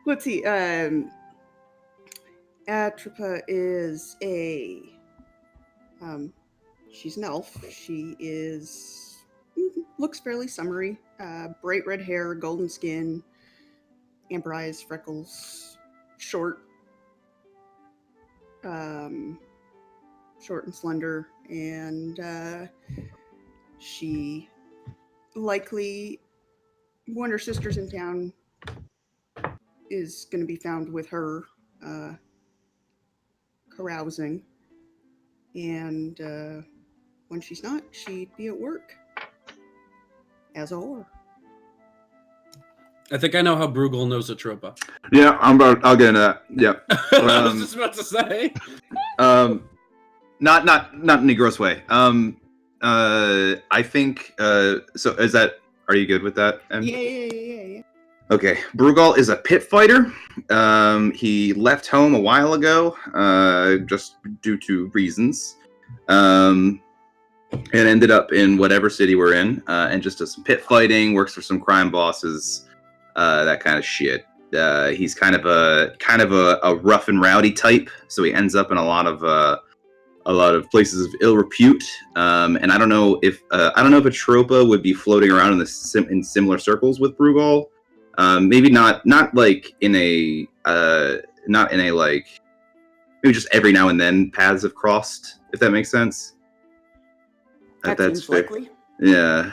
let's see. Atropa is um, she's an elf. She is looks fairly summery. Bright red hair, golden skin, amber eyes, freckles, short, um, short and slender, and she likely one of her sisters in town is going to be found with her uh, carousing, and when she's not, she'd be at work as a whore. I think I know how Bruegel knows Atropa. Yeah, I'll get into that. Yeah. I was just about to say. Not in a gross way. I think. So is that? Are you good with that? Yeah. Okay, Brugal is a pit fighter. He left home a while ago, just due to reasons, and ended up in whatever city we're in, and just does some pit fighting. Works for some crime bosses, that kind of shit. He's kind of a rough and rowdy type, so he ends up in a lot of places of ill repute. And I don't know if Atropa would be floating around in similar circles with Brugal. Maybe not like in a like maybe just every now and then paths have crossed, if that makes sense. That that's seems likely. Yeah.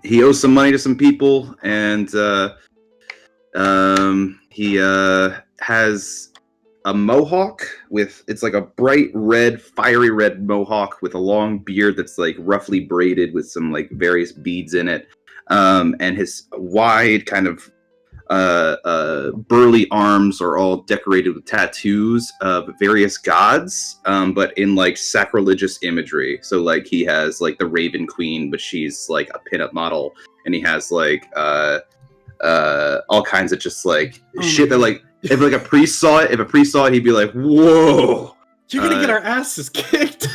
He owes some money to some people, and he has a mohawk it's like a bright red, fiery red mohawk with a long beard that's like roughly braided with some like various beads in it. And his wide kind of burly arms are all decorated with tattoos of various gods, but in like sacrilegious imagery. So like he has like the Raven Queen, but she's like a pinup model, and he has like all kinds of just like shit that like if like a priest saw it, he'd be like, "Whoa, you're gonna get our asses kicked."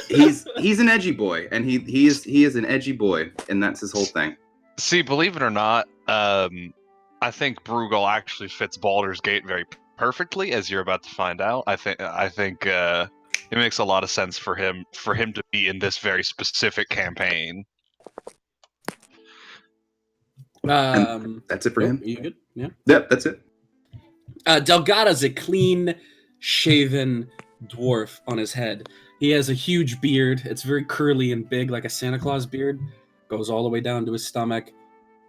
he's an edgy boy, and he is an edgy boy, and that's his whole thing. See, believe it or not, I think Bruegel actually fits Baldur's Gate very perfectly, as you're about to find out. I think it makes a lot of sense for him to be in this very specific campaign. That's it for him. You good? Yeah. Yep, that's it. Delgada's a clean-shaven dwarf on his head. He has a huge beard. It's very curly and big, like a Santa Claus beard. Goes all the way down to his stomach.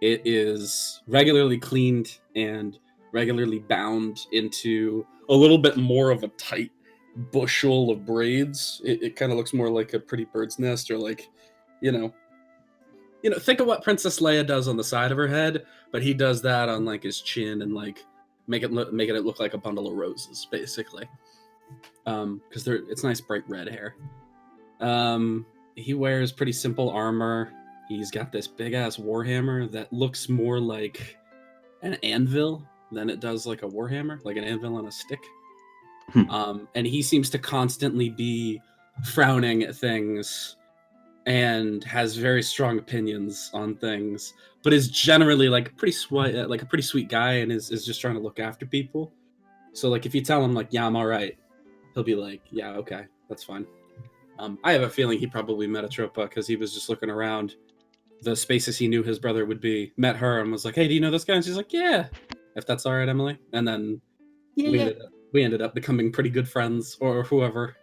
It is regularly cleaned and regularly bound into a little bit more of a tight bushel of braids. It kind of looks more like a pretty bird's nest, or like, think of what Princess Leia does on the side of her head, but he does that on like his chin and like making it look like a bundle of roses, basically. Because it's nice bright red hair. He wears pretty simple armor. He's got this big ass warhammer that looks more like an anvil than it does like a warhammer, like an anvil on a stick. And he seems to constantly be frowning at things and has very strong opinions on things, but is generally like a pretty sweet guy, and is just trying to look after people. So like if you tell him like, yeah, I'm all right, he'll be like, yeah, okay, that's fine. I have a feeling he probably met Atropa because he was just looking around the spaces he knew his brother would be, met her, and was like, hey, do you know this guy? And she's like, yeah, if that's all right, Emily. And then we ended up becoming pretty good friends, or whoever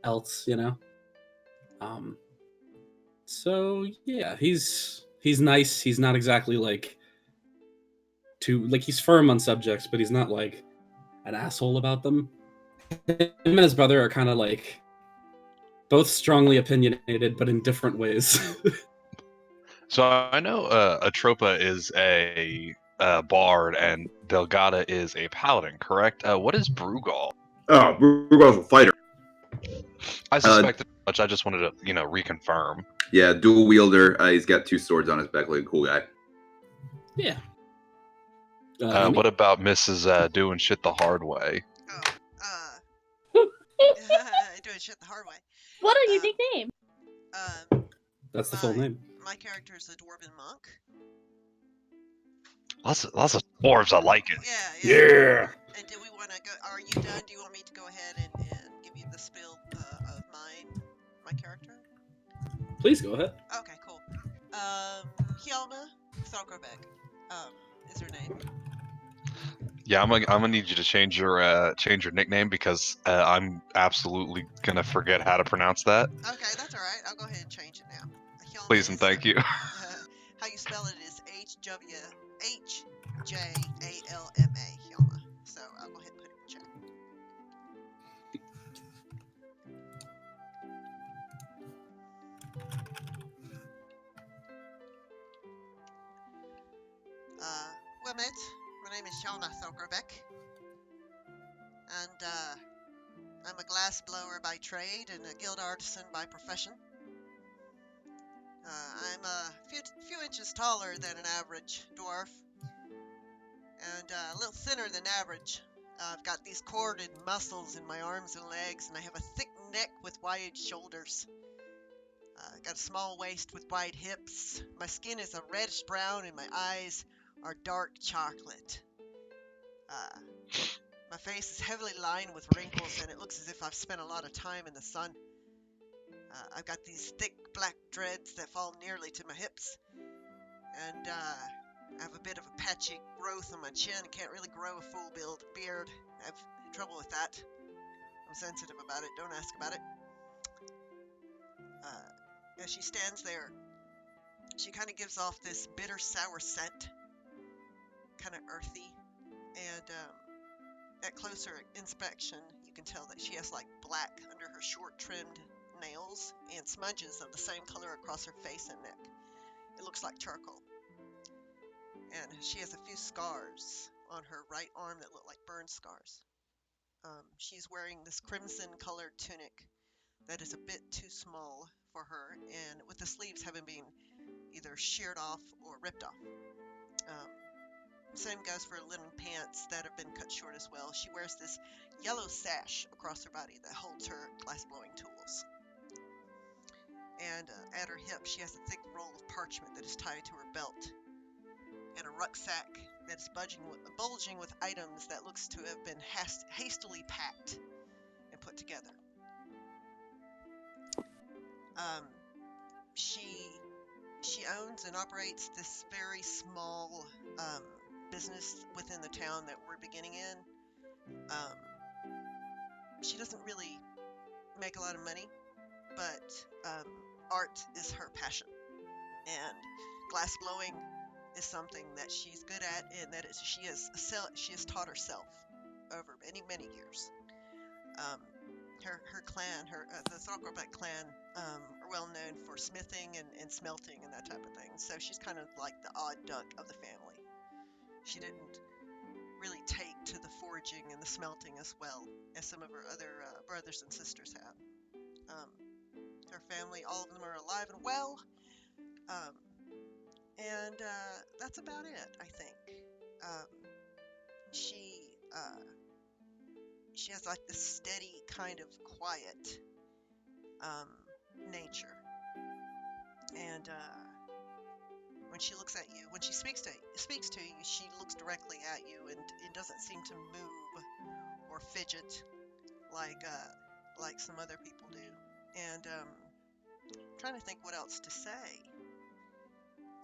else, So yeah, he's nice. He's not exactly like he's firm on subjects, but he's not like an asshole about them. Him and his brother are kind of like both strongly opinionated, but in different ways. So I know Atropa is a bard and Delgada is a paladin, correct? What is Brugal? Oh, Brugal's a fighter. I suspected much. I just wanted to, reconfirm. Yeah, dual wielder. He's got 2 swords on his back, like a cool guy. Yeah. What about Mrs. Doing shit the hard way? Doing shit the hard way. What a unique name. That's the full name. My character is a dwarven monk. Lots of dwarves. I like it. Yeah, yeah. Yeah. And do we want to go? Are you done? Do you want me to go ahead and give you the spill of my character? Please go ahead. Okay, cool. Hjalma Thorgravek, is her name. Yeah, I'm gonna need you to change your nickname because I'm absolutely gonna forget how to pronounce that. Okay, that's all right. I'll go ahead and change it now. Hjalma Please and is, thank you. how you spell it is Hjalma. Hjalma. So I'll go ahead and put it in chat. Well met. My name is Hjalma Thorgravek. And I'm a glass blower by trade and a guild artisan by profession. I'm a few inches taller than an average dwarf, and a little thinner than average. I've got these corded muscles in my arms and legs, and I have a thick neck with wide shoulders. Got a small waist with wide hips. My skin is a reddish brown, and my eyes are dark chocolate. My face is heavily lined with wrinkles, and it looks as if I've spent a lot of time in the sun. I've got these thick black dreads that fall nearly to my hips, and I have a bit of a patchy growth on my chin. I can't really grow a full beard. I have trouble with that. I'm sensitive about it. Don't ask about it. As she stands there, she kind of gives off this bitter, sour scent, kind of earthy, and at closer inspection, you can tell that she has like black under her short trimmed nails and smudges of the same color across her face and neck. It looks like charcoal. And she has a few scars on her right arm that look like burn scars. She's wearing this crimson colored tunic that is a bit too small for her, and with the sleeves having been either sheared off or ripped off. Same goes for linen pants that have been cut short as well. She wears this yellow sash across her body that holds her glass-blowing tools. And at her hip, she has a thick roll of parchment that is tied to her belt, and a rucksack that is bulging with items that looks to have been hastily packed and put together. She owns and operates this very small business within the town that we're beginning in. She doesn't really make a lot of money, but art is her passion, and glass blowing is something that she's good at, and that she has taught herself over many years. Her clan, the Thorgravek clan, are well known for smithing and smelting and that type of thing. So she's kind of like the odd duck of the family. She didn't really take to the forging and the smelting as well as some of her other brothers and sisters have. Her family, all of them are alive and well. And that's about it, I think. She has like this steady kind of quiet nature. And when she looks at you, when she speaks to you, she looks directly at you, and it doesn't seem to move or fidget like some other people do. And I'm trying to think what else to say.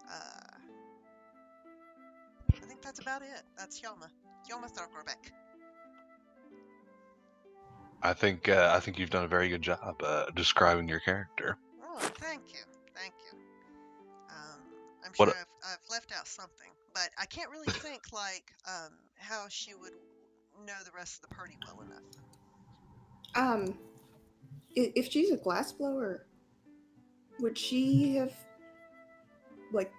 I think that's about it. That's Hjalma Thorgravek. I think you've done a very good job describing your character. Oh, thank you. I'm sure I've left out something, but I can't really think like how she would know the rest of the party well enough. If she's a glass blower, would she have, like,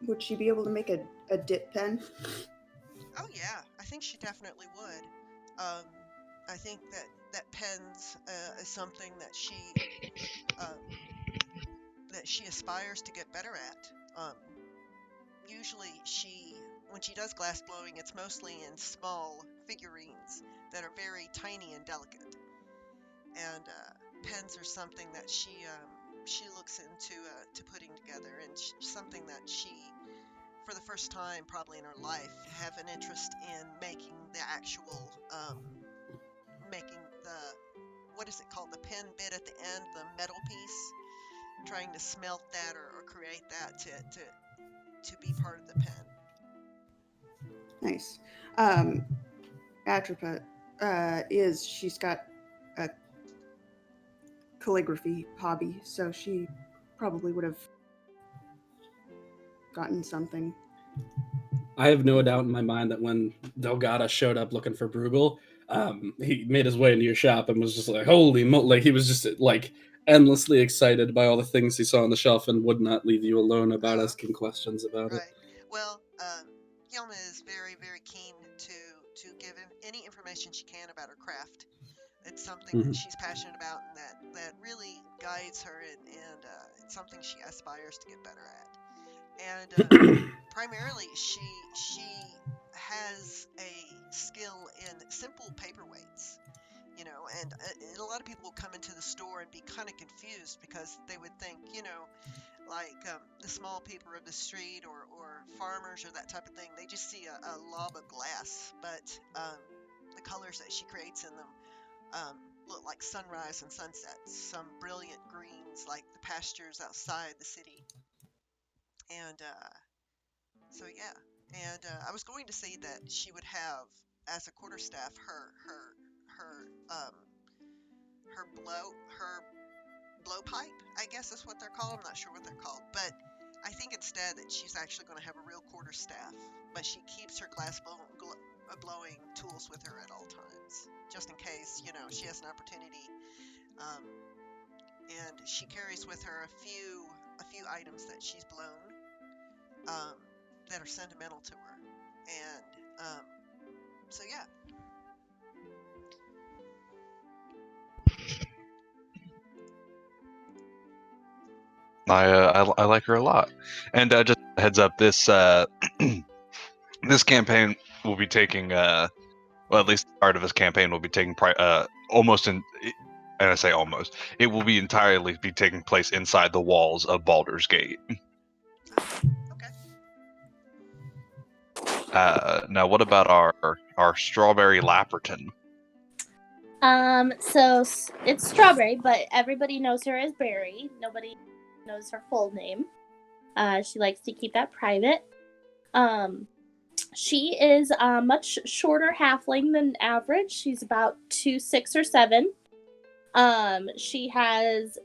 would she be able to make a dip pen? Oh yeah, I think she definitely would. I think that pens is something that she aspires to get better at. Usually when she does glass blowing, it's mostly in small figurines that are very tiny and delicate. And pens are something that she looks into to putting together, and something that she for the first time probably in her life, have an interest in making the actual, making the, what is it called, the pin bit at the end, the metal piece, trying to smelt that or create that to be part of the pen. Nice. Atropa she's got a calligraphy hobby, so she probably would have gotten something. I have no doubt in my mind that when Delgado showed up looking for Bruegel, he made his way into your shop and was just like, holy like he was just like endlessly excited by all the things he saw on the shelf and would not leave you alone about asking questions about it. Right. Well, Yelma is very, very keen to give him any information she can about her craft. It's something that she's passionate about and that really guides her, and it's something she aspires to get better at. And primarily, she has a skill in simple paperweights. You know, and a lot of people will come into the store and be kind of confused because they would think, you know, like the small people of the street or farmers or that type of thing, they just see a lob of glass, but the colors that she creates in them look like sunrise and sunsets, some brilliant greens like the pastures outside the city. And so yeah, and I was going to say that she would have as a quarterstaff her blowpipe, I guess is what they're called. I'm not sure what they're called, but I think instead that she's actually going to have a real quarterstaff, but she keeps her glass blowing tools with her at all times, just in case, you know, she has an opportunity. And she carries with her a few items that she's blown that are sentimental to her, and so yeah. I like her a lot. And just heads up, this this campaign will be taking well, at least part of this campaign will be taking almost in, and I say almost, it will be entirely be taking place inside the walls of Baldur's Gate. Okay. Now, what about our Strawberry Lapperton? So it's Strawberry, but everybody knows her as Berry. Nobody knows her full name. She likes to keep that private. She is a much shorter halfling than average. She's about 2'6" or 7. She has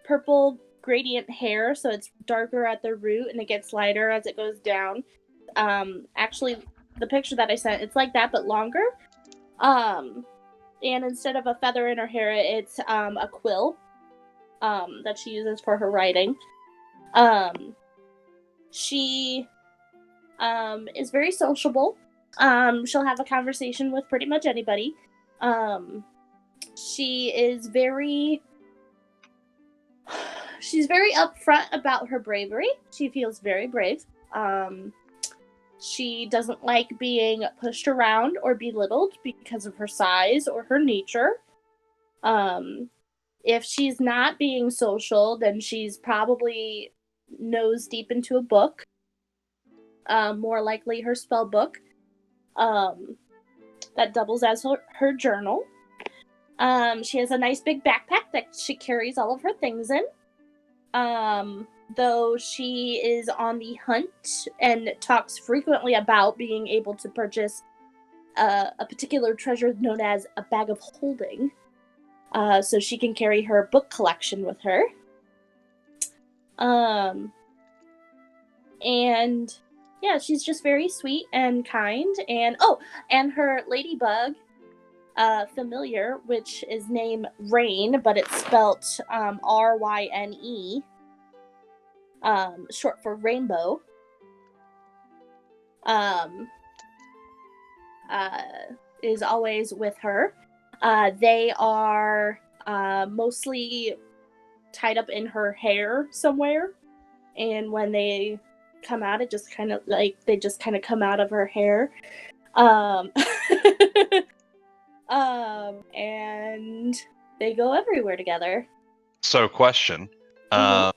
purple gradient hair, so it's darker at the root and it gets lighter as it goes down. Actually, the picture that I sent, it's like that but longer. And instead of a feather in her hair, it's a quill that she uses for her writing. She is very sociable. She'll have a conversation with pretty much anybody. She's very upfront about her bravery. She feels very brave. She doesn't like being pushed around or belittled because of her size or her nature. If she's not being social, then she's probably nose deep into a book. More likely her spell book. That doubles as her journal. She has a nice big backpack that she carries all of her things in. Though she is on the hunt and talks frequently about being able to purchase a particular treasure known as a bag of holding, so she can carry her book collection with her. And yeah, she's just very sweet and kind. And her ladybug familiar, which is named Rain, but it's spelt Ryne. Short for rainbow, is always with her. They are mostly tied up in her hair somewhere, and when they come out, it just kind of they just kind of come out of her hair. And they go everywhere together. So, question. Mm-hmm.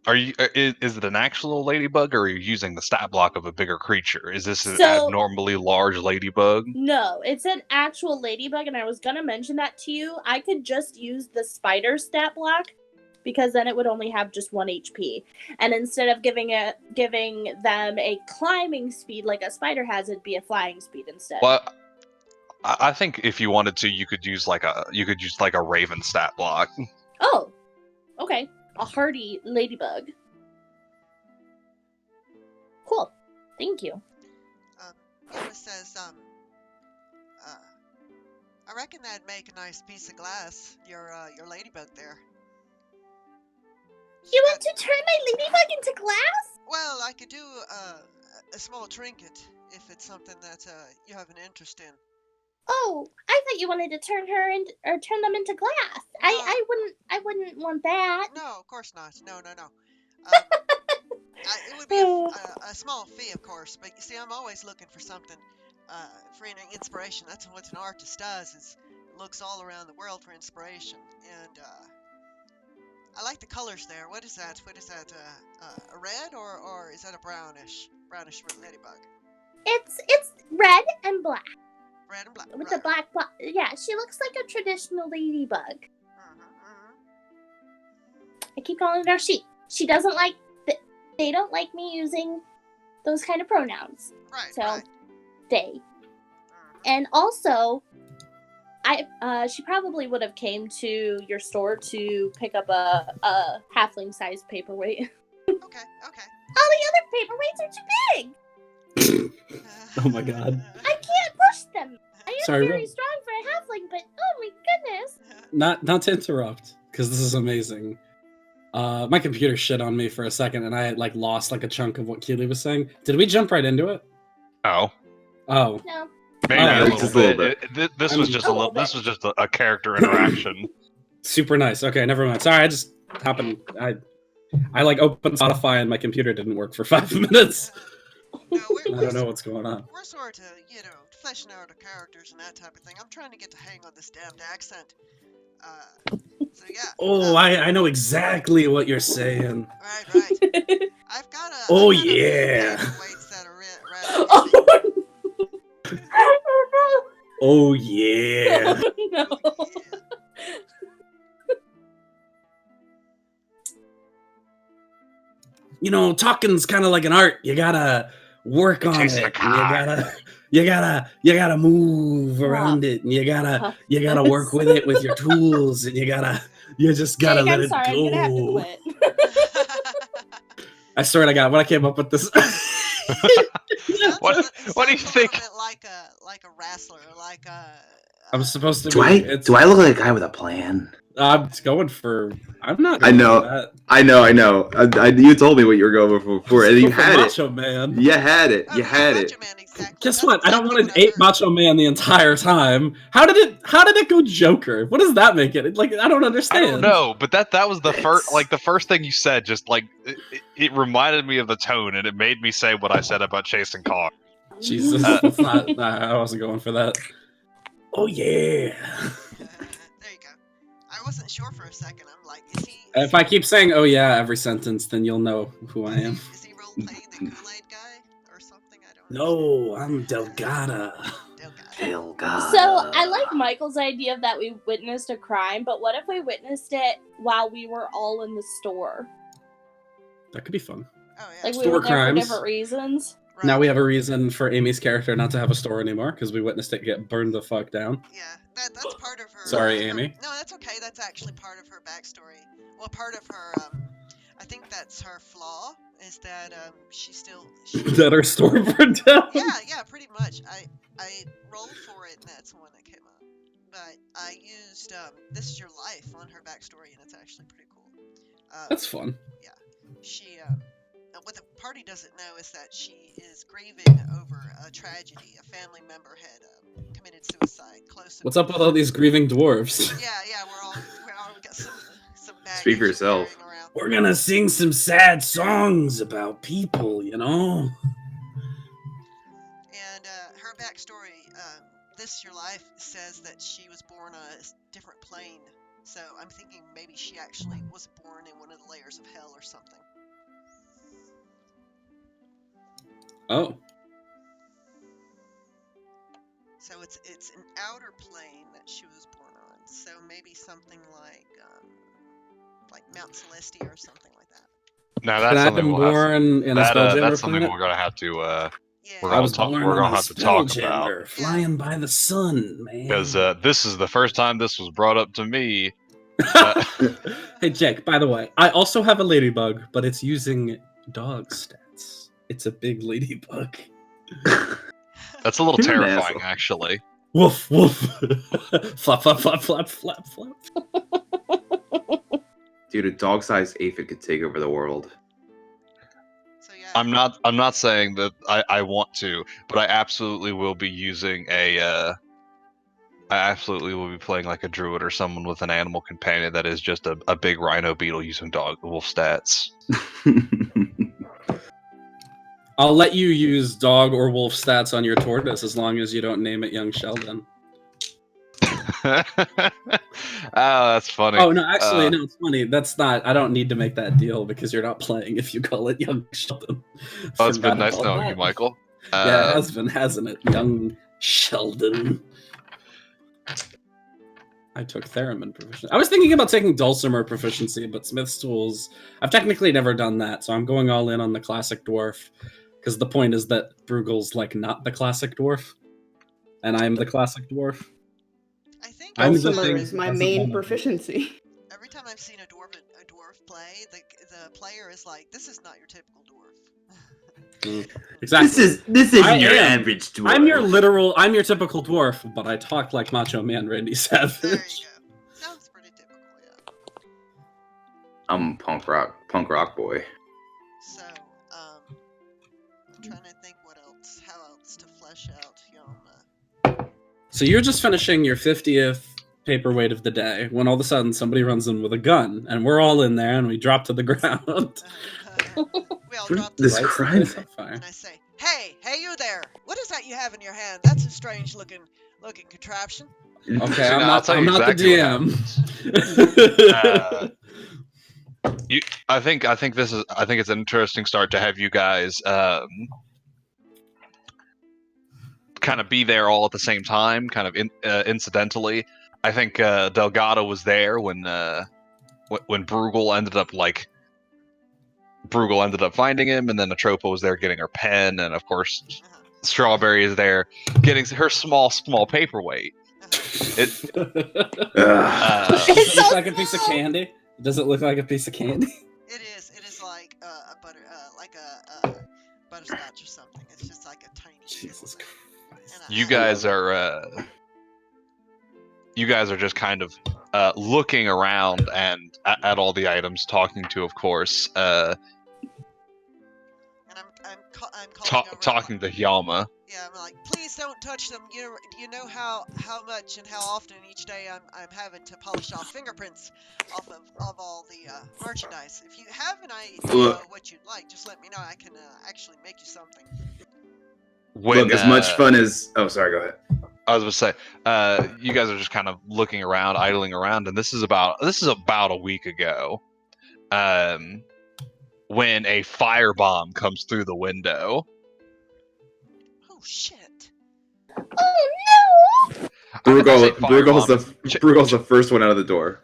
Are you? Is it an actual ladybug, or are you using the stat block of a bigger creature? Is this an So- abnormally large ladybug? No, it's an actual ladybug, and I was gonna mention that to you. I could just use the spider stat block because then it would only have just 1 HP, and instead of giving them a climbing speed like a spider has, it'd be a flying speed instead. Well, I think if you wanted to, you could use like a raven stat block. Oh, okay, a hardy ladybug. Cool, thank you. Yuma says, I reckon that'd make a nice piece of glass, your ladybug there. You want to turn my ladybug into glass? Well, I could do a small trinket if it's something that you have an interest in. Oh, I thought you wanted to turn them into glass. No. I wouldn't want that. No, of course not. No. It would be a small fee, of course, but you see, I'm always looking for something, for any inspiration. That's what an artist does, is looks all around the world for inspiration. And I like the colors there. What is that? A red or is that a brownish ladybug? It's red and black Red and black. with right. a black. Yeah, she looks like a traditional ladybug. I keep calling her she. She doesn't like. They don't like me using those kind of pronouns. Right. So Right. they. And also, she probably would have came to your store to pick up a halfling-sized paperweight. Okay. All the other paperweights are too big. Oh my god. I can't push them. I am Sorry, very Rob. strong for a halfling, but oh my goodness. Not to interrupt, because this is amazing. My computer shit on me for a second, and I like lost like a chunk of what Keely was saying. Did we jump right into it? Oh, Oh, No. maybe Oh, a just little a little bit. This was just a little. This was just a character interaction. super nice. Okay, never mind. Sorry, I just happened. I like opened Spotify and my computer didn't work for 5 minutes. No, I don't know what's going on. We're sort of, fleshing out our characters and that type of thing. I'm trying to get the hang on this damned accent. So yeah. Oh, I know exactly what you're saying. Right. I've got a. Oh, I've got a few yeah. paperweights that are rather Oh Oh yeah. no. yeah. You know, talking's kind of like an art. You gotta work on Chasing a it. And you gotta move around it, and you gotta work with it with your tools, and you just gotta Jake, let I'm it sorry, go. I'm gonna have to quit. I swear to God, when I came up with this, What do you Sounds a think? little bit like a wrestler, like a. I'm supposed to. Do I look like a guy with a plan? I'm going for. I'm not. I Going know. For that. I know. You told me what you were going for before, and you Go for had it. Macho Man. You had it. Oh, You yeah, had Macho it. Man, exactly. Guess That's what? I don't exactly want what an ape heard. Macho Man the entire time. How did it go Joker? What does that make it? Like I don't I understand. don't know, but that was the first, It's- like the first thing you said. Just like it reminded me of the tone, and it made me say what I said about chasing cars. Jesus, that's not. Nah, I wasn't going for that. Oh yeah. There you go. I wasn't sure for a second. I'm like, is he? If I keep saying "oh yeah" every sentence, then you'll know who I am. Is he role playing the Kool-Aid guy or something? I don't. No, I'm Delgada. Delgado. So I like Michael's idea of that we witnessed a crime, but what if we witnessed it while we were all in the store? That could be fun. Oh yeah. Like we Store were there crimes. for different reasons. Right. Now we have a reason for Amy's character not to have a store anymore because we witnessed it get burned the fuck down. Yeah, that's part of her. Sorry, her- Amy. No, that's okay. That's actually part of her backstory. Well, part of her. I think that's her flaw is that she That our store burned down. Yeah, pretty much. I rolled for it, and that's the one that came up. But I used "This Is Your Life" on her backstory, and it's actually pretty cool. That's fun. She what the party doesn't know is that she is grieving over a tragedy. A family member had committed suicide. Close. What's up with all these grieving dwarves? Yeah, we're all got some baggage Speak for yourself. carrying around. We're gonna sing some sad songs about people, you know? And her backstory, "This Is Your Life" says that she was born on a different plane. So I'm thinking maybe she actually was born in one of the layers of hell or something. Oh, So it's an outer plane that she was born on. So maybe something like Mount Celestia or something like that. Now could that's I have something been we'll have born in a Spelljammer that's something planet? we're gonna have to Yeah. I was born we're on gonna a have to talk about, Spelljammer, flying by the sun, man. because this is the first time this was brought up to me. Hey, Jake, by the way, I also have a ladybug, but it's using dog stats. It's a big ladybug. That's a little You're an terrifying, asshole. actually. Woof, woof. Flap, flap, flap, flap, flap, flap. Dude, a dog-sized aphid could take over the world. So yeah. I'm not saying that I want to, but I absolutely will be using I absolutely will be playing like a druid or someone with an animal companion that is just a big rhino beetle using dog wolf stats. I'll let you use dog or wolf stats on your tortoise as long as you don't name it Young Sheldon. Oh, that's funny. Oh, no, actually, no, it's funny. That's not, I don't need to make that deal because you're not playing if you call it Young Sheldon. Oh, it's been Forgot nice about knowing that. you, Michael. Yeah, it has been, hasn't it? Young Sheldon. I took Theremin proficiency. I was thinking about taking Dulcimer proficiency, but Smith's Tools, I've technically never done that, so I'm going all in on the classic dwarf. Because the point is that Brugel's like not the classic dwarf, and I'm the classic dwarf. I think I'm the Dulcimer thing is my that doesn't main wanna- proficiency. every time I've seen a dwarf play, the player is like, "This is not your typical dwarf." Exactly. This I isn't your am. average dwarf. I'm your typical dwarf, but I talk like Macho Man Randy Savage. There you go. Sounds pretty typical, yeah. I'm punk rock boy. So, I'm trying to think how else to flesh out Yama. So you're just finishing your 50th paperweight of the day when all of a sudden somebody runs in with a gun, and we're all in there, and we drop to the ground. We all drop This the Lights the crime- place on fire. and I say, "Hey, you there! What is that you have in your hand? That's a strange looking contraption." Okay, So I'm now I'll not, tell I'm you not exactly the DM. I think it's an interesting start to have you guys kind of be there all at the same time, kind of incidentally. I think Delgado was there when Bruegel ended up finding him, and then Atropa was there getting her pen, and of course Strawberry is there getting her small paperweight. Ugh. Does it It's look so like a piece of small. candy? Does it look like a piece of candy? It is like a butterscotch or something. It's just like a tiny. Jesus thing. Christ. And You guys are just kind of looking around and at all the items, talking to, of course, And I'm calling over, talking to Yama. Yeah, I'm like, please don't touch them. You know how much and how often each day I'm having to polish off fingerprints off of all the merchandise. If you have an idea of what you'd like, just let me know. I can actually make you something. Look, as much fun as... Oh, sorry, go ahead. I was going to say, you guys are just kind of looking around, idling around, and this is about a week ago, when a firebomb comes through the window. Oh shit! Oh no! Brugel's the first one out of the door.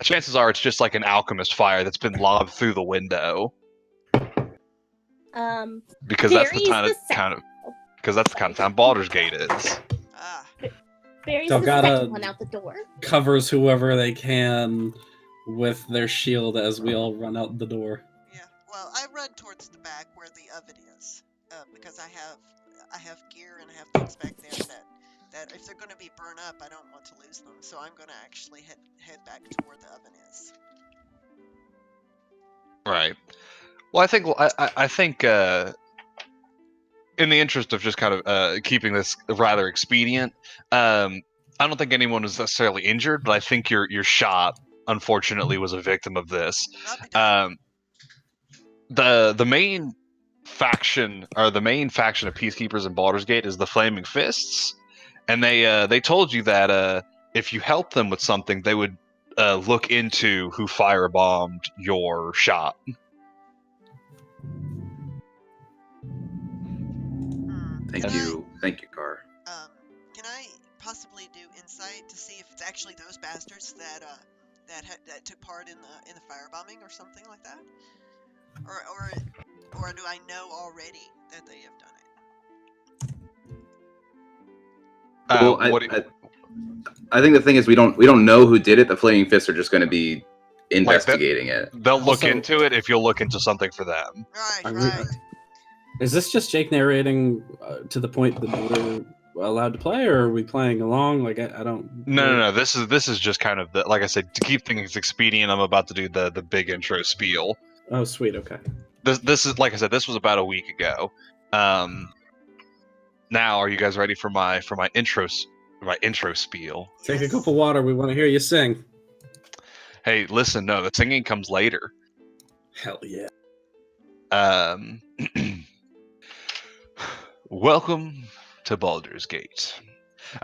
Chances are it's just like an alchemist fire that's been lobbed through the window, because that's the Barry's kind of town Baldur's Gate is. Ah, Barry's So the gotta- second one out the door. Covers whoever they can with their shield as we all run out the door. yeah. Well, I run towards the back where the oven is, because I have gear and I have things back there that if they're going to be burned up, I don't want to lose them. So I'm going to actually head back to where the oven is. Right. Well, I think in the interest of just kind of keeping this rather expedient, I don't think anyone was necessarily injured, but I think your shop, unfortunately, was a victim of this. I'll be done. The main faction of peacekeepers in Baldur's Gate is the Flaming Fists, and they told you that if you helped them with something, they would look into who firebombed your shop. Thank Can you, Car. Can I possibly do insight to see if it's actually those bastards that took part in the firebombing or something like that, or do I know already that they have done it? Well, I think the thing is we don't know who did it. The Flaming Fists are just going to be investigating it. They'll look Also- into it if you'll look into something for them. Right. Is this just Jake narrating to the point that we're allowed to play, or are we playing along? Like I don't. No. This is just kind of like I said, to keep things expedient. I'm about to do the big intro spiel. Oh, sweet. Okay. This is, like I said, this was about a week ago. Now, are you guys ready for my intro spiel? Take a Yes. cup of water. We want to hear you sing. Hey, listen, no, the singing comes later. Hell yeah. Welcome to Baldur's Gate,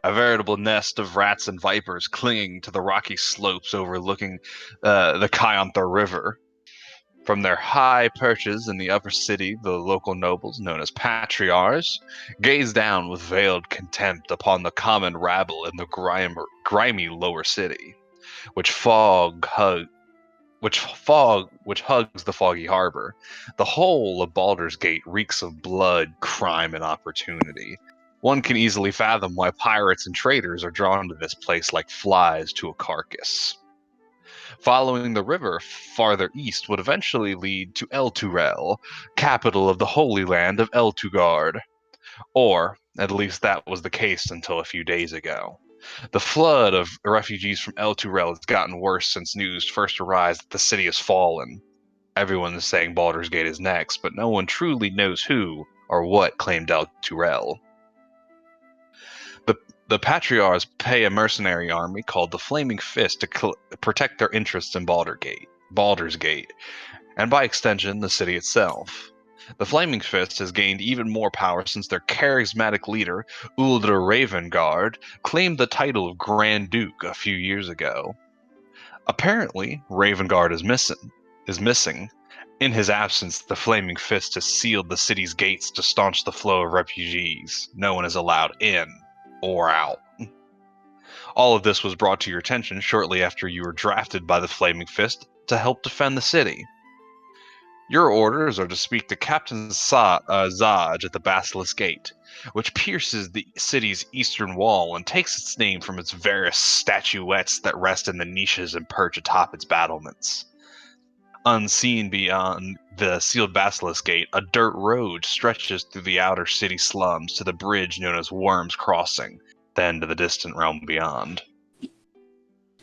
a veritable nest of rats and vipers clinging to the rocky slopes overlooking the Kayantha River. From their high perches in the upper city, the local nobles, known as patriarchs, gaze down with veiled contempt upon the common rabble in the grimy lower city, which hugs the foggy harbor. The whole of Baldur's Gate reeks of blood, crime, and opportunity. One can easily fathom why pirates and traders are drawn to this place like flies to a carcass. Following the river farther east would eventually lead to Elturel, capital of the Holy Land of Eltugard. Or, at least that was the case until a few days ago. The flood of refugees from Elturel has gotten worse since news first arrived that the city has fallen. Everyone is saying Baldur's Gate is next, but no one truly knows who or what claimed Elturel. The Patriarchs pay a mercenary army called the Flaming Fist to protect their interests in Baldur's Gate, and by extension, the city itself. The Flaming Fist has gained even more power since their charismatic leader, Uldr Ravengard, claimed the title of Grand Duke a few years ago. Apparently, Ravengard is missing. In his absence, the Flaming Fist has sealed the city's gates to staunch the flow of refugees. No one is allowed in or out. All of this was brought to your attention shortly after you were drafted by the Flaming Fist to help defend the city. Your orders are to speak to Captain Zaj at the Basilisk Gate, which pierces the city's eastern wall and takes its name from its various statuettes that rest in the niches and perch atop its battlements. Unseen beyond the sealed Basilisk Gate, a dirt road stretches through the outer city slums to the bridge known as Worm's Crossing, then to the distant realm beyond.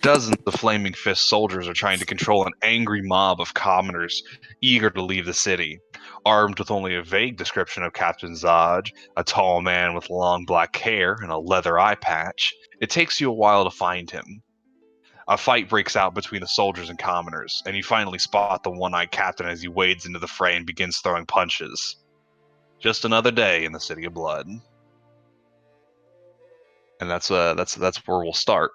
Dozens of Flaming Fist soldiers are trying to control an angry mob of commoners eager to leave the city. Armed with only a vague description of Captain Zaj, a tall man with long black hair and a leather eye patch, it takes you a while to find him. A fight breaks out between the soldiers and commoners, and you finally spot the one-eyed captain as he wades into the fray and begins throwing punches. Just another day in the City of Blood. And that's where we'll start.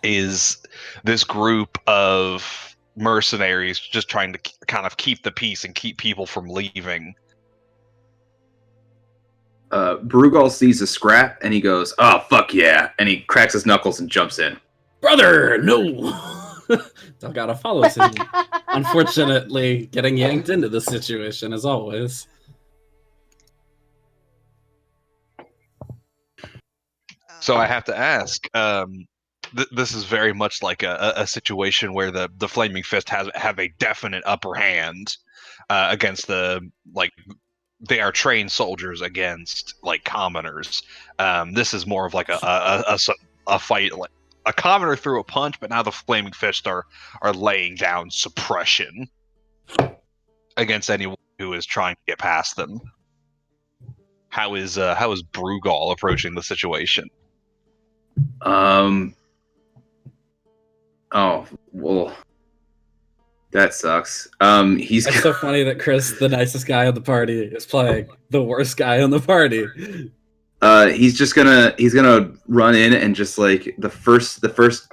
Is this group of mercenaries just trying to kind of keep the peace and keep people from leaving? Brugal sees a scrap and he goes, "Oh fuck yeah!" and he cracks his knuckles and jumps in. Brother, no! Still gotta follow him. Unfortunately, getting yanked into the situation as always. So I have to ask, this is very much like a situation where the Flaming Fist have a definite upper hand against they are trained soldiers against like commoners. This is more of like a fight. Like a commoner threw a punch, but now the Flaming Fist are laying down suppression against anyone who is trying to get past them. How is Brugal approaching the situation? Oh well, that sucks. It's so funny that Chris, the nicest guy on the party, is playing the worst guy on the party. He's gonna run in and just like the first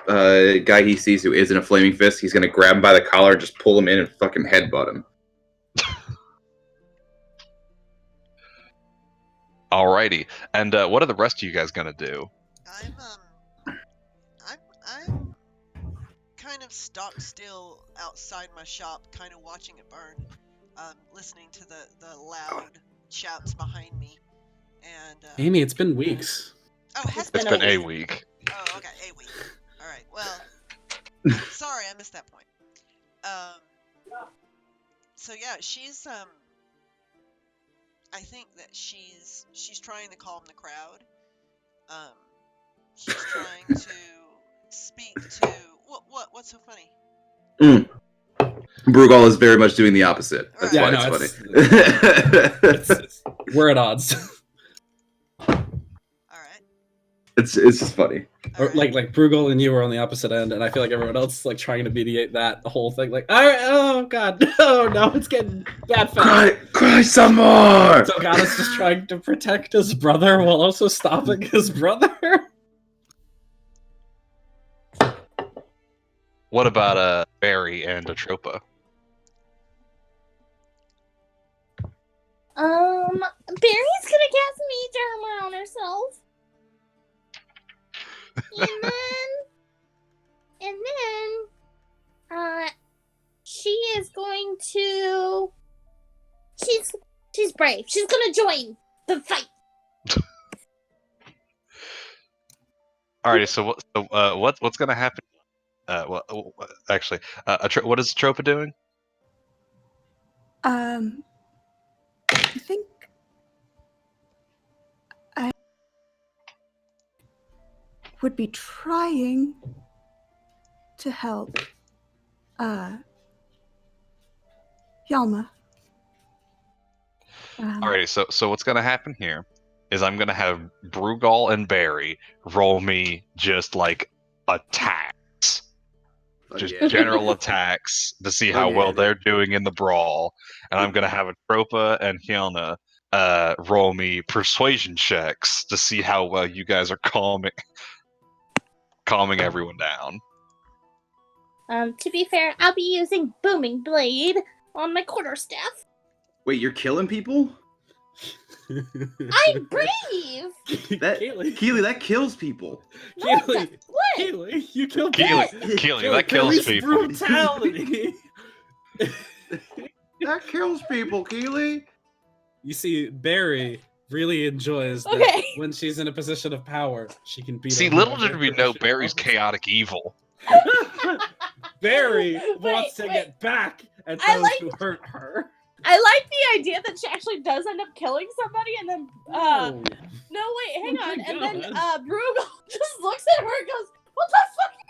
guy he sees who isn't a Flaming Fist, he's gonna grab him by the collar, just pull him in, and fucking headbutt him. Alrighty. And what are the rest of you guys gonna do? I'm kind of stock still outside my shop, kind of watching it burn, listening to the loud shouts behind me, and Amy, it's been weeks. oh, it has It's been been a a week. week. Oh, okay, a week. All right. Well, sorry, I missed that point. So yeah, she's I think that she's trying to calm the crowd. She's trying to speak to what's so funny? Brugal is very much doing the opposite. That's Right. why Yeah, it's no, funny. We're at odds. All right. It's just funny. All Or right. like Bruegel and you were on the opposite end, and I feel like everyone else is like trying to mediate that whole thing. Like, all right, oh god, no, it's getting bad fast. Cry some more. So God is just trying to protect his brother while also stopping his brother. What about Barry and Atropa? Barry's gonna cast Mage Armor on herself. And then, she is going to. She's brave. She's gonna join the fight. Alrighty. So what's gonna happen? Actually, what is Atropa doing? I think I would be trying to help Yalma. Alrighty, so what's gonna happen here is I'm gonna have Brugal and Barry roll me just like attacks, just general attacks to see how well they're doing in the brawl, and I'm gonna have Atropa and Hyuna roll me persuasion checks to see how well you guys are calming everyone down. To be fair, I'll be using Booming Blade on my quarterstaff. Wait, you're killing people? I'm brave! Keely, that kills people. Keely, What? Keely, you killed Keely, that kills people. Brutality. That kills people, Keely. You see, Barry really enjoys that Okay. when she's in a position of power, she can beat. See, up little whoever did we know she Barry's wants. chaotic evil. Barry wants to wait. get back at I those like- who hurt her. I like the idea that she actually does end up killing somebody, and then Oh. no wait, hang Oh my on, and then God. Bruegel just looks at her and goes, "What the fuck are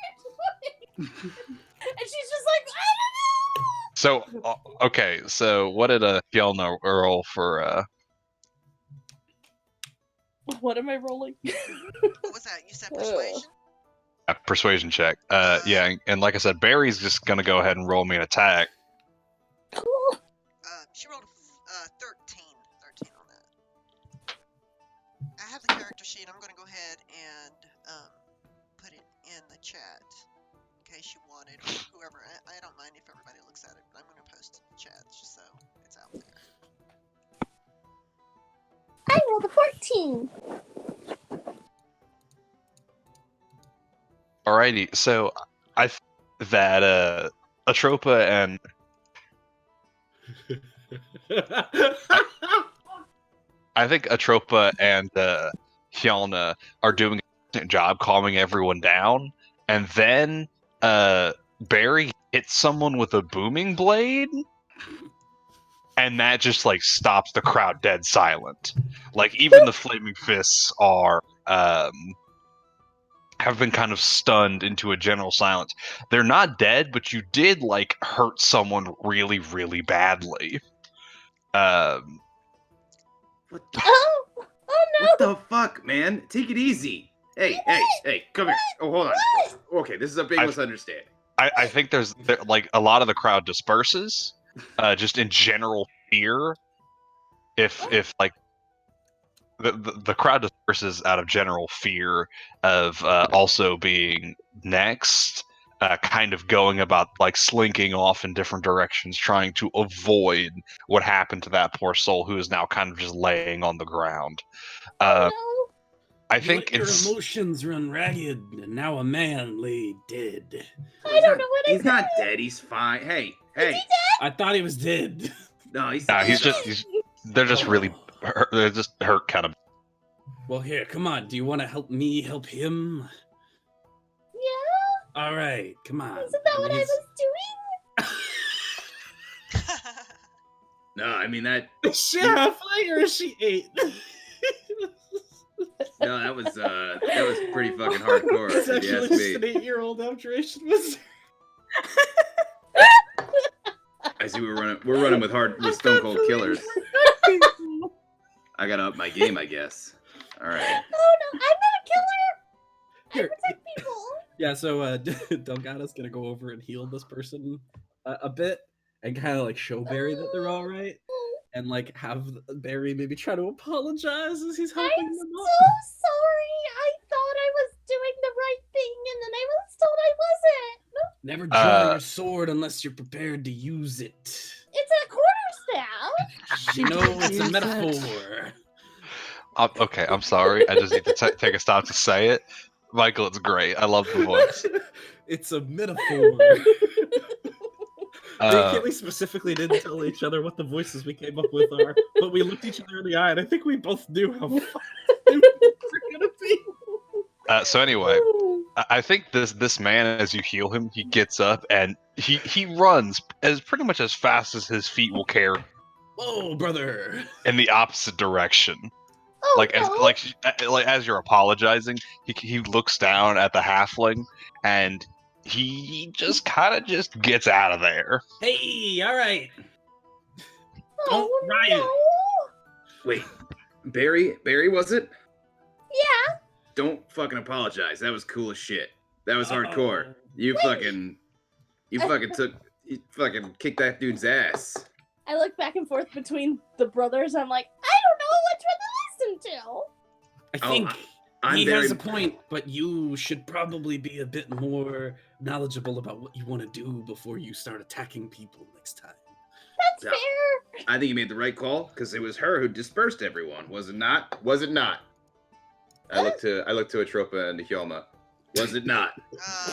you doing?" And she's just like, "I So, okay, so what did Hyuna roll for? don't know." What am I rolling? What was that? You said persuasion? A persuasion check. Yeah, and like I said, Barry's just gonna go ahead and roll me an attack. Cool. She rolled a 13 on that. I have the character sheet. I'm going to go ahead and put it in the chat in case you wanted, or whoever. I don't mind if everybody looks at it, but I'm going to post it in the chat just so it's out there. I rolled a 14. Alrighty, so that Atropa and I think Atropa and Hyuna are doing a decent job calming everyone down, and then Barry hits someone with a booming blade, and that just like stops the crowd dead silent. Like even the flaming fists are have been kind of stunned into a general silence. They're not dead, but you did like hurt someone really, really badly. What the, Oh no! what the fuck, man? Take it easy. Hey, come here. Oh, hold on. Okay, this is a big misunderstanding. I think there's like a lot of the crowd disperses, just in general fear. If like the crowd disperses out of general fear of also being next, kind of going about like slinking off in different directions, trying to avoid what happened to that poor soul who is now kind of just laying on the ground. Oh I think Your it's emotions run ragged, and now a man lay dead. no! I don't know what I He's not dead. He's fine. Hey, hey. I thought he was dead. No, he's. nah, they're just really they're just hurt kind of. Well, here, come on. Do you want to help me help him? Yeah, All right, come on. isn't that what I He's- was doing? No, I mean that. Is she halfling or is she 8? No, that was pretty fucking hardcore. It's If you actually ask just an me. 8-year-old abjuration was. I see we're running with Stone Cold Killers. I gotta up my game, I guess. All right. Oh no, I'm not a killer. I Here. protect people. Yeah, so Delgada's gonna go over and heal this person a bit, and kind of like show Barry that they're all right, and like have Barry maybe try to apologize as he's helping I'm them so up. sorry. I thought I was doing the right thing, and then I was told I wasn't. Never draw your sword unless you're prepared to use it. It's a quarterstaff. You know, it's a Use it. metaphor. Okay, I'm sorry. I just need to take a stop to say it. Michael, it's great. I love the voice. It's a metaphor. We specifically didn't tell each other what the voices we came up with are, but we looked each other in the eye, and I think we both knew how fun they were gonna be. So anyway, I think this man, as you heal him, he gets up and he runs as pretty much as fast as his feet will carry Whoa, brother! in the opposite direction. Oh, Like no. as you're apologizing, he looks down at the halfling and he just kind of just gets out of there. Hey, all right. Oh, Don't riot. no. Wait, Barry was it? Yeah. Don't fucking apologize. That was cool as shit. That was Uh-oh. hardcore. You fucking kicked that dude's ass. I look back and forth between the brothers. I'm like, I don't know which one to listen to. I Oh, think I'm he very has a point, but you should probably be a bit more knowledgeable about what you want to do before you start attacking people next time. That's Yeah. fair. I think you made the right call because it was her who dispersed everyone. Was it not? Was it not? I look to Atropa and to Hjalma. Was it not?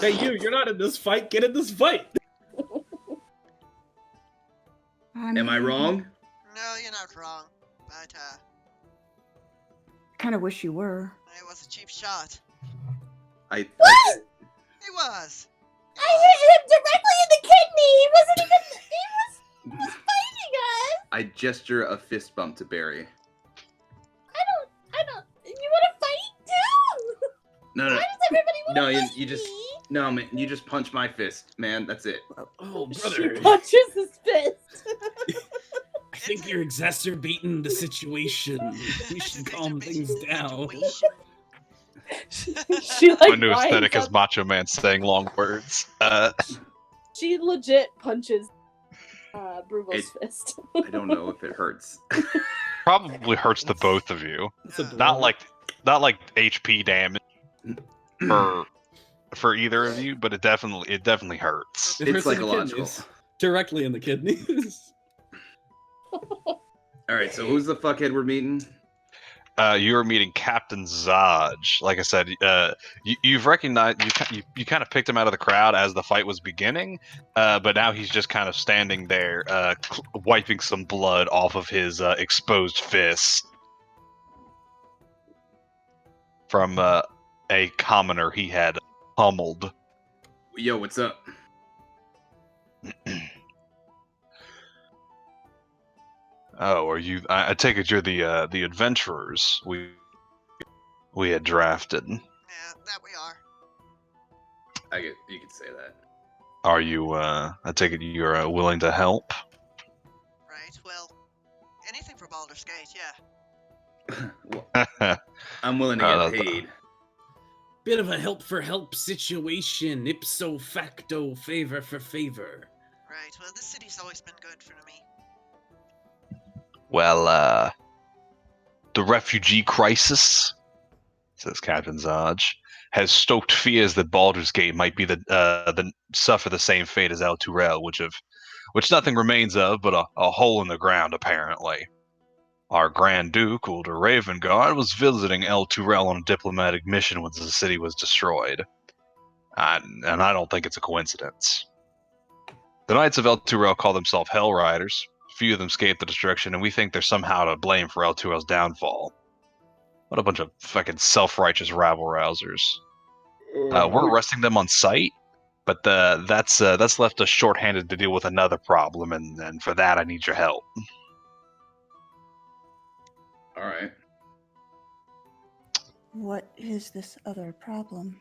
Hey, you're not in this fight. Get in this fight. Am I wrong? No, you're not wrong. But Kind of wish you were. it was a cheap shot. I What? It was. I hit him directly in the kidney. He wasn't even. He was fighting us. I gesture a fist bump to Barry. I don't. You want to fight too? No, Why no, does everybody want to no. fight You just me? no, man. You just punch my fist, man. That's it. Oh, She brother. punches his fist. I think you're exacerbating the situation. We should calm things down. She like My new winds aesthetic is up- Macho Man saying long words. She legit punches Brugel's fist. I don't know if it hurts. Probably hurts the both of you. It's a Yeah. Not like HP damage for either of you, but it definitely hurts. It It's hurts in the psychological. kidneys. Directly in the kidneys. All right, so who's the fuckhead we're meeting? You are meeting Captain Zaj. Like I said, you've recognized you kind of picked him out of the crowd as the fight was beginning, but now he's just kind of standing there, wiping some blood off of his exposed fist from a commoner he had pummeled. Yo, what's up? Oh, are you? I take it you're the adventurers we had drafted. Yeah, that we are. You could say that. Are you? I take it you're willing to help. Right. Well, anything for Baldur's Gate, yeah. Well, I'm willing to Oh, get paid. Bit of a help for help situation, ipso facto, favor for favor. Right. Well, this city's always been good for me. Well, the refugee crisis, says Captain Zaj, has stoked fears that Baldur's Gate might be the suffer the same fate as El Turel, which nothing remains of but a hole in the ground, apparently. Our Grand Duke, Ulder Ravengard, was visiting El Turel on a diplomatic mission when the city was destroyed. And I don't think it's a coincidence. The Knights of El Turel call themselves Hell Riders. Few of them escaped the destruction, and we think they're somehow to blame for El Turel's downfall. What a bunch of fucking self-righteous rabble-rousers. We're arresting them on sight, but that's left us short-handed to deal with another problem, and for that I need your help. All right. What is this other problem?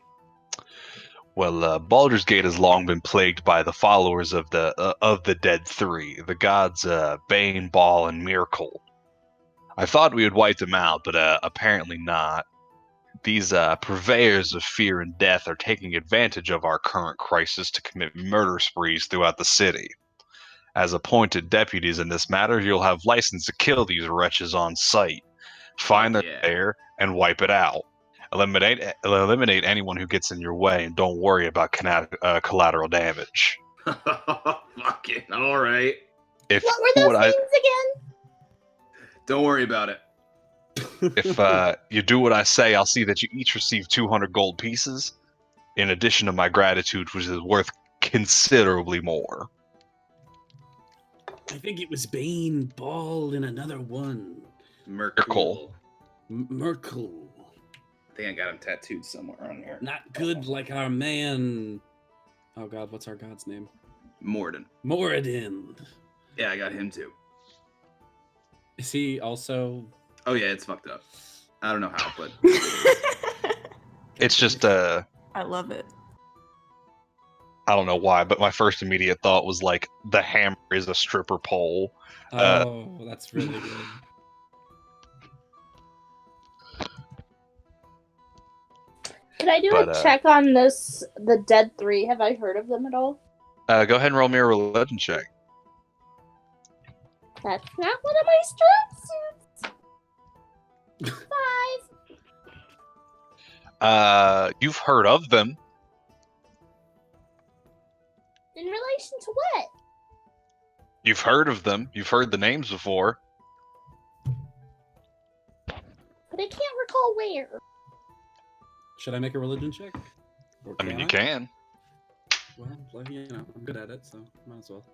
Well, Baldur's Gate has long been plagued by the followers of the Dead Three, the gods Bane, Baal, and Myrkul. I thought we would wipe them out, but apparently not. These purveyors of fear and death are taking advantage of our current crisis to commit murder sprees throughout the city. As appointed deputies in this matter, you'll have license to kill these wretches on sight, find their lair, and wipe it out. Eliminate anyone who gets in your way, and don't worry about collateral damage. Fucking all right. What were those names again? Don't worry about it. If you do what I say, I'll see that you each receive 200 gold pieces, in addition to my gratitude, which is worth considerably more. I think it was Bane, Baal, and another one. Myrkul. Myrkul. I think I got him tattooed somewhere on here. Not good like our man. Oh god, what's our god's name? Morden. Moradin. Yeah, I got him too. Is he also? Oh yeah, it's fucked up. I don't know how, but It's just I love it. I don't know why, but my first immediate thought was like the hammer is a stripper pole. Oh, that's really good. Could I do a check on the Dead Three? Have I heard of them at all? Go ahead and roll me a religion check. That's not one of my strong suits. 5. You've heard of them. In relation to what? You've heard of them. You've heard the names before. But I can't recall where. Should I make a religion check? Or I mean, you can. Well, you know, I'm good at it, so might as well.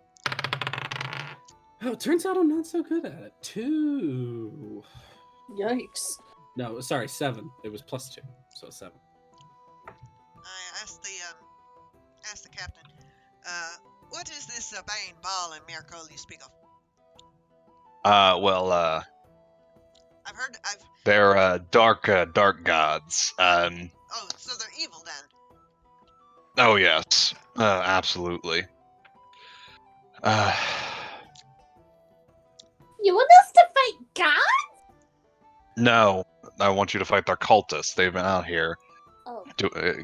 Oh, it turns out I'm not so good at it. 2. Yikes. No, sorry, 7. It was +2, so 7. I asked the captain, what is this Bane, Baal, and Myrkul you speak of? They're dark gods. Oh, so they're evil then? Oh yes, absolutely. You want us to fight gods? No, I want you to fight their cultists. They've been out here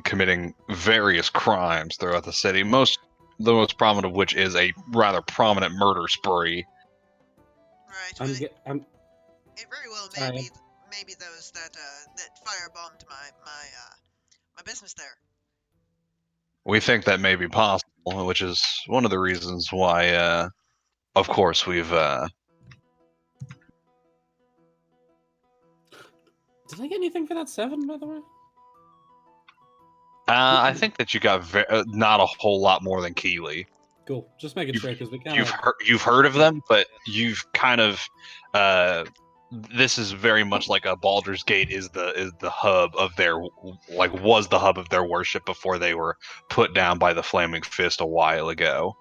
committing various crimes throughout the city. The most prominent of which is a rather prominent murder spree. Right. It very well may be those that firebombed my business there. We think that may be possible, which is one of the reasons why, of course, we've. Did I get anything for that 7, by the way? I think that you got not a whole lot more than Keeley. Cool. Just making sure because we kind of you've heard of them, but you've kind of this is very much like a Baldur's Gate is the hub of their was the hub of their worship before they were put down by the Flaming Fist a while ago.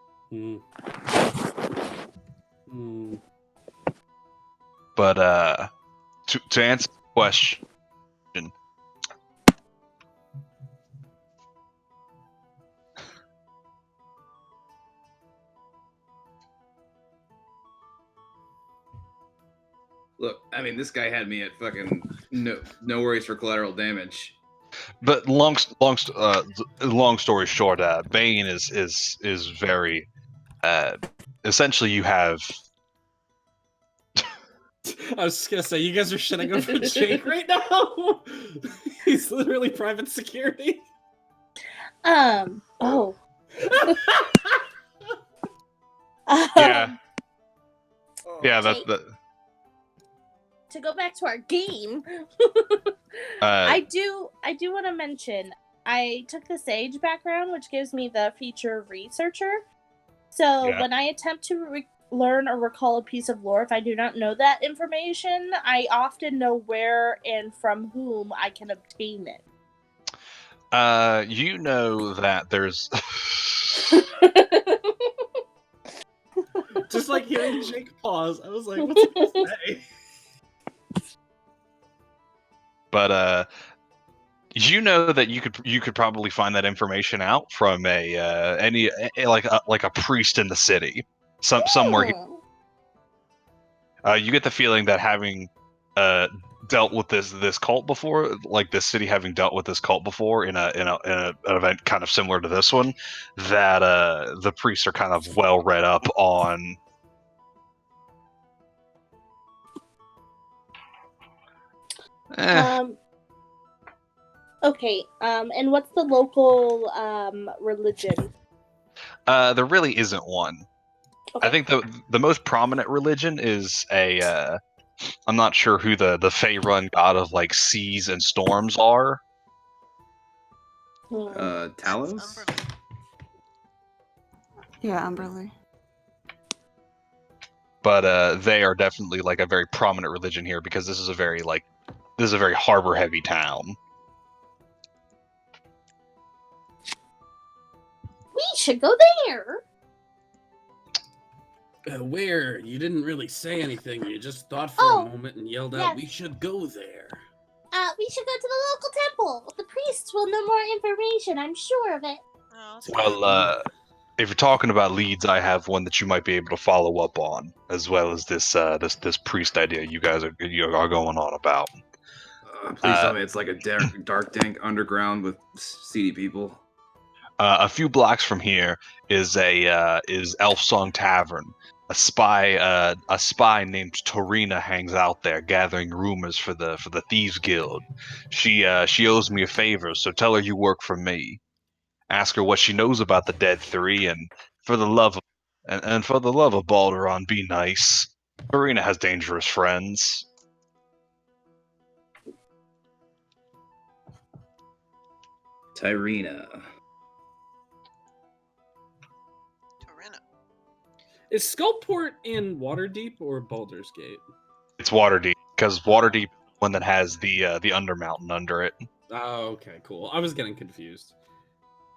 But to answer the question. Look, I mean, this guy had me at fucking no worries for collateral damage. But long story short, Bane is very essentially you have I was just gonna say, you guys are shitting over Jake right now. He's literally private security. Oh. Yeah. Yeah, Jake, that. to go back to our game, Uh, I do want to mention I took the Sage background, which gives me the feature researcher. So Yeah. when I attempt to learn or recall a piece of lore, if I do not know that information, I often know where and from whom I can obtain it. You know that there's. Just like hearing Jake pause, I was like, what's he gonna say? But you know that you could probably find that information out from like a priest in the city, somewhere. You get the feeling that having dealt with this cult before, like this city having dealt with this cult before in an event kind of similar to this one, that the priests are kind of well read up on. Okay. And what's the local religion? There really isn't one. Okay. I think the most prominent religion is I'm not sure who the Faerun god of like seas and storms are. Talos? Umberly. Yeah, Umberly. But they are definitely like a very prominent religion here because this is a very harbor heavy town. We should go there. Where? You didn't really say anything. You just thought for a moment and yelled out, yes. "We should go there." We should go to the local temple. The priests will know more information. I'm sure of it. Oh, Well, if you're talking about leads, I have one that you might be able to follow up on, as well as this priest idea you guys are going on about. Please tell me it's like a dark, dank underground with seedy people. A few blocks from here is Elf Song Tavern. A spy named Torina hangs out there, gathering rumors for the Thieves Guild. She owes me a favor, so tell her you work for me. Ask her what she knows about the Dead Three, and for the love of Balderon, be nice. Torina has dangerous friends. Tyrina. Is Skullport in Waterdeep or Baldur's Gate? It's Waterdeep, because Waterdeep is the one that has the Undermountain under it. Oh, okay, cool. I was getting confused.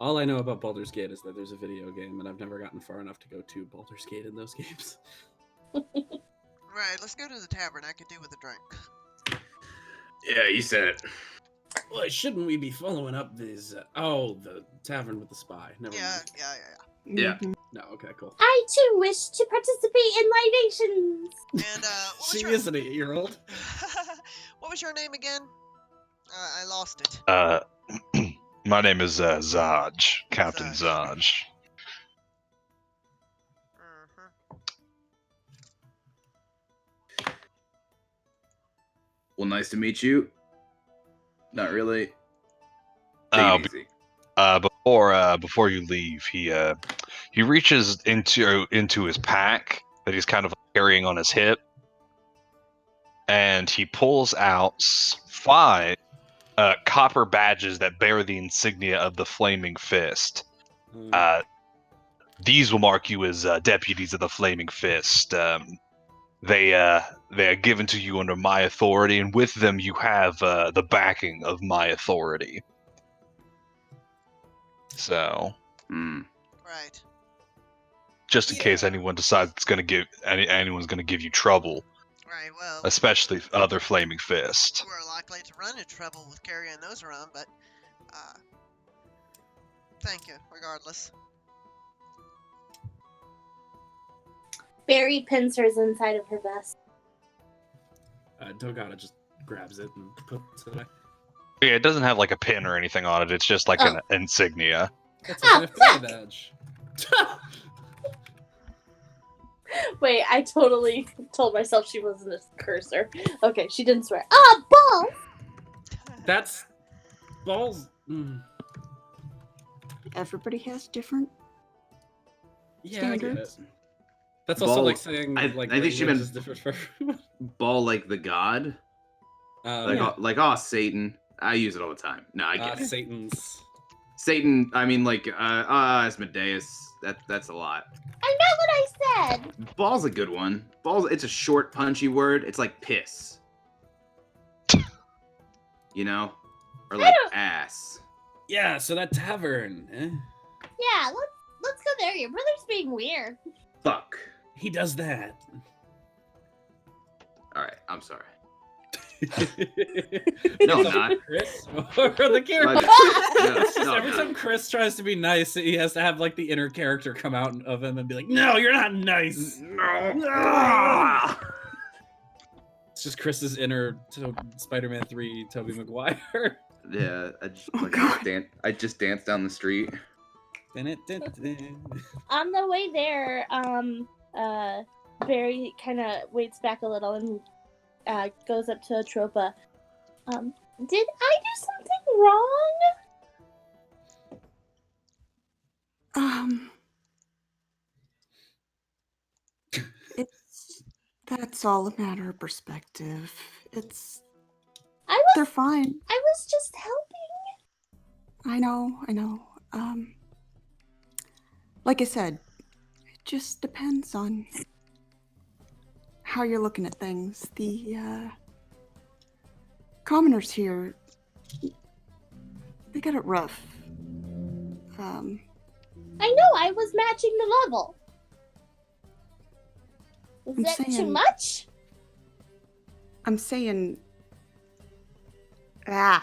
All I know about Baldur's Gate is that there's a video game, and I've never gotten far enough to go to Baldur's Gate in those games. Right, let's go to the tavern. I could do with a drink. Yeah, you said it. Well, shouldn't we be following up these? The tavern with the spy. Never mind. Yeah. Mhm. No, okay, cool. I too wish to participate in libations. And what was She your... is an 8-year-old. What was your name again? I lost it. My name is Zaj, Captain Zaj. Well, nice to meet you. Not really. Take it easy. Before you leave, he reaches into his pack that he's kind of carrying on his hip, and he pulls out 5 copper badges that bear the insignia of the Flaming Fist. These will mark you as deputies of the Flaming Fist. They are given to you under my authority, and with them you have the backing of my authority. So, Right. just in case anyone decides anyone's going to give you trouble, Right, well, especially other Flaming Fist. we're likely to run into trouble with carrying those around, but thank you, regardless. Barry pins hers inside of her vest. Dogata just grabs it and puts it away. Yeah, it doesn't have like a pin or anything on it. It's just like an insignia. That's like an affinity badge. Wait, I totally told myself she wasn't a cursor. Okay, she didn't swear. Ah, balls! That's balls. Mm. Everybody has different. Yeah, I get it. Standards. That's also Ball- like saying I like think she language meant- is different for everyone. Ball like the god. Like, Yeah. Satan. I use it all the time. No, I get it. Satan's. Satan, I mean, like, Asmodeus. That's a lot. I know what I said! Ball's a good one. Ball's, it's a short, punchy word. It's like piss. You know? Or like ass. Yeah, so that tavern. Yeah, let's go there. Your brother's being weird. Fuck. He does that. Alright, I'm sorry. no, I'm not. Chris or the character. No, It's just no, every no. time Chris tries to be nice, he has to have like the inner character come out of him and be like, "No, you're not nice." No. It's just Chris's inner Spider-Man 3 Tobey Maguire. Yeah, Oh, God. I just danced down the street. On the way there, Barry kind of waits back a little and goes up to Atropa. Did I do something wrong? That's all a matter of perspective. I They're fine. was just helping. I know. Like I said, it just depends on how you're looking at things. The commoners here, they got it rough. I know I was matching the level. Is I'm that too saying- much? I'm saying, I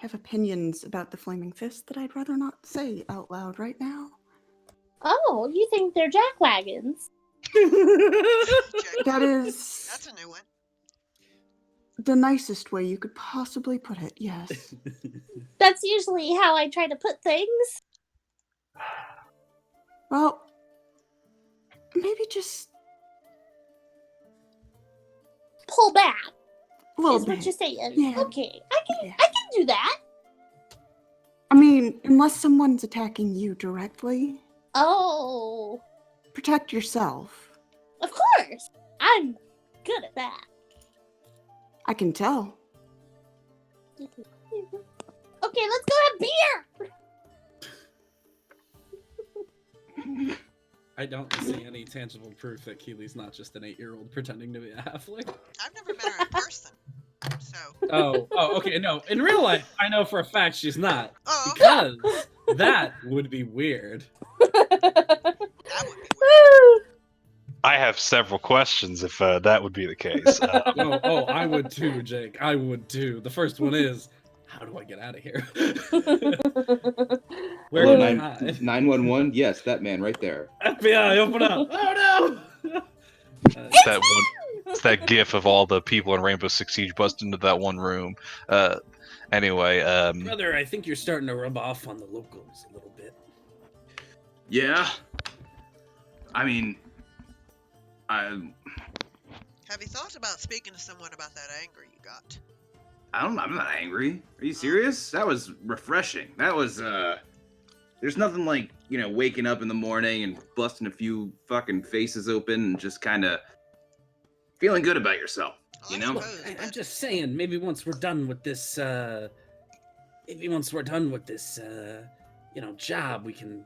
have opinions about the Flaming Fist that I'd rather not say out loud right now. Oh, you think they're jackwagons? That is That's a new one. the nicest way you could possibly put it, yes. That's usually how I try to put things. Well, maybe just Pull back, a little is bit. what you're saying. Yeah. Okay, I can Yeah. do that. I mean, unless someone's attacking you directly, Oh, protect yourself. of course. I'm good at that. I can tell. Okay, let's go have beer. I don't see any tangible proof that Keely's not just an 8-year-old pretending to be a halfling. I've never met her in person. So. Oh, okay. No, in real life, I know for a fact she's not. Oh, okay. Because that would be weird. That would be weird. I have several questions if that would be the case. I would too, Jake. I would too. The first one is, how do I get out of here? Where Hello, can I hide? 911? Yes, that man right there. FBI, open up! Oh no! It's that gif of all the people in Rainbow Six Siege bust into that one room. Anyway, Brother, I think you're starting to rub off on the locals a little bit. Yeah. I mean, Have you thought about speaking to someone about that anger you got? I'm not angry. Are you serious? That was refreshing. That was, there's nothing like, waking up in the morning and busting a few fucking faces open and just kind of feeling good about yourself, I you know? suppose, I'm but just saying, maybe once we're done with this, job, we can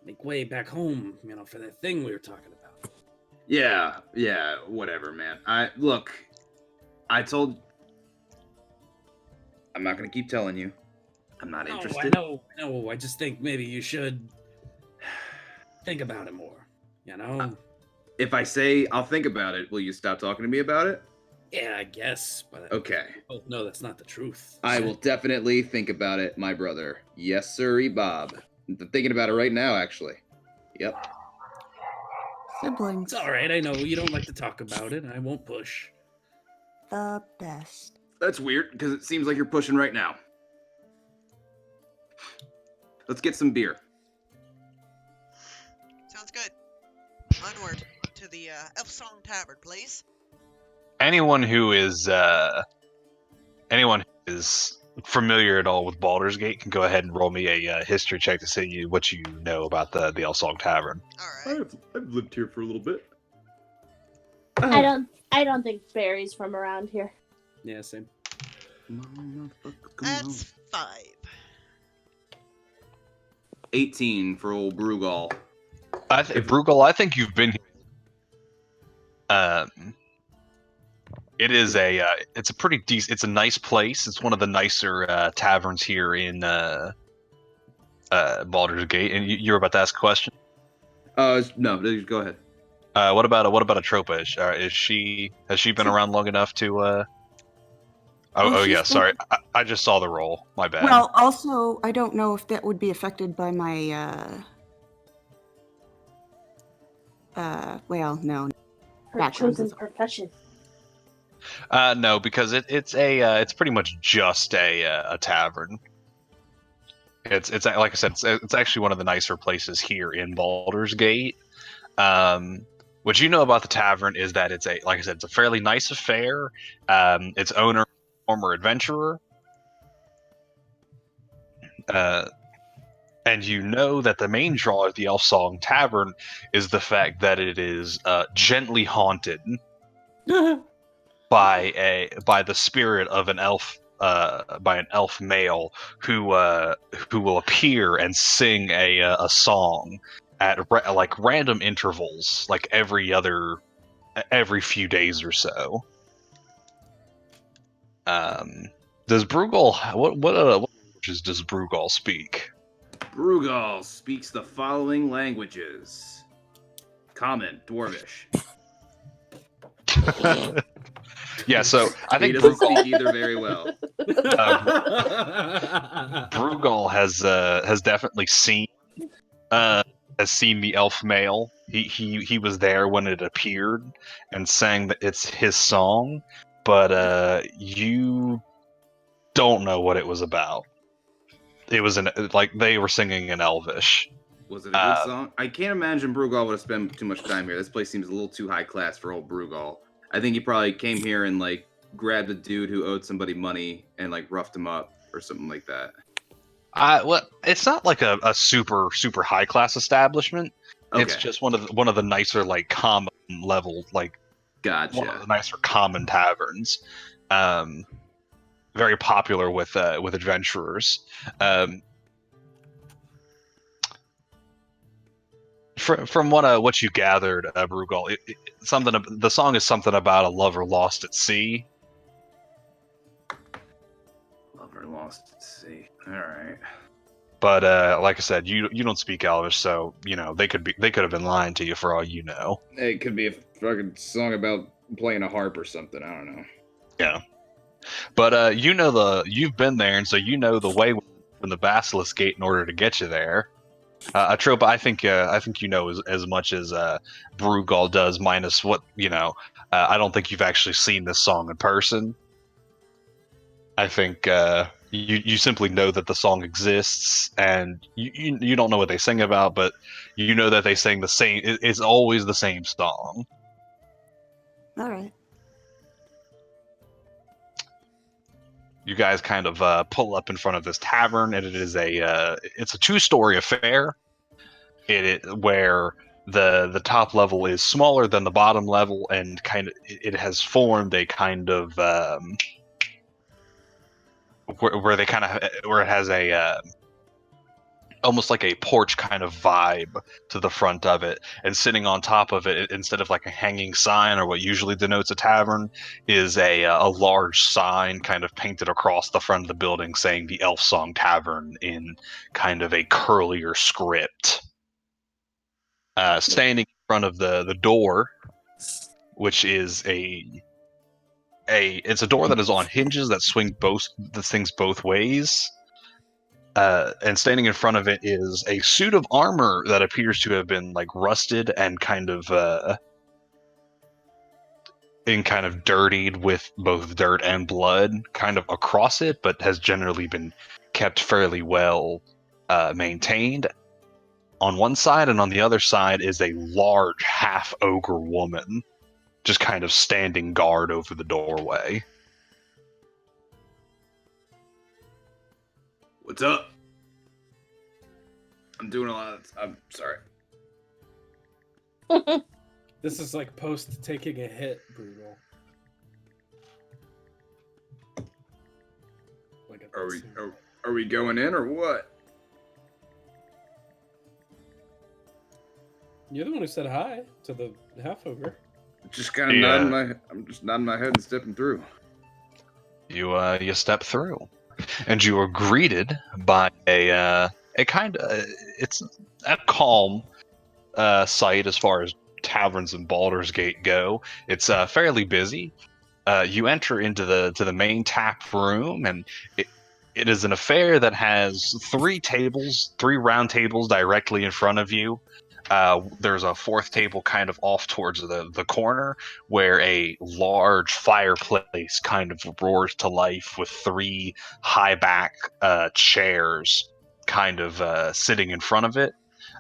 make way back home, for that thing we were talking about. Yeah, whatever, man. I'm not gonna keep telling you. I'm not interested. I know. I just think maybe you should think about it more, If I say I'll think about it, will you stop talking to me about it? Yeah, I guess, but Okay. Oh, no, that's not the truth. I will definitely think about it, my brother. Yes, sirree, Bob. I'm thinking about it right now, actually. Yep. Siblings. It's all right. I know you don't like to talk about it. I won't push. The best. That's weird, because it seems like you're pushing right now. Let's get some beer. sounds good. Onward to to the Elf Song Tavern, please. Anyone who is familiar at all with Baldur's Gate can go ahead and roll me a history check to see what you know about the Elsong Tavern. All right. I've lived here for a little bit. I don't think Barry's from around here. Yeah, same. That's 5. 18 for old Brugal. Brugal, I think you've been here. It is it's a pretty decent, it's a nice place. It's one of the nicer taverns here in Baldur's Gate. And you were about to ask a question? No, go ahead. What about Atropa? Has she been around long enough to? Yeah. Sorry, I just saw the roll. My bad. Well, also, I don't know if that would be affected by my. Well, no. Her Background chosen is- profession. No, because it's pretty much just a tavern. It's like I said, it's actually one of the nicer places here in Baldur's Gate. What you know about the tavern is that it's a fairly nice affair. Its owner, former adventurer, and you know that the main draw of the Elsong Tavern is the fact that it is gently haunted by the spirit of an elf, by an elf male who will appear and sing a song at random intervals, like every few days or so. Does Brugal what languages does Brugal speak? Brugal speaks the following languages: Common, Dwarvish. Yeah, so I think he doesn't Brugal, speak either very well. Brugal has definitely seen the elf male. He was there when it appeared and sang that it's his song, but you don't know what it was about. It was they were singing in Elvish. Was it a good song? I can't imagine Brugal would have spent too much time here. This place seems a little too high class for old Brugal. I think he probably came here and grabbed a dude who owed somebody money and roughed him up or something like that. Well, it's not like a super high class establishment. Okay. It's just one of the nicer common level Gotcha. one of the nicer common taverns. Very popular with adventurers. From what you gathered, Brugal, the song is something about a lover lost at sea. Lover lost at sea. All right. But like I said, you don't speak Elvish, so they could have been lying to you for all you know. It could be a fucking song about playing a harp or something. I don't know. Yeah. But you've been there, and so you know the way from the Basilisk Gate in order to get you there. Atropa, I think you know as much as Brugal does, minus what I don't think you've actually seen this song in person. I think you simply know that the song exists, and you don't know what they sing about, but you know that they sing the same. It's always the same song. All right. You guys kind of pull up in front of this tavern, and it's a 2-story affair. Where the top level is smaller than the bottom level, and it has formed a kind of where it has a almost like a porch kind of vibe to the front of it, and sitting on top of it, instead of a hanging sign or what usually denotes a tavern, is a large sign kind of painted across the front of the building saying the Elf Song Tavern in kind of a curlier script. Standing in front of the door, which is it's a door that is on hinges that swings both ways. And standing in front of it is a suit of armor that appears to have been rusted and kind of dirtied with both dirt and blood kind of across it, but has generally been kept fairly well maintained. on one side, and on the other side is a large half ogre woman, just kind of standing guard over the doorway. What's up? I'm doing a lot of... I'm sorry. This is like post taking a hit, brutal. Like Are we going in or what? You're the one who said hi to the half ogre. Just kind of I'm just nodding my head and stepping through. You step through, and you are greeted by a kind of it's a calm sight as far as taverns in Baldur's Gate go. It's fairly busy. You enter into the main tap room, and it is an affair that has three round tables directly in front of you. There's a fourth table kind of off towards the corner where a large fireplace kind of roars to life with three high back chairs kind of sitting in front of it.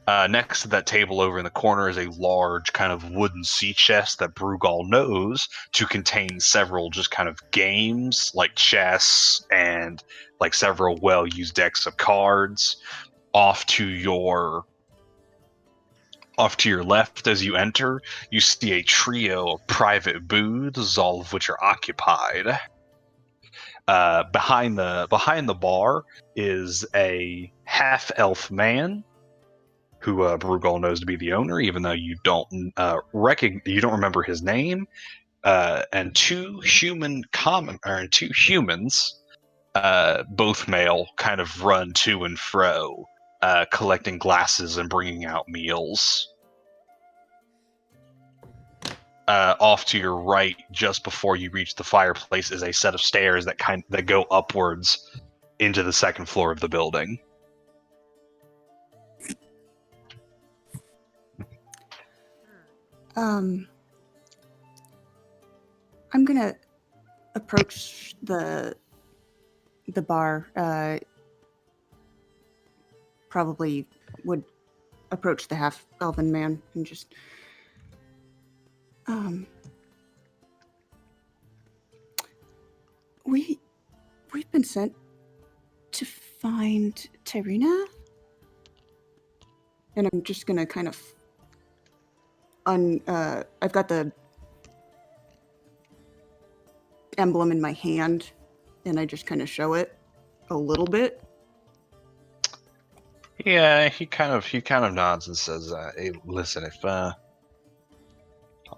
Next to that table over in the corner is a large kind of wooden sea chest that Brugal knows to contain several just kind of games like chess and like several well-used decks of cards. Off to your left as you enter, you see a trio of private booths, all of which are occupied. Behind the bar is a half-elf man who Brugal knows to be the owner, even though you don't remember his name, and two humans, both male, kind of run to and fro, collecting glasses and bringing out meals. Off to your right, just before you reach the fireplace, is a set of stairs that go upwards into the second floor of the building. I'm gonna approach the bar. Probably would approach the half-elven man and just we've been sent to find Tyrina, and I'm just gonna kind of I've got the emblem in my hand, and I just kind of show it a little bit. Yeah, he kind of nods and says, "Hey, listen, if are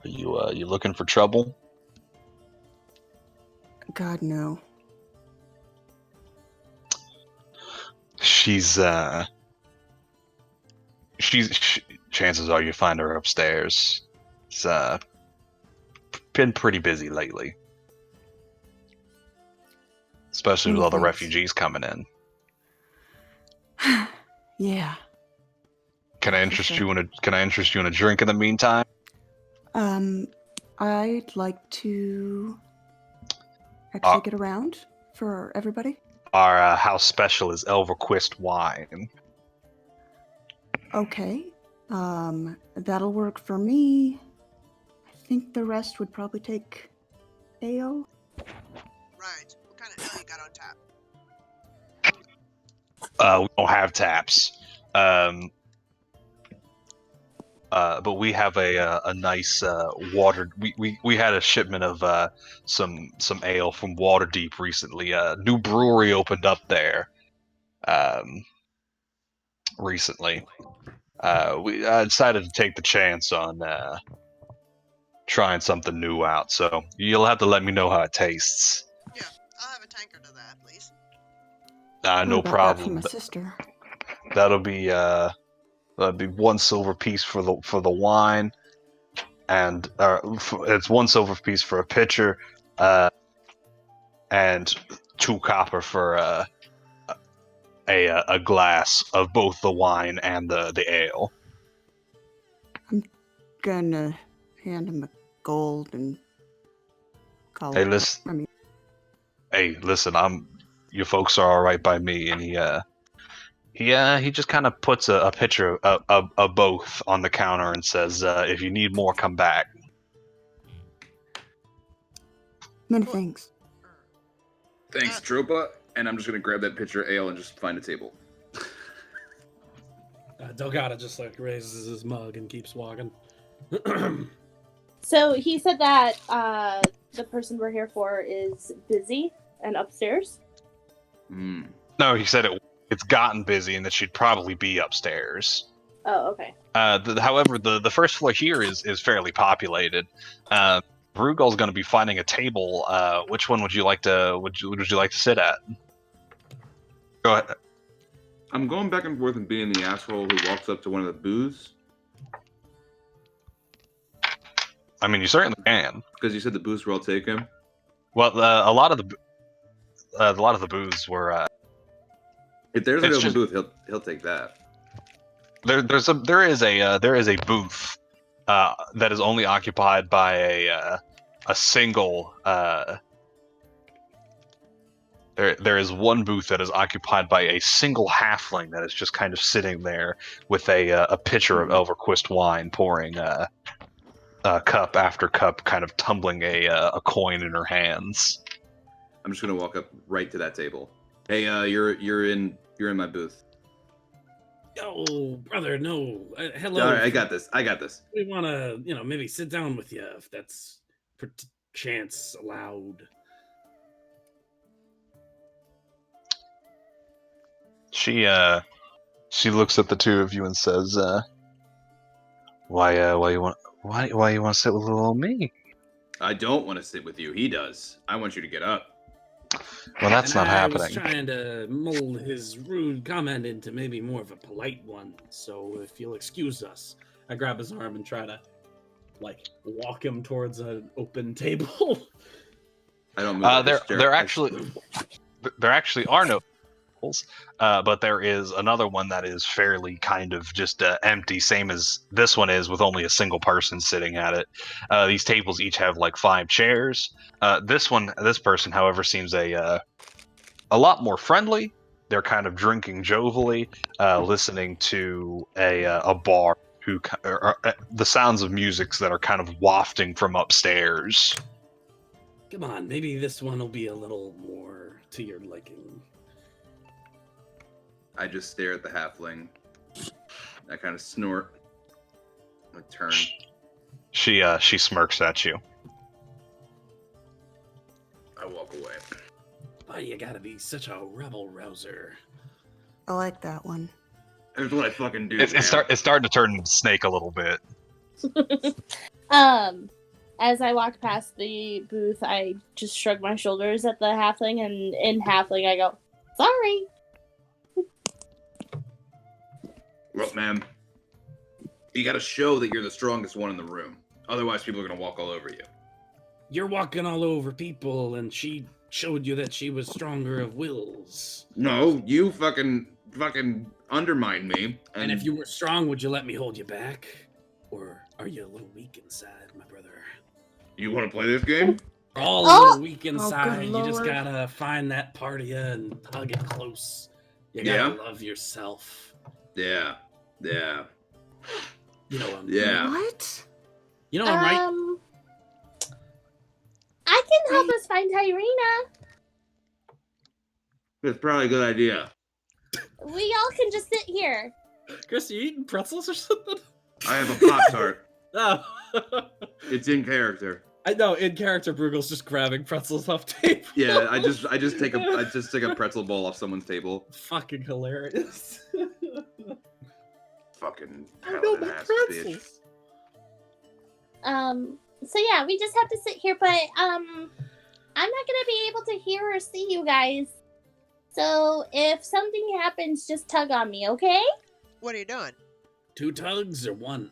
you looking for trouble?" God, no. Chances are you find her upstairs. It's been pretty busy lately, especially with all the refugees coming in. Yeah. Can I interest you in a drink in the meantime? I'd like to actually get around for everybody. Our house special is Elverquist wine. Okay. That'll work for me. I think the rest would probably take ale. Right. What kind of ale you got on tap? We don't have taps. But we have a nice watered. We had a shipment of some ale from Waterdeep recently. New brewery opened up there recently. I decided to take the chance on trying something new out. So you'll have to let me know how it tastes. Yeah, I'll have a tankard of that, please. No problem. That from my sister. That'll be 1 silver piece for the wine, and it's 1 silver piece for a pitcher, and 2 copper for a glass of both the wine and the ale. I'm gonna hand him a gold and call Hey, it. listen. Hey, listen. Your folks are all right by me, and He just kind of puts a picture of both on the counter and says, "If you need more, come back." Many Well- thanks. Thanks, Tropa. And I'm just gonna grab that pitcher of ale and just find a table. Delgado just like raises his mug and keeps walking. So he said that the person we're here for is busy and upstairs. Hmm. No, he said it's gotten busy and that she'd probably be upstairs. Oh, okay. However, the first floor here is fairly populated. Brugal's going to be finding a table. Which one would you like to sit at? Go ahead. I'm going back and forth and being the asshole who walks up to one of the booths. I mean, you certainly can. Because you said the booths were all taken. Well, a lot of the booths were. If there's an It's open just- booth, he'll take that. There is a booth that is only occupied by a single. There is one booth that is occupied by a single halfling that is just kind of sitting there with a pitcher of Elverquist wine, pouring cup after cup, kind of tumbling a coin in her hands. I'm just gonna walk up right to that table. Hey, you're in my booth. Oh, brother, no. Hello. All right, I got this. We want to, maybe sit down with you if that's per chance allowed. She looks at the two of you and says, why you want to sit with little old me? I don't want to sit with you. He does. I want you to get up. Well, that's And not I was happening. trying to mold his rude comment into maybe more of a polite one. So if you'll excuse us, I grab his arm and try to, walk him towards an open table. I don't move. There actually are no tables, but there is another one that is fairly kind of just empty, same as this one is, with only a single person sitting at it. These tables each have 5 chairs. This person, however, seems a lot more friendly. They're kind of drinking jovially, listening to a bar. The sounds of music that are kind of wafting from upstairs. Come on, maybe this one will be a little more to your liking. I just stare at the halfling. I kind of snort. I turn. She smirks at you. I walk away. Why you gotta be such a rebel rouser? I like that one. That's what I fucking do. It's starting to turn snake a little bit. As I walk past the booth, I just shrug my shoulders at the halfling, and in halfling I go, "Sorry." Well, man, you got to show that you're the strongest one in the room. Otherwise, people are gonna walk all over you. You're walking all over people, and she showed you that she was stronger of wills. No, you fucking undermined me. And if you were strong, would you let me hold you back? Or are you a little weak inside, my brother? You want to play this game? All a Oh! little weak inside. You just Lord. gotta find that part of you and hug it close. You gotta love yourself. Yeah. You know what I'm Yeah. What? You know I'm right. I can help us find Tyrina. That's probably a good idea. We all can just sit here. Chris, you eating pretzels or something? I have a Pop-Tart. Oh. It's in character. I know, in character, Brugel's just grabbing pretzels off table. Yeah, I just take a pretzel bowl off someone's table. Fucking hilarious. Fucking I know paladin my ass bitch. pretzels. So yeah, we just have to sit here, but I'm not gonna be able to hear or see you guys. So if something happens, just tug on me, okay? What are you doing? 2 tugs or 1?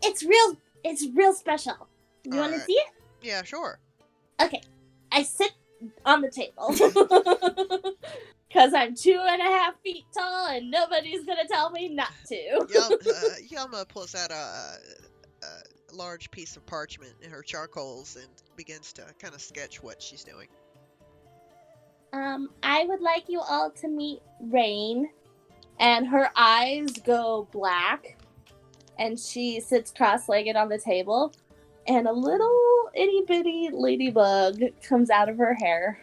It's real special. You want to Alright. see it? Yeah, sure. Okay. I sit on the table. Because I'm 2.5 feet tall and nobody's going to tell me not to. Yelma pulls out a large piece of parchment in her charcoals and begins to kind of sketch what she's doing. I would like you all to meet Rain. and her eyes go black, and she sits cross-legged on the table, and a little itty-bitty ladybug comes out of her hair,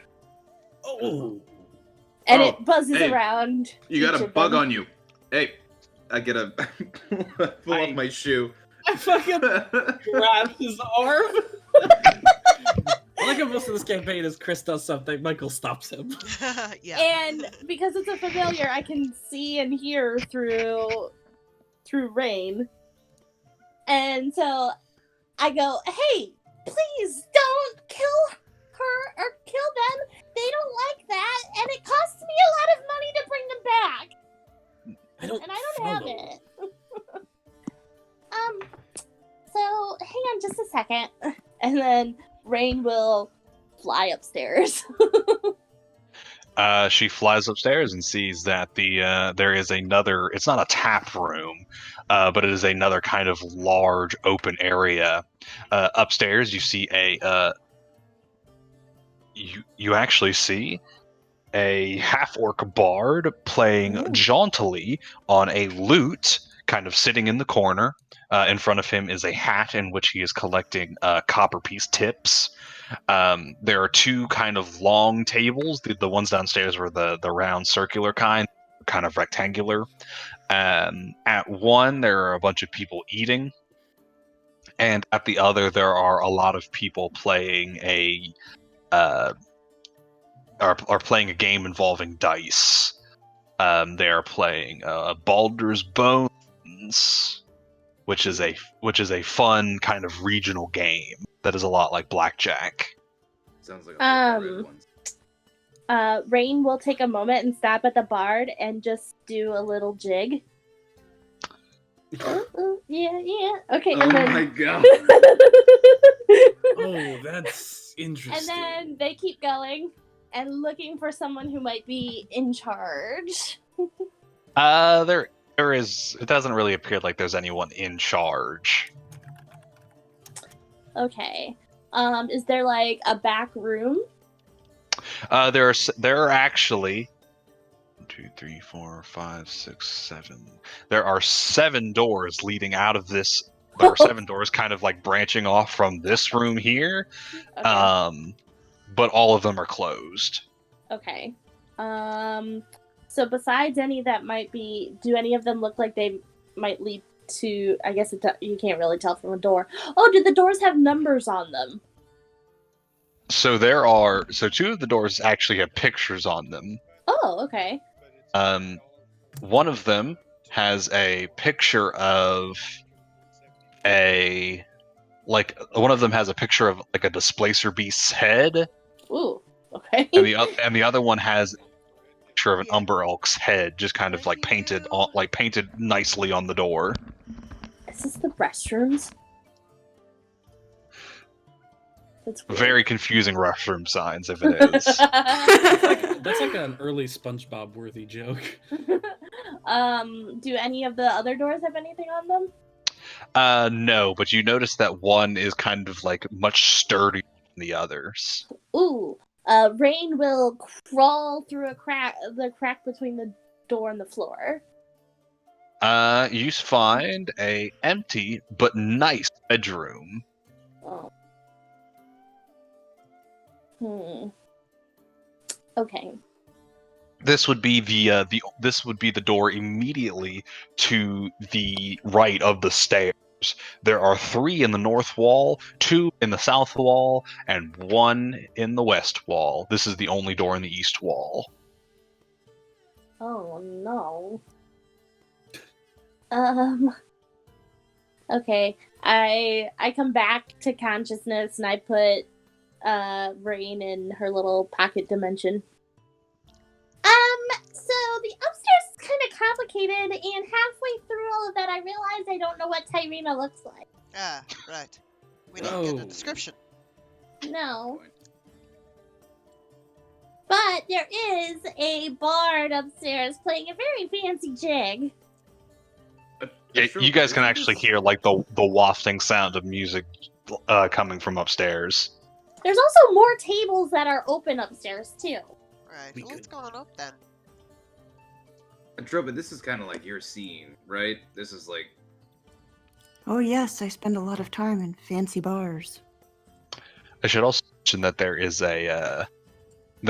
Oh, and Oh, it buzzes hey, around. You got each a of bug them. on you. Hey, I get a pull off my shoe. I fucking grab his arm. I like how most of this campaign is Chris does something, Michael stops him. Yeah. And because it's a familiar, I can see and hear through Rain. And so I go, hey, please don't kill her or kill them. They don't like that, and it costs me a lot of money to bring them back. I don't And I don't have follow. it. So hang on just a second. And then Rain will fly upstairs. She flies upstairs and sees that there is another. It's not a tap room, but it is another kind of large open area. Upstairs, you see you actually see a half-orc bard playing Ooh. jauntily on a lute, kind of sitting in the corner. In front of him is a hat in which he is collecting copper piece tips. There are two kind of long tables. The ones downstairs were the round circular kind of rectangular. At one, there are a bunch of people eating. And at the other, there are a lot of people playing are playing a game involving dice. They are playing Baldur's Bones, which is a fun kind of regional game that is a lot like blackjack. Sounds like a red one. Rain will take a moment and stop at the bard and just do a little jig. Yeah. Okay, Oh and then my god. Oh, that's interesting. and then they keep going and looking for someone who might be in charge. There is. It doesn't really appear like there's anyone in charge. Okay. Is there like a back room? There are actually 1, 2, 3, 4, 5, 6, 7. There are 7 doors leading out of this. There are 7 doors kind of like branching off from this room here. Okay. But all of them are closed. Okay. So besides any that might be, do any of them look like they might lead to? I guess you can't really tell from a door. Oh, do the doors have numbers on them? So 2 of the doors actually have pictures on them. Oh, okay. One of them has a picture of one of them has a picture of like a Displacer Beast's head. Ooh, okay. And the other one has a picture of an Umber Elk's head, just kind of like painted nicely on the door. Is this the restrooms? That's weird. Very confusing restroom signs, if it is. That's like an early SpongeBob worthy joke. Do any of the other doors have anything on them? No, but you notice that one is kind of like much sturdier than the others. Ooh. Rain will crawl through the crack between the door and the floor. You find a empty but nice bedroom. Oh. Okay. This would be the door immediately to the right of the stairs. There are 3 in the north wall, 2 in the south wall, and 1 in the west wall. This is the only door in the east wall. Oh no. Okay. I come back to consciousness and I put Rain in her little pocket dimension. So the upstairs is kind of complicated, and halfway through all of that, I realized I don't know what Tyrina looks like. Ah, right. We didn't get a Oh. description. No. But there is a bard upstairs playing a very fancy jig. Yeah, you guys can actually hear like the wafting sound of music coming from upstairs. There's also more tables that are open upstairs, too. Right. We Well, let's could- go on up then. Droba, this is kind of like your scene, right? This is like... Oh yes, I spend a lot of time in fancy bars. I should also mention that there is that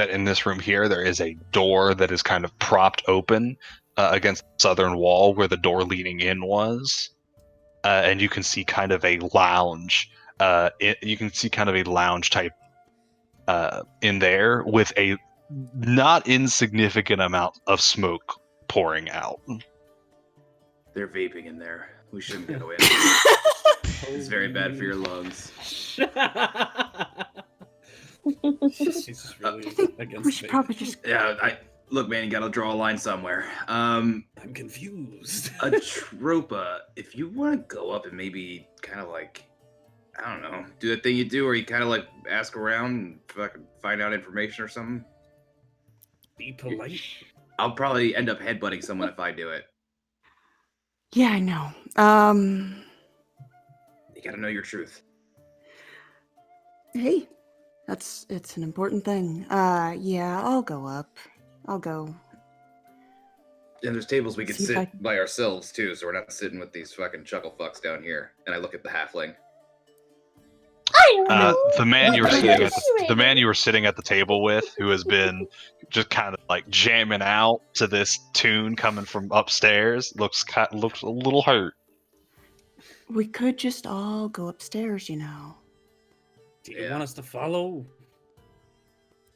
in this room here, there is a door that is kind of propped open against the southern wall where the door leading in was. And you can see kind of a lounge. You can see kind of a lounge type in there with a not insignificant amount of smoke pouring out. They're vaping in there. We shouldn't go in. It's very bad for your lungs. It's really against We should fate. probably just. Yeah, look, man, you gotta draw a line somewhere. I'm confused. Atropa, if you want to go up and maybe kind of like, I don't know, do that thing you do where you kind of like ask around and fucking find out information or something. Be polite. I'll probably end up headbutting someone if I do it. Yeah, I know. You gotta know your truth. Hey, it's an important thing. Yeah, I'll go up. I'll go. And there's tables we could See if sit I- by ourselves too, so we're not sitting with these fucking chuckle fucks down here. And I look at the halfling. I don't know. The man you were What sitting are at you the man you were sitting at the table with, who has been just kind of like jamming out to this tune coming from upstairs, looks a little hurt. We could just all go upstairs, you know. Do you Yeah. want us to follow?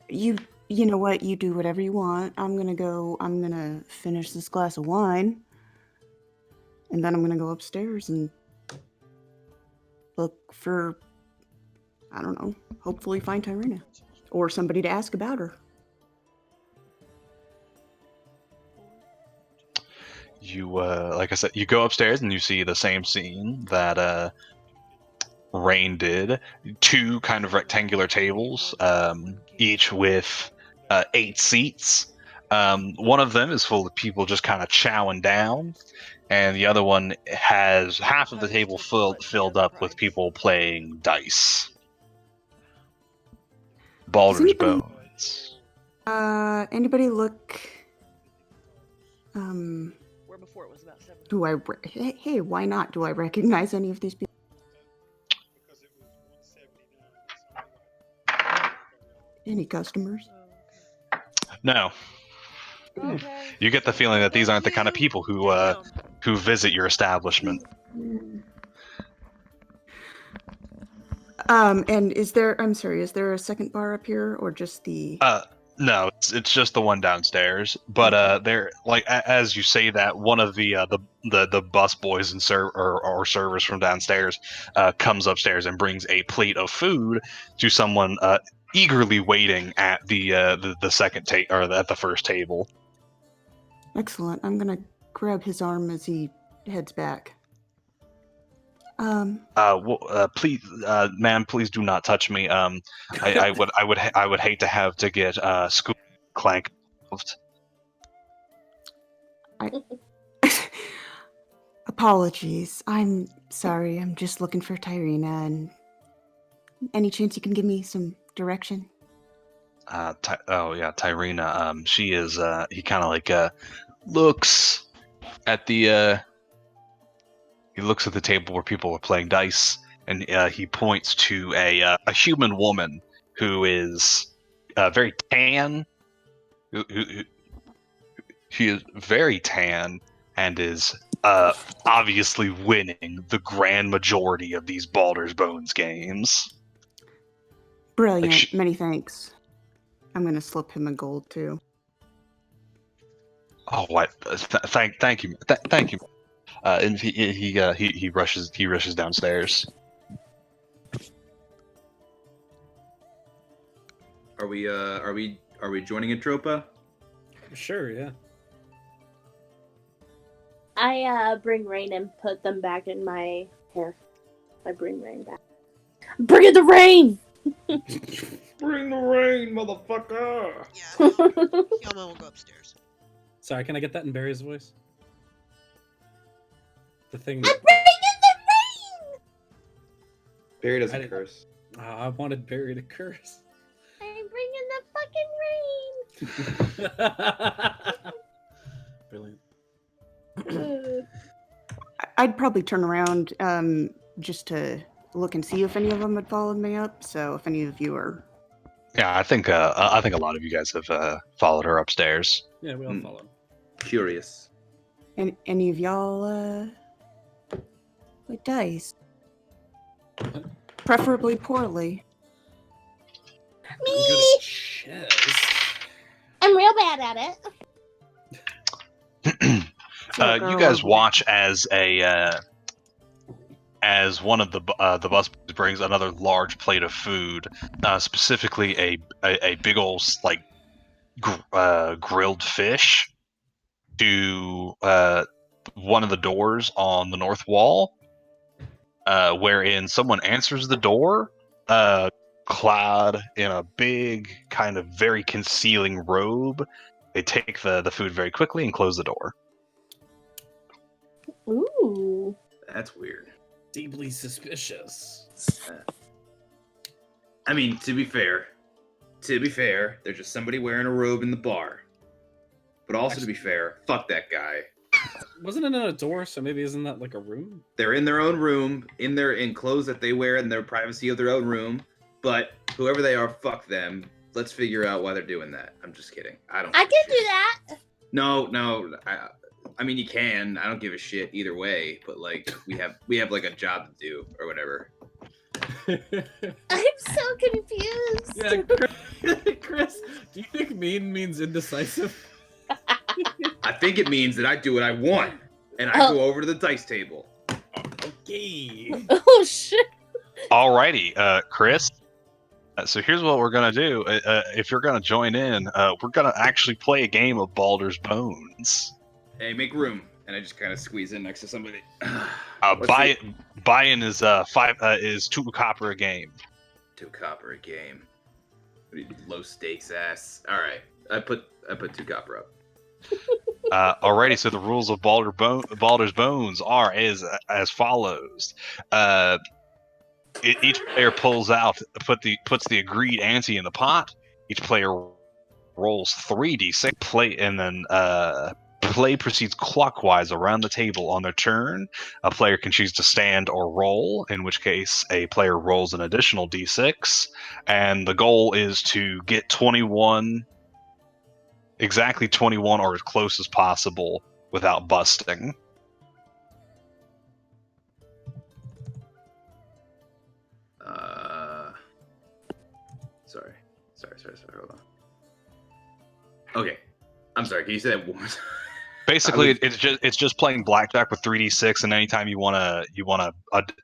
You know what? You do whatever you want. I'm gonna finish this glass of wine. And then I'm gonna go upstairs and look for, I don't know, hopefully find Tyrina. Or somebody to ask about her. You, like I said, you go upstairs and you see the same scene that Rain did. 2 kind of rectangular tables, each with 8 seats. One of them is full of people just kind of chowing down, and the other one has half of the table filled up with people playing dice. Baldur's anybody- Bones. Anybody look, Where before it was about 7. hey, why not? Do I recognize any of these people? Any customers? No, Okay. you get the feeling that these aren't the kind of people who visit your establishment. And is there a second bar up here or just the No, it's just the one downstairs. But there, like as you say that, one of the bus boys and servers from downstairs comes upstairs and brings a plate of food to someone eagerly waiting at the second or at the first table. Excellent. I'm gonna grab his arm as he heads back. Please, ma'am, please do not touch me. I would hate to have to get Scoop Clank involved. Apologies. I'm sorry. I'm just looking for Tyrina. And any chance you can give me some direction? Tyrina. She is. He kind of like looks at the. He looks at the table where people are playing dice, and he points to a human woman who is very tan. She is very tan and is obviously winning the grand majority of these Baldur's Bones games. Brilliant. Many thanks. I'm gonna slip him a gold too. Oh, what? Thank you, thank you. And he rushes downstairs. Are we joining Atropa? Sure, yeah. I bring Rain and put them back in my hair. I bring Rain back. Bring in the rain! Bring the rain, motherfucker! Yeah. Yama will go upstairs. Sorry, can I get that in Barry's voice? The thing I'm that bringing the rain! Barry I doesn't didn't- curse. I wanted Barry to curse. I'm bringing the fucking rain! Brilliant. I'd probably turn around just to look and see if any of them had followed me up. So if any of you are, Yeah, I think a lot of you guys have followed her upstairs. Yeah, we all followed. Curious. and any of y'all with dice, preferably poorly. I'm good at chess. I'm real bad at it. You guys watch as as one of the bus brings another large plate of food, specifically a big old like grilled fish, to one of the doors on the north wall, wherein someone answers the door, clad in a big, kind of very concealing robe. They take the food very quickly and close the door. Ooh. That's weird. Deeply suspicious. I mean, to be fair, there's just somebody wearing a robe in the bar. But also, to be fair, fuck that guy. Wasn't it in a door? So maybe isn't that like a room? They're in their own room, in clothes that they wear in their privacy of their own room. But whoever they are, fuck them. Let's figure out why they're doing that. I'm just kidding. I I can do that. No. I mean, you can. I don't give a shit either way. But like, we have like a job to do or whatever. I'm so confused. Yeah, Chris, do you think mean means indecisive? I think it means that I do what I want, and I go over to the dice table. Okay. Oh shit. Alrighty, Chris. So here's what we're gonna do. If you're gonna join in, we're gonna actually play a game of Baldur's Bones. Hey, make room, and I just kind of squeeze in next to somebody. Buy-in is 2 copper a game. 2 copper a game. Low stakes ass. All right, I put 2 copper up. Alrighty, so the rules of Baldur's Bones are as follows. Each player puts the agreed ante in the pot. Each player rolls 3d6 play, and then play proceeds clockwise around the table on their turn. A player can choose to stand or roll, in which case a player rolls an additional d6, and the goal is to get exactly 21 or as close as possible without busting. Sorry, hold on. Okay. I'm sorry, can you say that one more time? Basically, it's just playing blackjack with 3d6, and anytime you want an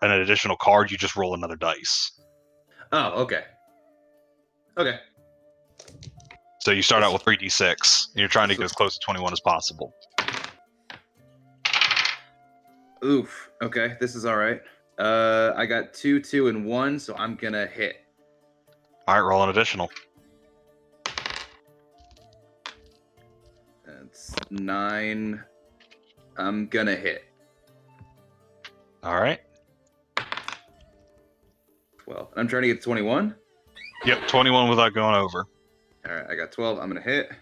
additional card, you just roll another dice. Oh, okay. Okay. So you start out with 3d6, and you're trying to get as close to 21 as possible. Oof. Okay, this is all right. I got 2, 2, and 1, so I'm gonna hit. All right, roll an additional. That's 9. I'm gonna hit. All right. 12. I'm trying to get 21. Yep, 21 without going over. All right, I got 12. I'm gonna hit.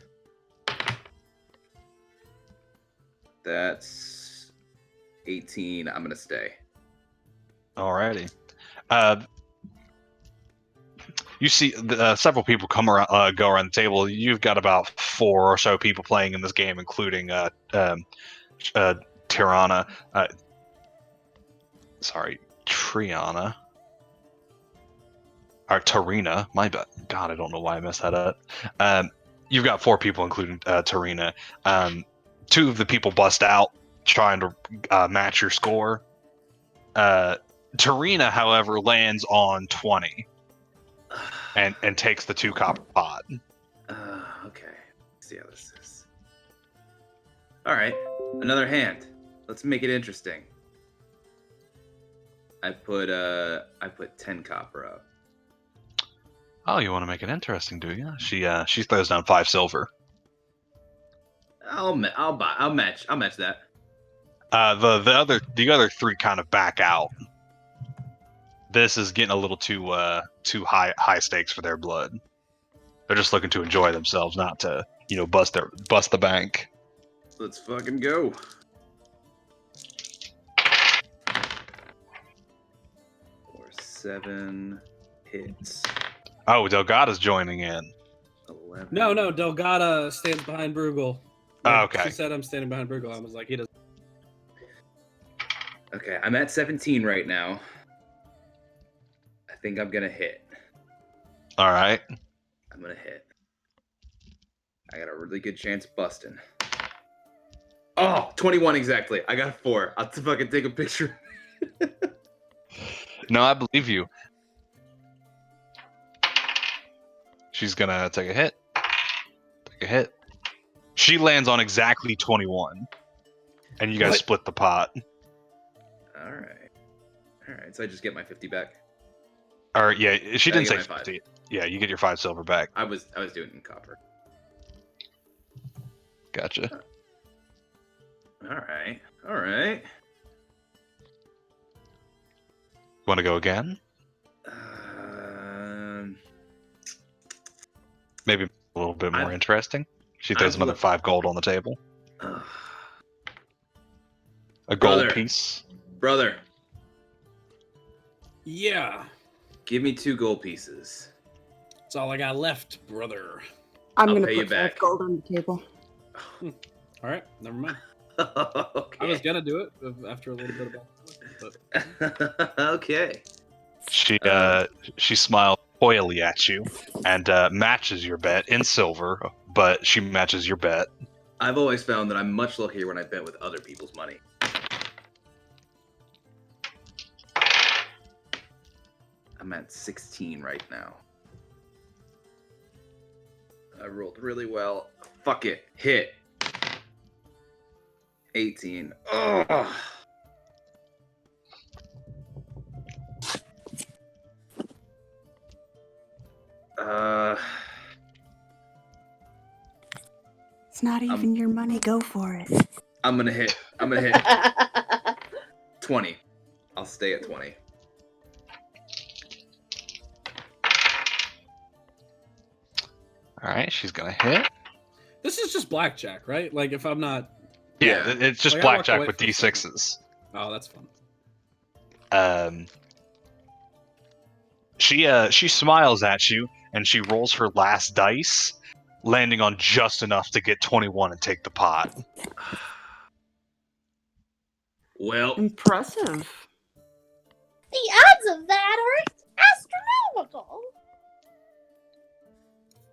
That's 18. I'm gonna stay. Alrighty. You see several people come around, go around the table. You've got about 4 or so people playing in this game, including Triana. Triana. Or Tarina. My bad. God, I don't know why I messed that up. You've got 4 people, including Tarina. 2 of the people bust out trying to match your score. Tarina, however, lands on 20 and takes the 2 copper pot. Okay. Let's see how this is. All right, another hand. Let's make it interesting. I put 10 copper up. Oh, you want to make it interesting, do you? She throws down 5 silver. I'll match that. The other 3 kind of back out. This is getting a little too high stakes for their blood. They're just looking to enjoy themselves, not to bust the bank. Let's fucking go. 7 hits. Oh, Delgada's joining in. 11. No, Delgada stands behind Bruegel. Oh, okay. She said I'm standing behind Bruegel. I was like, he doesn't. Okay, I'm at 17 right now. I think I'm gonna hit. All right. I'm gonna hit. I got a really good chance busting. Oh, 21 exactly. I got a 4. I'll fucking take a picture. No, I believe you. She's gonna take a hit. Take a hit. She lands on exactly 21. And you guys What? split the pot. Alright, so I just get my 50 back. Or yeah, she didn't say get my 5. 50. Yeah, you get your 5 silver back. I was doing it in copper. Gotcha. Alright. Want to go again? Maybe a little bit more interesting. She throws another 5 gold on the table. A gold Brother. piece. Brother, Yeah, give me 2 gold pieces. that's all I got left, brother. I'm I'll gonna pay you put 5 back. gold on the table. All right, never mind. Okay. I was gonna do it after a little bit about, but Okay. She smiles coyly at you and matches your bet in silver, but she matches your bet. I've always found that I'm much luckier when I bet with other people's money. I'm at 16 right now. I rolled really well. Fuck it. Hit. 18. Oh. It's not even your money. Go for it. I'm gonna hit 20. I'll stay at 20. All right, she's gonna hit. this is just blackjack, right? Like if I'm not, Yeah, it's just Like, I walked blackjack away with for a second. d6s. oh, that's fun. She smiles at you and she rolls her last dice, landing on just enough to get 21 and take the pot. Well, Impressive. The odds of that are astronomical.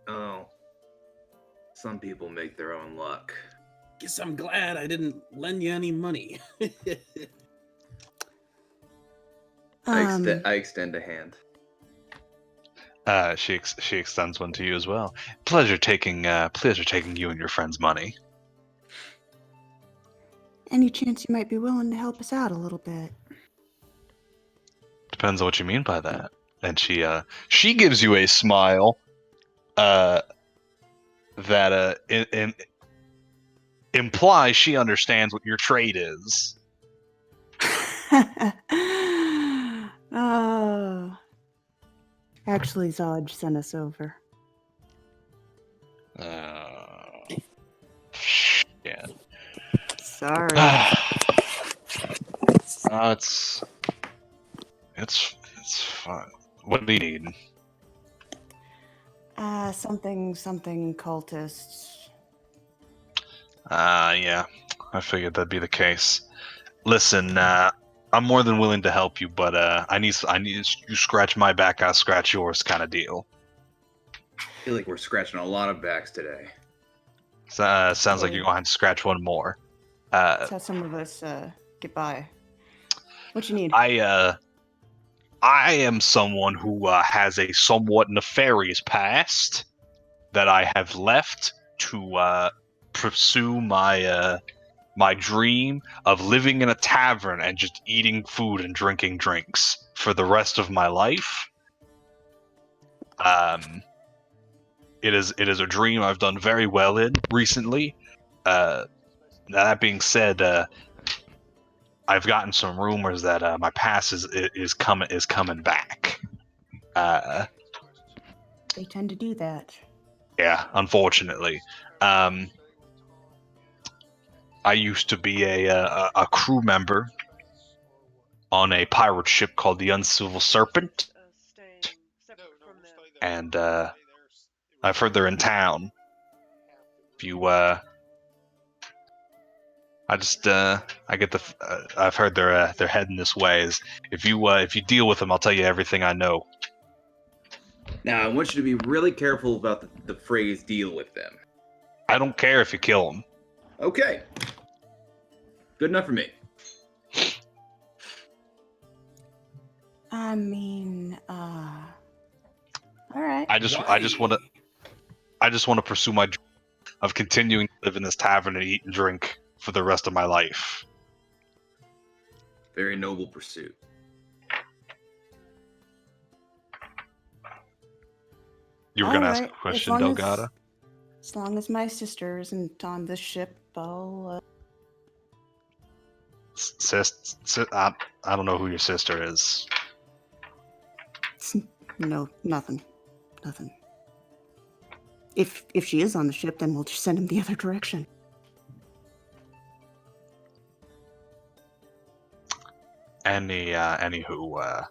oh. Some people make their own luck. Guess I'm glad I didn't lend you any money. I extend a hand. She extends one to you as well. Pleasure taking you and your friend's money. Any chance you might be willing to help us out a little bit? Depends on what you mean by that. And she gives you a smile, that implies she understands what your trade is. Oh. Actually, Zodge sent us over. Yeah. Sorry. It's fine. What do you need? Something cultists. Yeah. I figured that'd be the case. Listen, I'm more than willing to help you, but I need you scratch my back, I'll scratch yours, kind of deal. I feel like we're scratching a lot of backs today. Sounds like you're going to have to scratch one more. That's how some of us get by. What you need? I am someone who has a somewhat nefarious past that I have left to pursue my my dream of living in a tavern and just eating food and drinking drinks for the rest of my life. It is a dream I've done very well in recently. That being said, I've gotten some rumors that my past is coming back. They tend to do that. Yeah, unfortunately. I used to be a crew member on a pirate ship called the Uncivil Serpent, Staying separate from them. and I've heard they're in town. If you I've heard they're heading this way. If you deal with them, I'll tell you everything I know. Now, I want you to be really careful about the phrase "deal with them." I don't care if you kill them. Okay. Good enough for me. I mean, all right. I just want to pursue my dream of continuing to live in this tavern and eat and drink for the rest of my life. Very noble pursuit. You were All going to ask a right, question, as long as- Delgado? As long as my sister isn't on this ship, I'll. I don't know who your sister is. No, nothing. If she is on the ship, then we'll just send him the other direction. Anywho,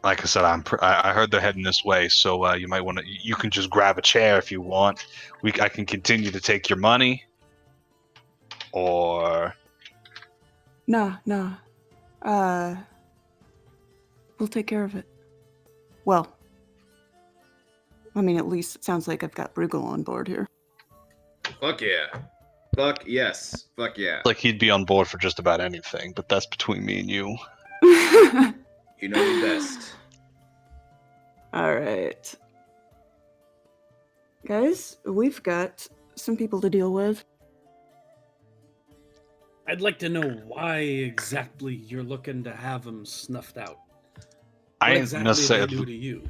like I said, I heard they're heading this way, so you might want to. You can just grab a chair if you want. I can continue to take your money, or No. We'll take care of it. Well, I mean, at least it sounds like I've got Bruegel on board here. Fuck yeah. Fuck yes. Fuck yeah. like he'd be on board for just about anything. But that's between me and you. You know me best. All right. Guys, we've got some people to deal with. I'd like to know why exactly you're looking to have them snuffed out. I What ain't exactly gonna did say they do to you?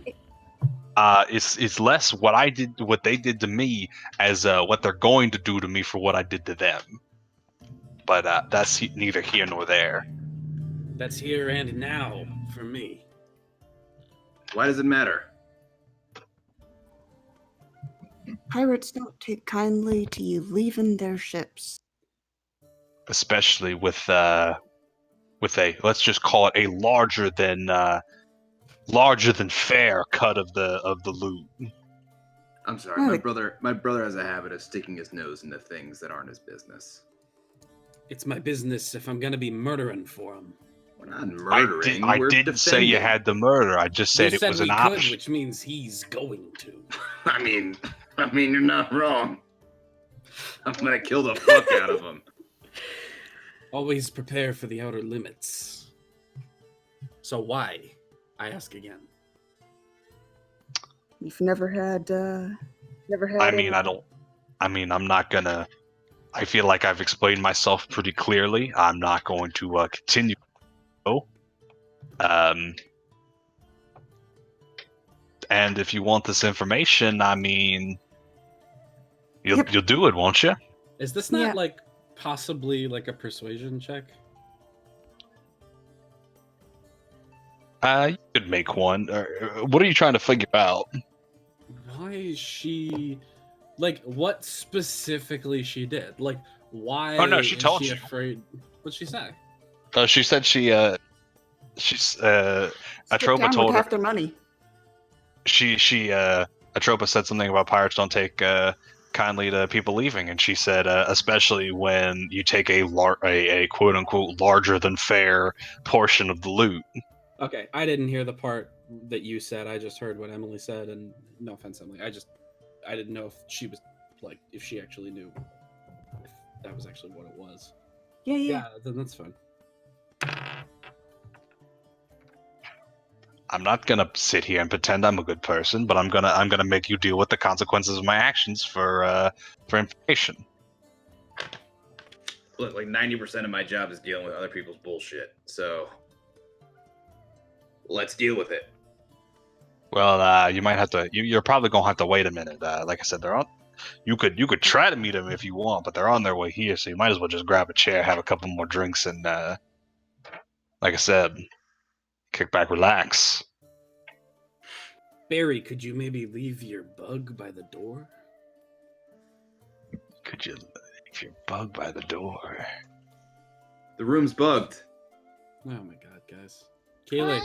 it's less what they did to me, as what they're going to do to me for what I did to them. But that's neither here nor there. That's here and now for me. Why does it matter? Pirates don't take kindly to you leaving their ships. Especially with a, let's just call it a larger than fair cut of the loot. I'm sorry, Oh, my brother has a habit of sticking his nose into things that aren't his business. It's my business if I'm gonna be murdering for them. We're not murdering. I we're didn't say you defending. had to murder. I just said You it said was we an could, option. which means he's going to. I mean, you're not wrong. I'm gonna kill the fuck out of him. Always prepare for the outer limits. So why? I ask again. You've never had. I'm not gonna. I feel like I've explained myself pretty clearly. I'm not going to continue. And if you want this information, I mean, you'll do it, won't you? Is this not Yeah. like possibly like a persuasion check? You could make one. What are you trying to figure out? Why is she like what specifically she did? Like why Oh, no, she is told she you. afraid? What'd she say? She said Atropa Stick down told with her half their money. Atropa said something about pirates don't take kindly to people leaving, and she said especially when you take a quote unquote larger than fair portion of the loot. Okay, I didn't hear the part that you said. I just heard what Emily said, and no offense, Emily. I didn't know if she was like if she actually knew if that was actually what it was. Yeah. Yeah, then that's fine. I'm not gonna sit here and pretend I'm a good person, but I'm gonna make you deal with the consequences of my actions for information. Look, like 90% of my job is dealing with other people's bullshit. So let's deal with it. Well, you might have to. You're probably gonna have to wait a minute. Like I said, they're on. You could try to meet them if you want, but they're on their way here, so you might as well just grab a chair, have a couple more drinks, and like I said, kick back, relax. Barry, could you maybe leave your bug by the door? Could you leave your bug by the door? The room's bugged. Oh my god, guys. Keely.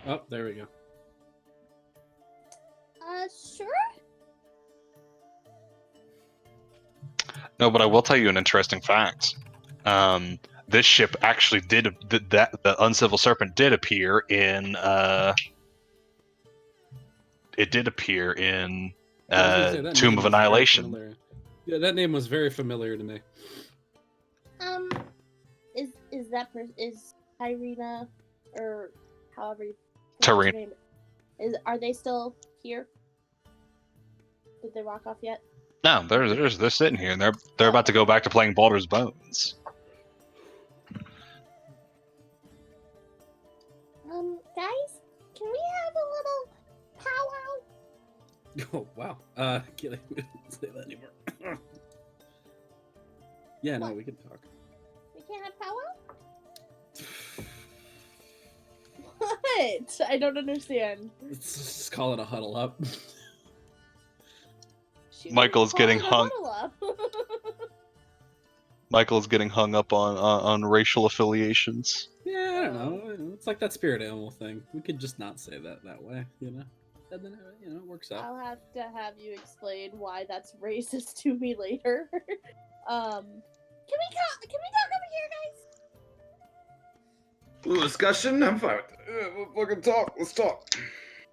Oh, there we go. Sure. No, but I will tell you an interesting fact. This ship actually the Uncivil Serpent did appear in it did appear in I was gonna say, that Tomb name of was very Annihilation. familiar. Yeah, that name was very familiar to me. Is that is Irina or however you Tarina. pronounce her name, are they still here? Did they walk off yet? No, they're sitting here and they're about to go back to playing Baldur's Bones. Guys, can we have a little powwow? Oh wow. Keely, we don't say that anymore. Yeah, no, What? we can talk. We can't have powwow? What? I don't understand. Let's just call it a huddle up. She Michael's wouldn't getting call hung. it a huddle up. Michael's getting hung up on racial affiliations. Yeah, I don't know. It's like that spirit animal thing. We could just not say that way, you know? And then, it works out. I'll have to have you explain why that's racist to me later. Can we talk over here, guys? Little discussion? I'm fine with it. We're gonna talk. Let's talk.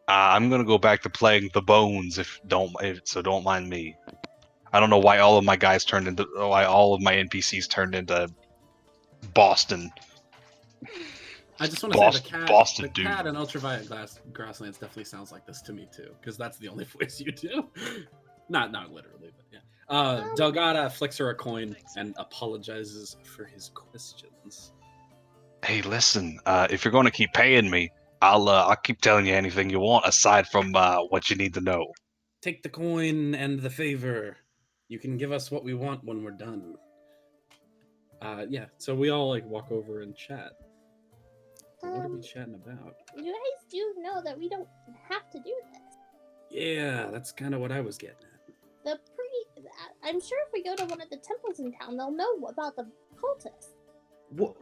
I'm gonna go back to playing the Bones so don't mind me. I don't know why all of my NPCs turned into Boston. I just want to say Boston the dude. cat in Ultraviolet Grasslands definitely sounds like this to me too, because that's the only voice you do. Not literally, but yeah. Delgada flicks her a coin and apologizes for his questions. Hey, listen, if you're going to keep paying me, I'll keep telling you anything you want aside from what you need to know. Take the coin and the favor. You can give us what we want when we're done. Yeah, so we all walk over and chat. So what are we chatting about? You guys do know that we don't have to do this. Yeah, that's kind of what I was getting at. I'm sure if we go to one of the temples in town, they'll know about the cultists.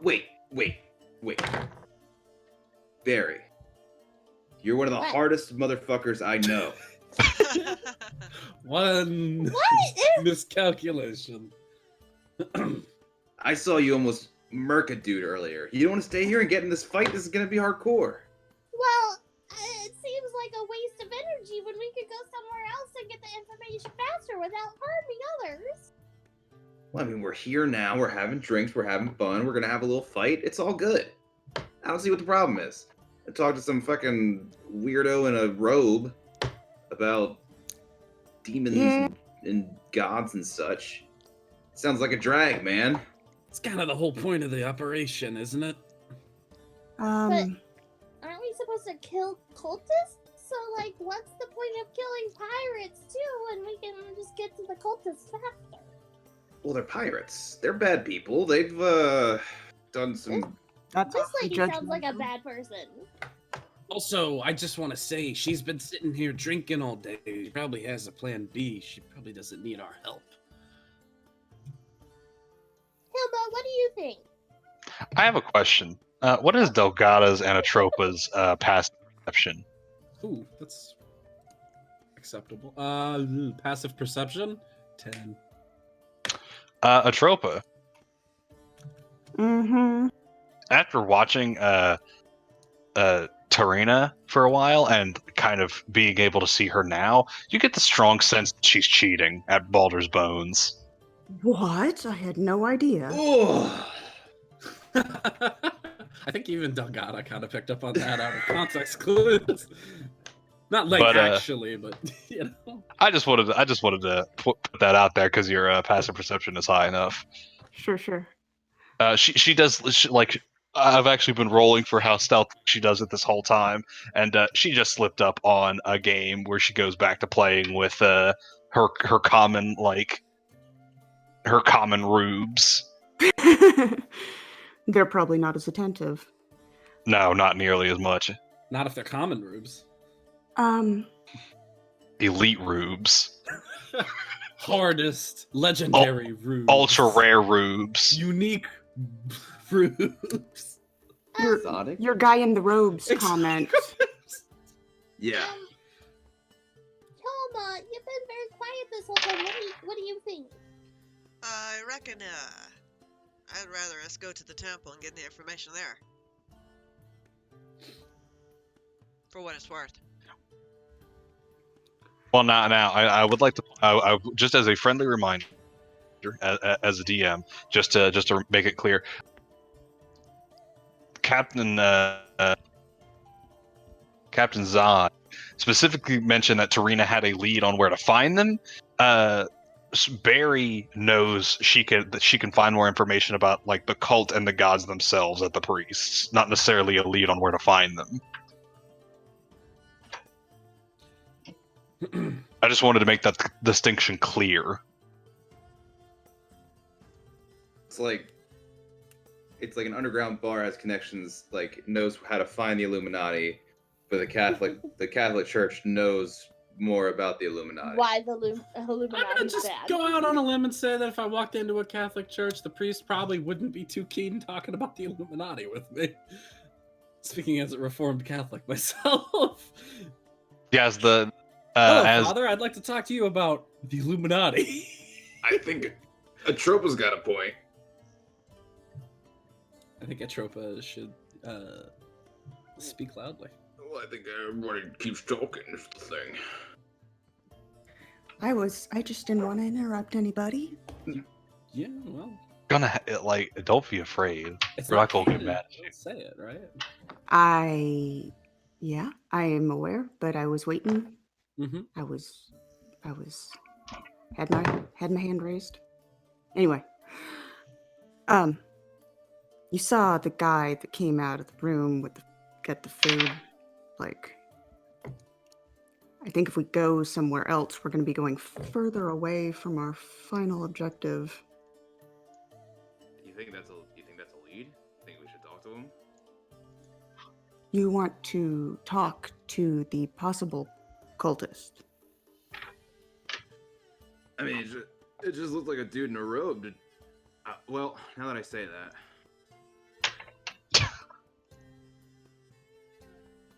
Wait. Barry, you're one of the What? hardest motherfuckers I know. One What? miscalculation. I saw you almost murk a dude earlier. You don't want to stay here and get in this fight? This is gonna be hardcore. Well, it seems like a waste of energy when we could go somewhere else and get the information faster without harming others. Well, I mean, we're here now. We're having drinks. We're having fun. We're gonna have a little fight. It's all good. I don't see what the problem is. I talked to some fucking weirdo in a robe about demons and gods and such. Sounds like a drag, man. It's kind of the whole point of the operation, isn't it? Aren't we supposed to kill cultists? So, what's the point of killing pirates, too, when we can just get to the cultists faster? Well, they're pirates. They're bad people. They've done some. This lady sounds like a bad person. Also, I just want to say, she's been sitting here drinking all day. She probably has a plan B. She probably doesn't need our help. Hilda, what do you think? I have a question. What is Delgada's and Atropa's past perception? Ooh, that's acceptable. Passive perception? 10. Atropa, Mm-hmm. after watching Tarina for a while and kind of being able to see her now, you get the strong sense that she's cheating at Baldur's Bones. What? I had no idea. Oh, I think even Delgada kind of picked up on that out of context clues. Not actually, but you know. I just wanted to put that out there because your passive perception is high enough. Sure. She does I've actually been rolling for how stealthy she does it this whole time, and she just slipped up on a game where she goes back to playing with her common rubes. They're probably not as attentive. No, not nearly as much. Not if they're common rubes. Elite rubes. Hardest, legendary rubes. Ultra rare rubes. Unique rubes. Your Exotic? your guy in the robes comment. Yeah. Toma, you've been very quiet this whole time. What do you think? I reckon, I'd rather us go to the temple and get the information there. For what it's worth. Well, now, I would like to, just as a friendly reminder, as a DM, just to make it clear, Captain Zod specifically mentioned that Tarina had a lead on where to find them. Barry knows that she can find more information about like the cult and the gods themselves at the priests, not necessarily a lead on where to find them. I just wanted to make that distinction clear. It's like an underground bar has connections, like knows how to find the Illuminati, but the Catholic Church knows more about the Illuminati. Why the I'm Illuminati gonna is just bad? go out on a limb and say that if I walked into a Catholic church, the priest probably wouldn't be too keen talking about the Illuminati with me. Speaking as a Reformed Catholic myself. Yeah, Hello, Father. I'd like to talk to you about the Illuminati. I think Atropa's got a point. I think Atropa should speak loudly. Well, I think everybody keeps talking is the thing. I just didn't want to interrupt anybody. Yeah, well, don't be afraid. it's We're not gonna get canon. mad at you. Don't say it, right? I am aware, but I was waiting. Mm-hmm. I was had my hand raised. Anyway, you saw the guy that came out of the room with get the food. Like, I think if we go somewhere else, we're going to be going further away from our final objective. You think that's a lead? Think we should talk to him? You want to talk to the possible cultist? I mean, it just looked like a dude in a robe. Well, now that I say that.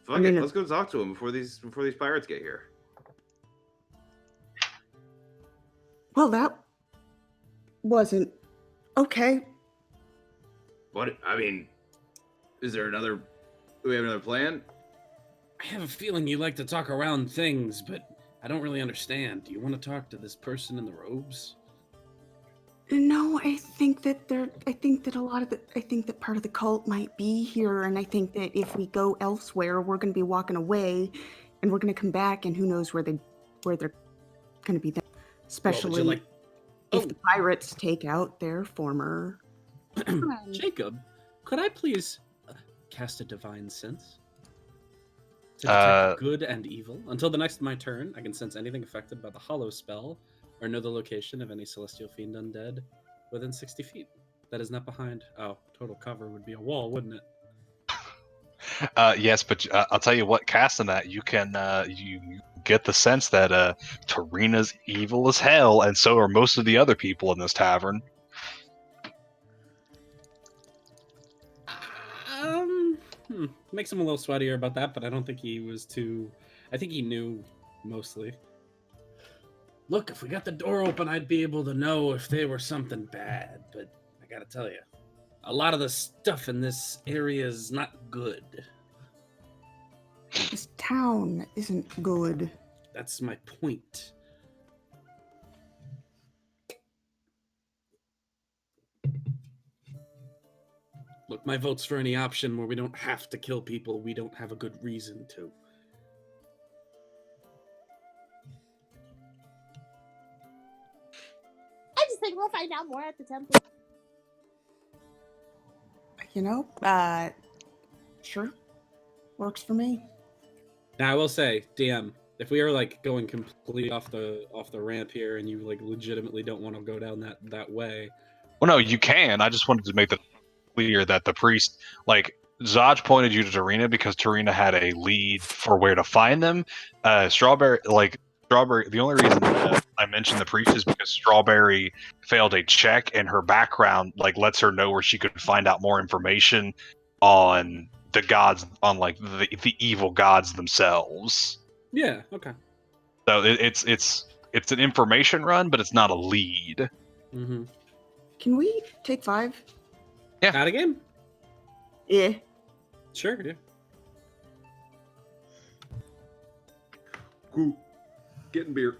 Fuck it, let's go talk to him before these pirates get here. Well, that wasn't okay. What? I mean, is there another? Do we have another plan? I have a feeling you like to talk around things, but I don't really understand. Do you want to talk to this person in the robes? No, I think that part of the cult might be here, and I think that if we go elsewhere, we're going to be walking away, and we're going to come back, and who knows where they're going to be then. Especially if the pirates take out their former friend. Jacob, could I please cast a divine sense to detect good and evil? Until the next of my turn, I can sense anything affected by the hollow spell, or know the location of any celestial fiend undead within 60 feet. That is not behind. Oh, total cover would be a wall, wouldn't it? Yes, but I'll tell you what, casting that, you can you get the sense that Tarina's evil as hell, and so are most of the other people in this tavern. Makes him a little sweatier about that, but I don't think he was too... I think he knew, mostly. Look, if we got the door open, I'd be able to know if they were something bad, but I gotta tell you, a lot of the stuff in this area is not good. This town isn't good. That's my point. Look, my vote's for any option where we don't have to kill people we don't have a good reason to. I just think we'll find out more at the temple. Sure. Works for me. Now I will say, DM, if we are like going completely off the ramp here and you like legitimately don't want to go down that way. Well, no, you can. I just wanted to make that clear that the priest, like, Zaj pointed you to Tarina because Tarina had a lead for where to find them. Strawberry, the only reason I mentioned the priest is because Strawberry failed a check, and her background, like, lets her know where she could find out more information on the gods, on like the evil gods themselves. Yeah. Okay. So it's an information run, but it's not a lead. Mm-hmm. Can we take 5? Out of game? Yeah. Sure. Yeah. Cool. Getting beer.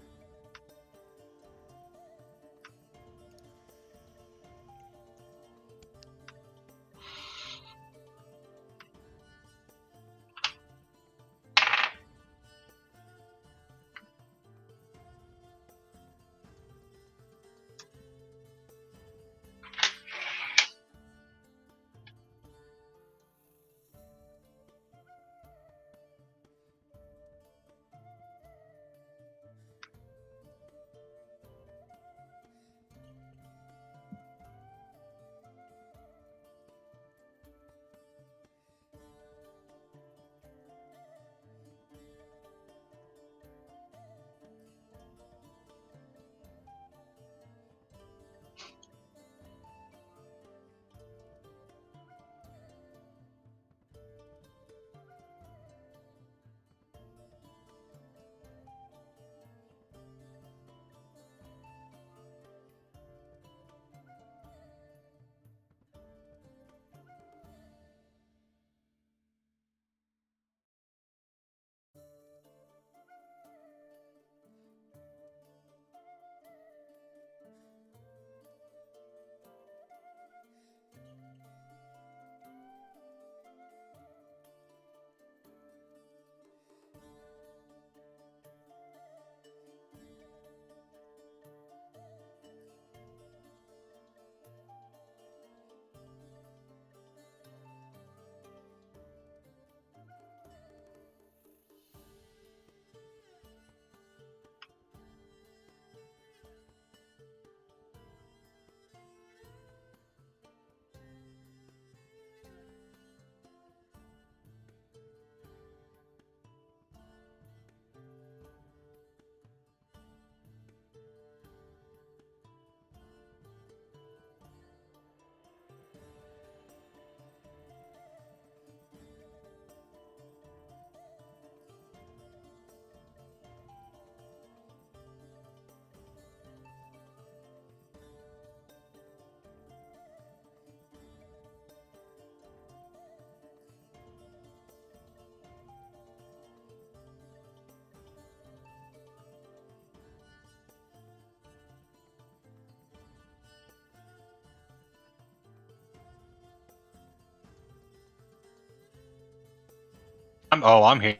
I'm here.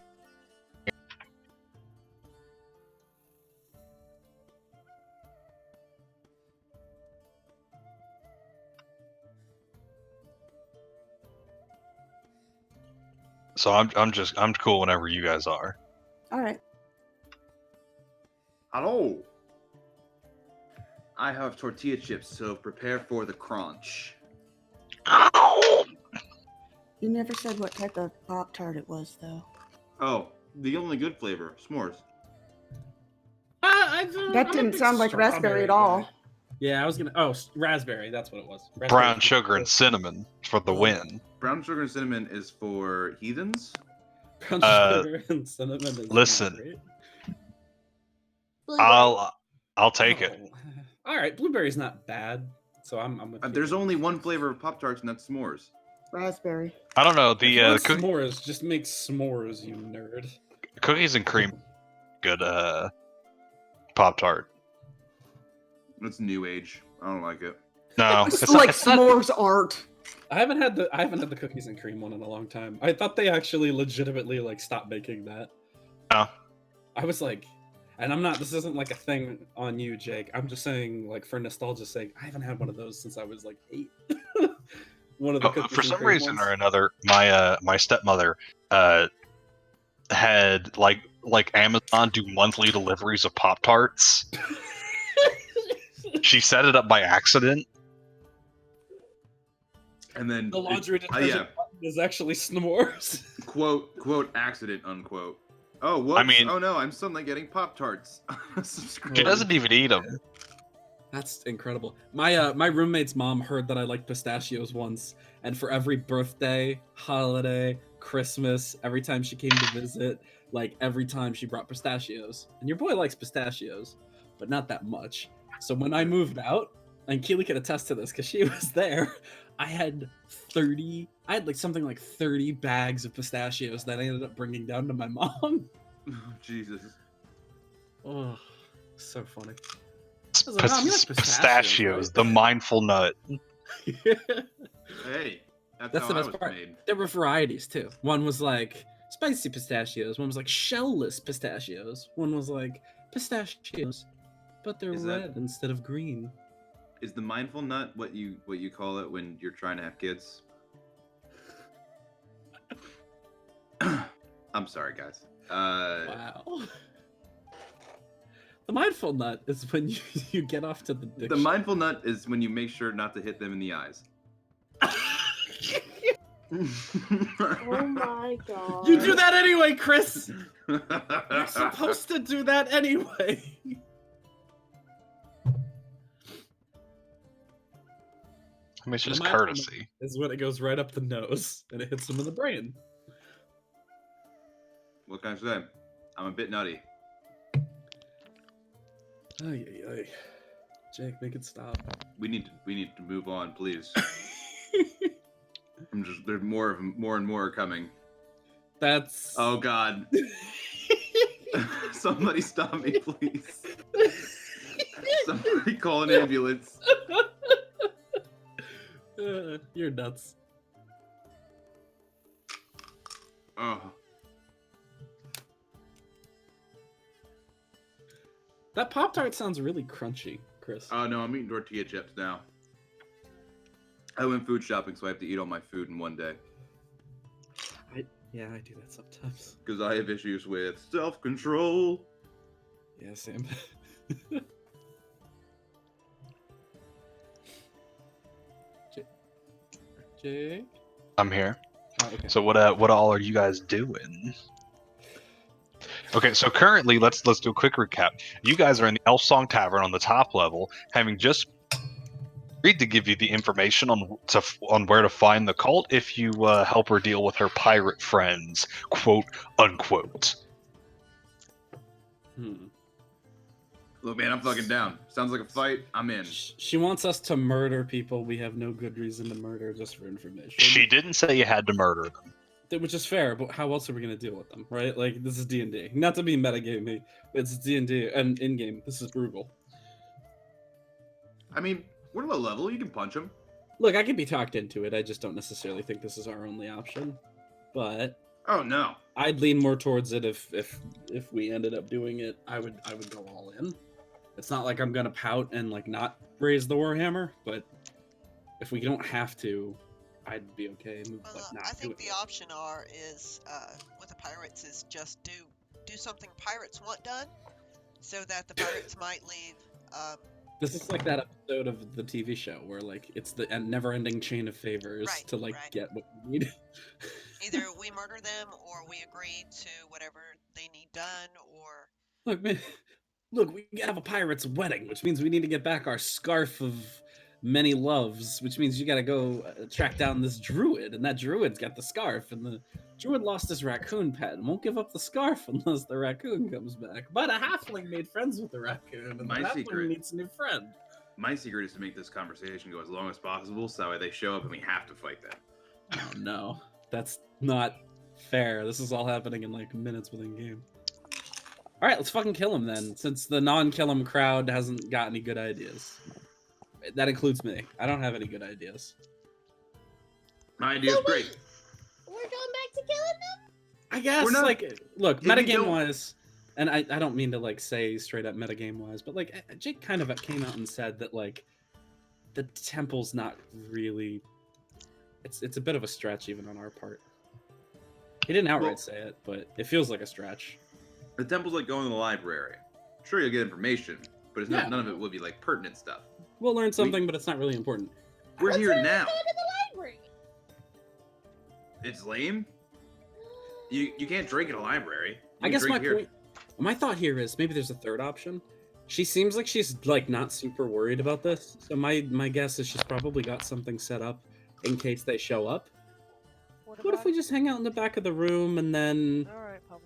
So I'm cool whenever you guys are. All right. Hello. I have tortilla chips, so prepare for the crunch. You never said what type of Pop-Tart it was, though. Oh, the only good flavor, s'mores. That didn't sound like raspberry at all. Yeah, I was gonna. Oh, raspberry. That's what it was. Raspberry. Brown sugar and cinnamon for the win. Brown sugar and cinnamon is for heathens. Brown sugar and cinnamon is not Listen. great. I'll take it. All right, blueberry's not bad, so I'm with you. There's only one flavor of Pop-Tarts, and that's s'mores. Raspberry. I don't know. If The you want s'mores, just make s'mores, you nerd. cookies and cream, good Pop-Tart. It's new age. I don't like it. No, It's it's like not, it's not- s'mores art. I haven't had the cookies and cream one in a long time. I thought they actually legitimately like stopped making that. No. I was like, and I'm not. This isn't like a thing on you, Jake. I'm just saying, like for nostalgia's sake, I haven't had one of those since I was like 8. One of the cookies for and some cream reason ones. or another, my stepmother had like Amazon do monthly deliveries of Pop-Tarts. She set it up by accident. And then The laundry detergent button is actually s'mores. quote accident unquote. Oh, whoops. I mean- oh no, I'm suddenly getting Pop-Tarts. She doesn't even eat them. That's incredible. My roommate's mom heard that I liked pistachios once, and for every birthday, holiday, Christmas, every time she came to visit, like every time she brought pistachios. And your boy likes pistachios, but not that much. So when I moved out, and Keely can attest to this because she was there, I had like something like 30 bags of pistachios that I ended up bringing down to my mom. Jesus. Oh, so funny. I was like, "Mom, you like Pistachios, right?" the mindful nut. Hey, That's how the I best was part. made. There were varieties too. One was like spicy pistachios. One was like shellless pistachios. One was like pistachios, but they're Is that- red instead of green. Is the mindful nut what you call it when you're trying to have kids? I'm sorry, guys. Wow. The mindful nut is when you get off to the dick The shit. mindful nut is when you make sure not to hit them in the eyes. Oh my god. You do that anyway, Chris. You're supposed to do that anyway. I mean, it's The just mindful courtesy. Is when it goes right up the nose and it hits them in the brain. What can I say? I'm a bit nutty. Ay, ay, ay. Jake, make it stop. We need to move on, please. There's more and more are coming. That's Oh God. Somebody stop me, please. Somebody call an ambulance. You're nuts. Oh. That Pop-Tart sounds really crunchy, Chris. Oh no, I'm eating tortilla chips now. I went food shopping, so I have to eat all my food in one day. Yeah, I do that sometimes. Because I have issues with self-control. Yeah, same. Jake? I'm here. Oh, okay. So what all are you guys doing? Okay, so currently let's do a quick recap. You guys are in the Elf Song Tavern on the top level, having just agreed to give you the information on where to find the cult if you help her deal with her pirate friends, quote unquote. Look, man, I'm fucking down. Sounds like a fight. I'm in. She wants us to murder people we have no good reason to murder just for information. She didn't say you had to murder them. Which is fair, but how else are we gonna deal with them, right? Like, this is D&D. Not to be metagamey, but it's D&D, and in-game, this is Brugal. I mean, we're low level. You can punch him. Look, I can be talked into it. I just don't necessarily think this is our only option. But Oh no. I'd lean more towards it if we ended up doing it. I would go all in. It's not like I'm gonna pout and like not raise the Warhammer, but if we don't have to, I'd be okay. Well, Not I think do the it. option is with the pirates is just do something pirates want done, so that the pirates might leave. This is like that episode of the TV show where like it's the never-ending chain of favors Right, to like right. get what we need. Either we murder them or we agree to whatever they need done, or Look, man, look, we have a pirate's wedding, which means we need to get back our scarf of many loves, which means you gotta go track down this druid, and that druid's got the scarf, and the druid lost his raccoon pet and won't give up the scarf unless the raccoon comes back. But a halfling made friends with the raccoon, and My the halfling secret- needs a new friend. My secret is to make this conversation go as long as possible, so that way they show up and we have to fight them. Oh no, that's not fair. This is all happening in like minutes within game. All right, let's fucking kill him then, since the non-kill him crowd hasn't got any good ideas. That includes me. I don't have any good ideas. My idea's great. We're going back to killing them? I guess, We're not- like, look, if you metagame don't- wise, and I don't mean to like say straight up metagame wise, but like Jake kind of came out and said that like the temple's not really. It's a bit of a stretch even on our part. He didn't outright Well- say it, but it feels like a stretch. The temple's like going to the library. Sure, you'll get information, but it's Yeah. none of it will be like pertinent stuff. We'll learn something, but it's not really important. We're here now. Go to the library. It's lame. You can't drink in a library. You I can guess my drink here. point, my thought here is maybe there's a third option. She seems like she's like not super worried about this. So my guess is she's probably got something set up in case they show up. What if we just hang out in the back of the room and then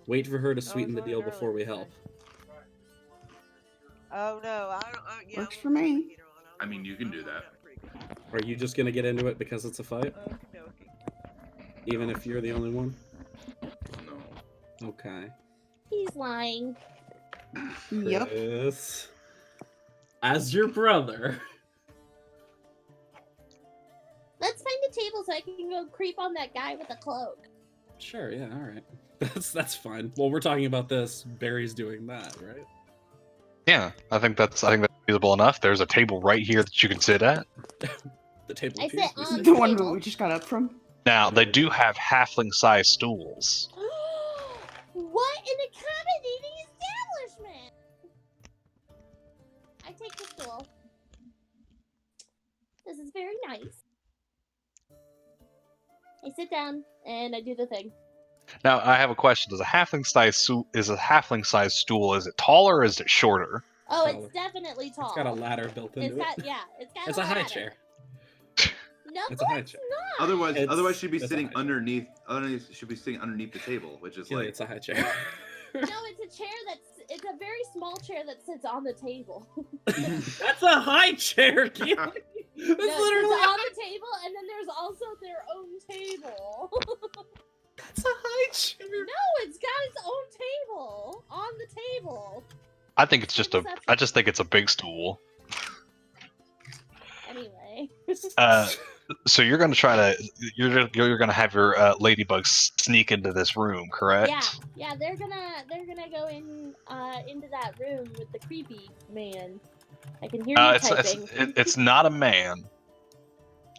wait for her to sweeten the deal before we help? Oh no, I don't. Yeah, Works for me. I mean, you can do that. Are you just gonna get into it because it's a fight? Even if you're the only one? No. Okay. He's lying. Yep. Chris, as your brother. Let's find a table so I can go creep on that guy with a cloak. Sure, yeah, alright. That's fine. Well, we're talking about this. Barry's doing that, right? Yeah, I think that's feasible enough. There's a table right here that you can sit at. The table I appears sit to be on set. The one that we just got up from. Now they do have halfling-sized stools. What an accommodating establishment! I take the stool. This is very nice. I sit down and I do the thing. Now I have a question: Does a halfling-sized stool? Is it taller or is it shorter? Oh, Taller. it's definitely tall. It's got a ladder built into it. It's got It's a a high ladder. chair. No, It's a high it's chair. not. Otherwise, she'd be it's a sitting high chair. underneath. She'd be sitting underneath the table, which is Yeah, like. it's a high chair. No, it's a chair it's a very small chair that sits on the table. That's a high chair, Keely. That's No, it literally sits on the table, and then there's also their own table. That's a high chair. No, it's got its own table on the table. I think it's just I just think it's a big stool. Anyway. So you're gonna you're gonna have your ladybugs sneak into this room, correct? Yeah, they're gonna go into that room with the creepy man. I can hear you typing. It's not a man.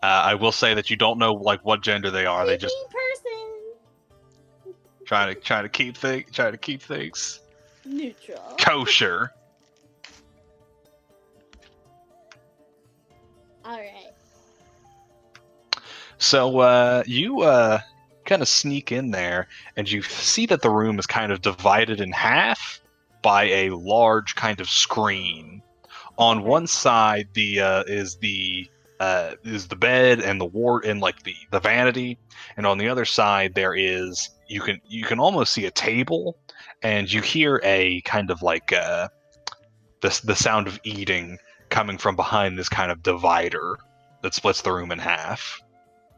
I will say that you don't know like what gender they are. They just person. trying to keep things Neutral. kosher. All right. So you kind of sneak in there, and you see that the room is kind of divided in half by a large kind of screen. On one side, is the bed and the ward and like the vanity, and on the other side there is you can almost see a table, and you hear a kind of like the sound of eating coming from behind this kind of divider that splits the room in half.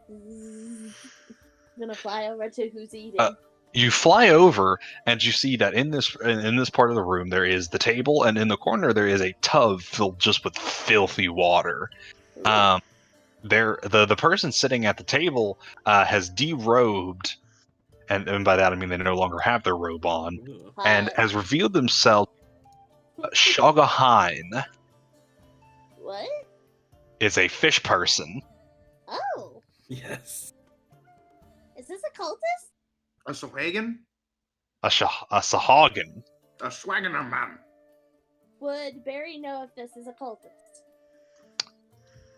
I'm gonna fly over to who's eating. You fly over, and you see that in this part of the room there is the table, and in the corner there is a tub filled just with filthy water. The person sitting at the table has derobed, and by that I mean they no longer have their robe on, and has revealed themselves. Shogahine What? is a fish person. Oh. Yes. Is this a cultist? A Swagan? A Sahagin. A Swaganer man. Would Barry know if this is a cultist?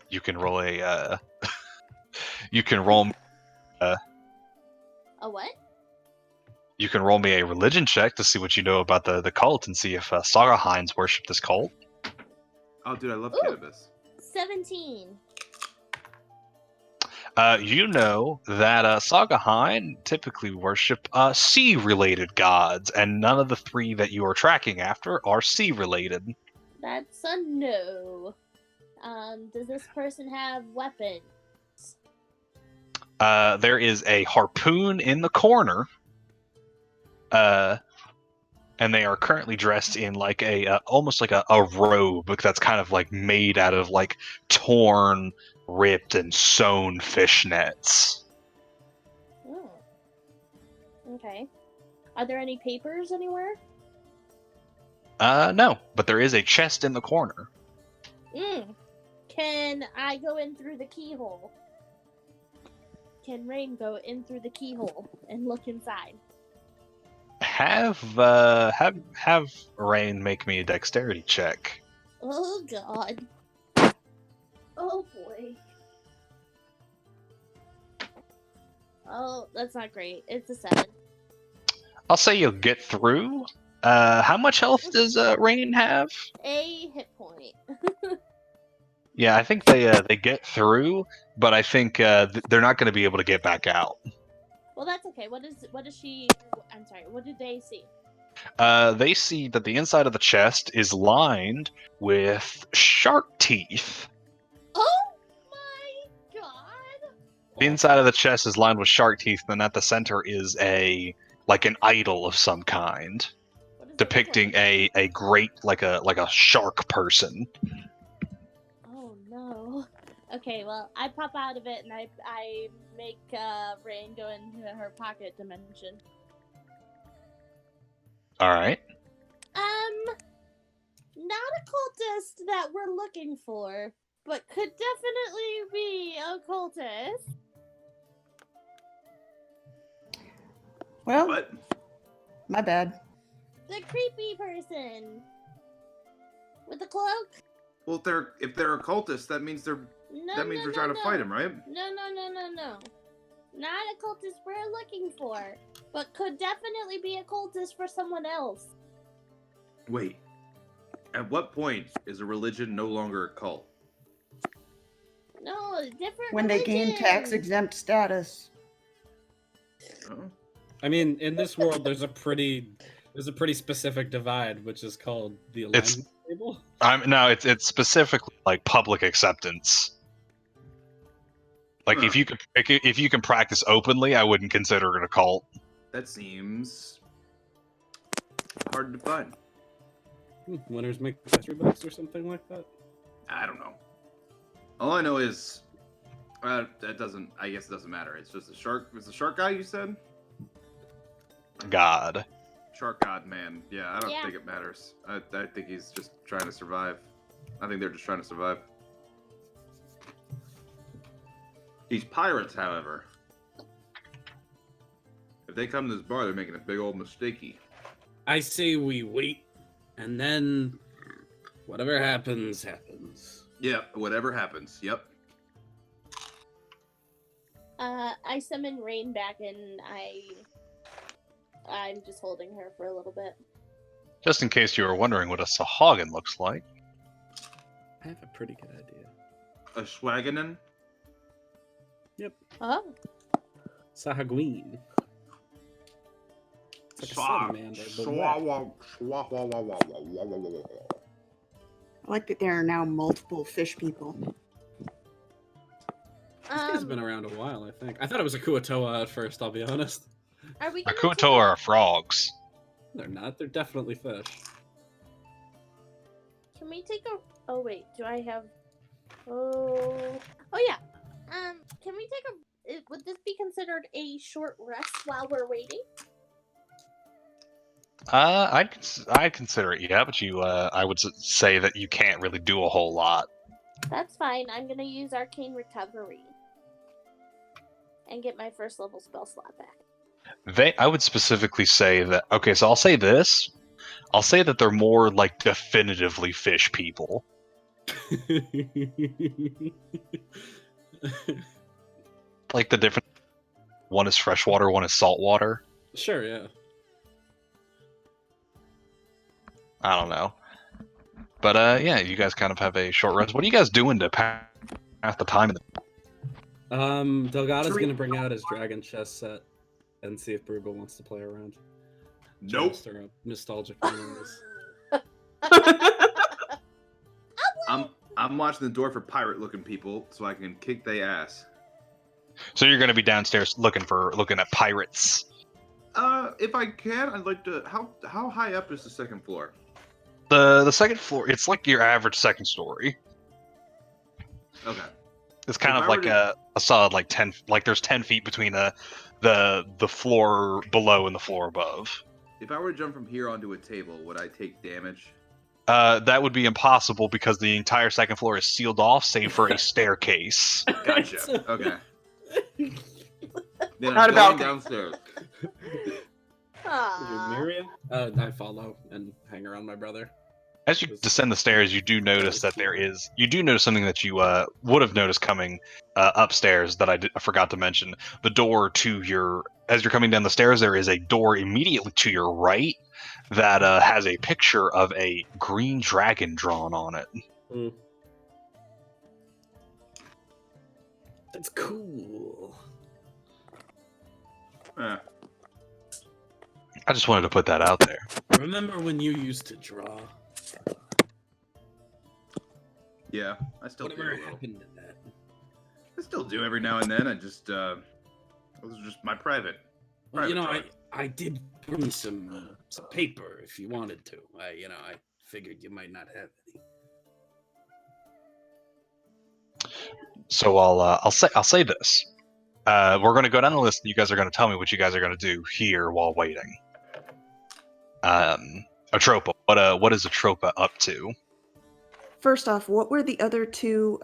You can roll a. You can roll. A what? You can roll me a religion check to see what you know about the cult and see if Sagahines worship this cult. Oh, dude, I love Ooh. cannabis. 17. You know that Sagahine typically worship sea-related gods, and none of the three that you are tracking after are sea-related. That's a no. Does this person have weapons? There is a harpoon in the corner. And they are currently dressed in like almost like a robe that's kind of like made out of like torn, ripped, and sewn fishnets. Oh. Okay. Are there any papers anywhere? No, but there is a chest in the corner. Can I go in through the keyhole? Can Rain go in through the keyhole and look inside? Have Rain make me a dexterity check. Oh god. Oh boy. Oh, that's not great. It's a 7. I'll say you'll get through. How much health does Rain have? A hit point. Yeah, I think they get through, but I think they're not going to be able to get back out. Well, that's okay. What is she? I'm sorry. What did they see? They see that the inside of the chest is lined with shark teeth. Oh my god! The inside of the chest is lined with shark teeth, and at the center is an idol of some kind, What does it look depicting like? a great like a shark person. Oh no. Okay, well, I pop out of it and I make Rain go into her pocket dimension. All right. Not a cultist that we're looking for, but could definitely be a cultist. Well, What? my bad. The creepy person with the cloak. Well, if they're occultists, that means they're No, we're trying to fight him, right? No. Not a cultist we're looking for, but could definitely be a cultist for someone else. Wait. At what point is a religion no longer a cult? No, different. When they gain tax exempt status. Oh. I mean, in this world, there's a pretty specific divide, which is called the It's- alignment table. It's specifically like public acceptance. Like Huh. if you can practice openly, I wouldn't consider it a cult. That seems hard to find. Winners make history books or something like that. I don't know. All I know is that doesn't. I guess it doesn't matter. It's just a shark. It's a shark guy. You said God. shark god man. Yeah, I don't Yeah. think it matters. I think he's just trying to survive. I think they're just trying to survive. These pirates, however, if they come to this bar, they're making a big old mistakey. I say we wait, and then whatever happens, happens. Yep, whatever happens. Yep. I summon Rain back and I'm just holding her for a little bit. Just in case you were wondering what a Sahagin looks like. I have a pretty good idea. A Schwaganen? Oh, Sahagween. It's like a salamander, but wet. I like that there are now multiple fish people. This guy's been around a while, I think. I thought it was a Kuatoa at first, I'll be honest. are we? Akuto are frogs. They're not. They're definitely fish. Can we take a? Oh wait, do I have? Oh yeah. Can we take a? Would this be considered a short rest while we're waiting? I'd consider it, yeah, but I would say that you can't really do a whole lot. That's fine. I'm gonna use Arcane Recovery and get my first level spell slot back. I would specifically say that. Okay, so I'll say this. I'll say that they're more like definitively fish people. Like the different. One is freshwater, one is saltwater. Sure, yeah. I don't know. But yeah, you guys kind of have a short rest. What are you guys doing to pass the time? Delgado's gonna bring out his dragon chess set and see if Brugal wants to play around. Nope. Stir up nostalgic memories. I'm watching the door for pirate-looking people so I can kick their ass. So you're going to be downstairs looking at pirates. If I can, I'd like to. How high up is the second floor? The second floor, it's like your average second story. Okay. It's kind If of I like were a solid like 10, like there's 10 feet between the floor below and the floor above. If I were to jump from here onto a table, would I take damage? That would be impossible because the entire second floor is sealed off, save for a staircase. Gotcha. Okay. Then Not I'm about going downstairs. Aww. Miriam? I follow and hang around my brother. As you descend the stairs, you do notice that you do notice something that you would have noticed coming upstairs that I forgot to mention. The door to as you're coming down the stairs, there is a door immediately to your right that has a picture of a green dragon drawn on it. Mm. That's cool. Eh. I just wanted to put that out there. Remember when you used to draw? Yeah, I still do. Whatever a little. happened to that? I still do every now and then. I just those are just my private. Well, you know, drawing. I did bring some paper if you wanted to. I figured you might not have any. So I'll say this. We're going to go down the list, and you guys are going to tell me what you guys are going to do here while waiting. Atropa, what is Atropa up to? First off, what were the other two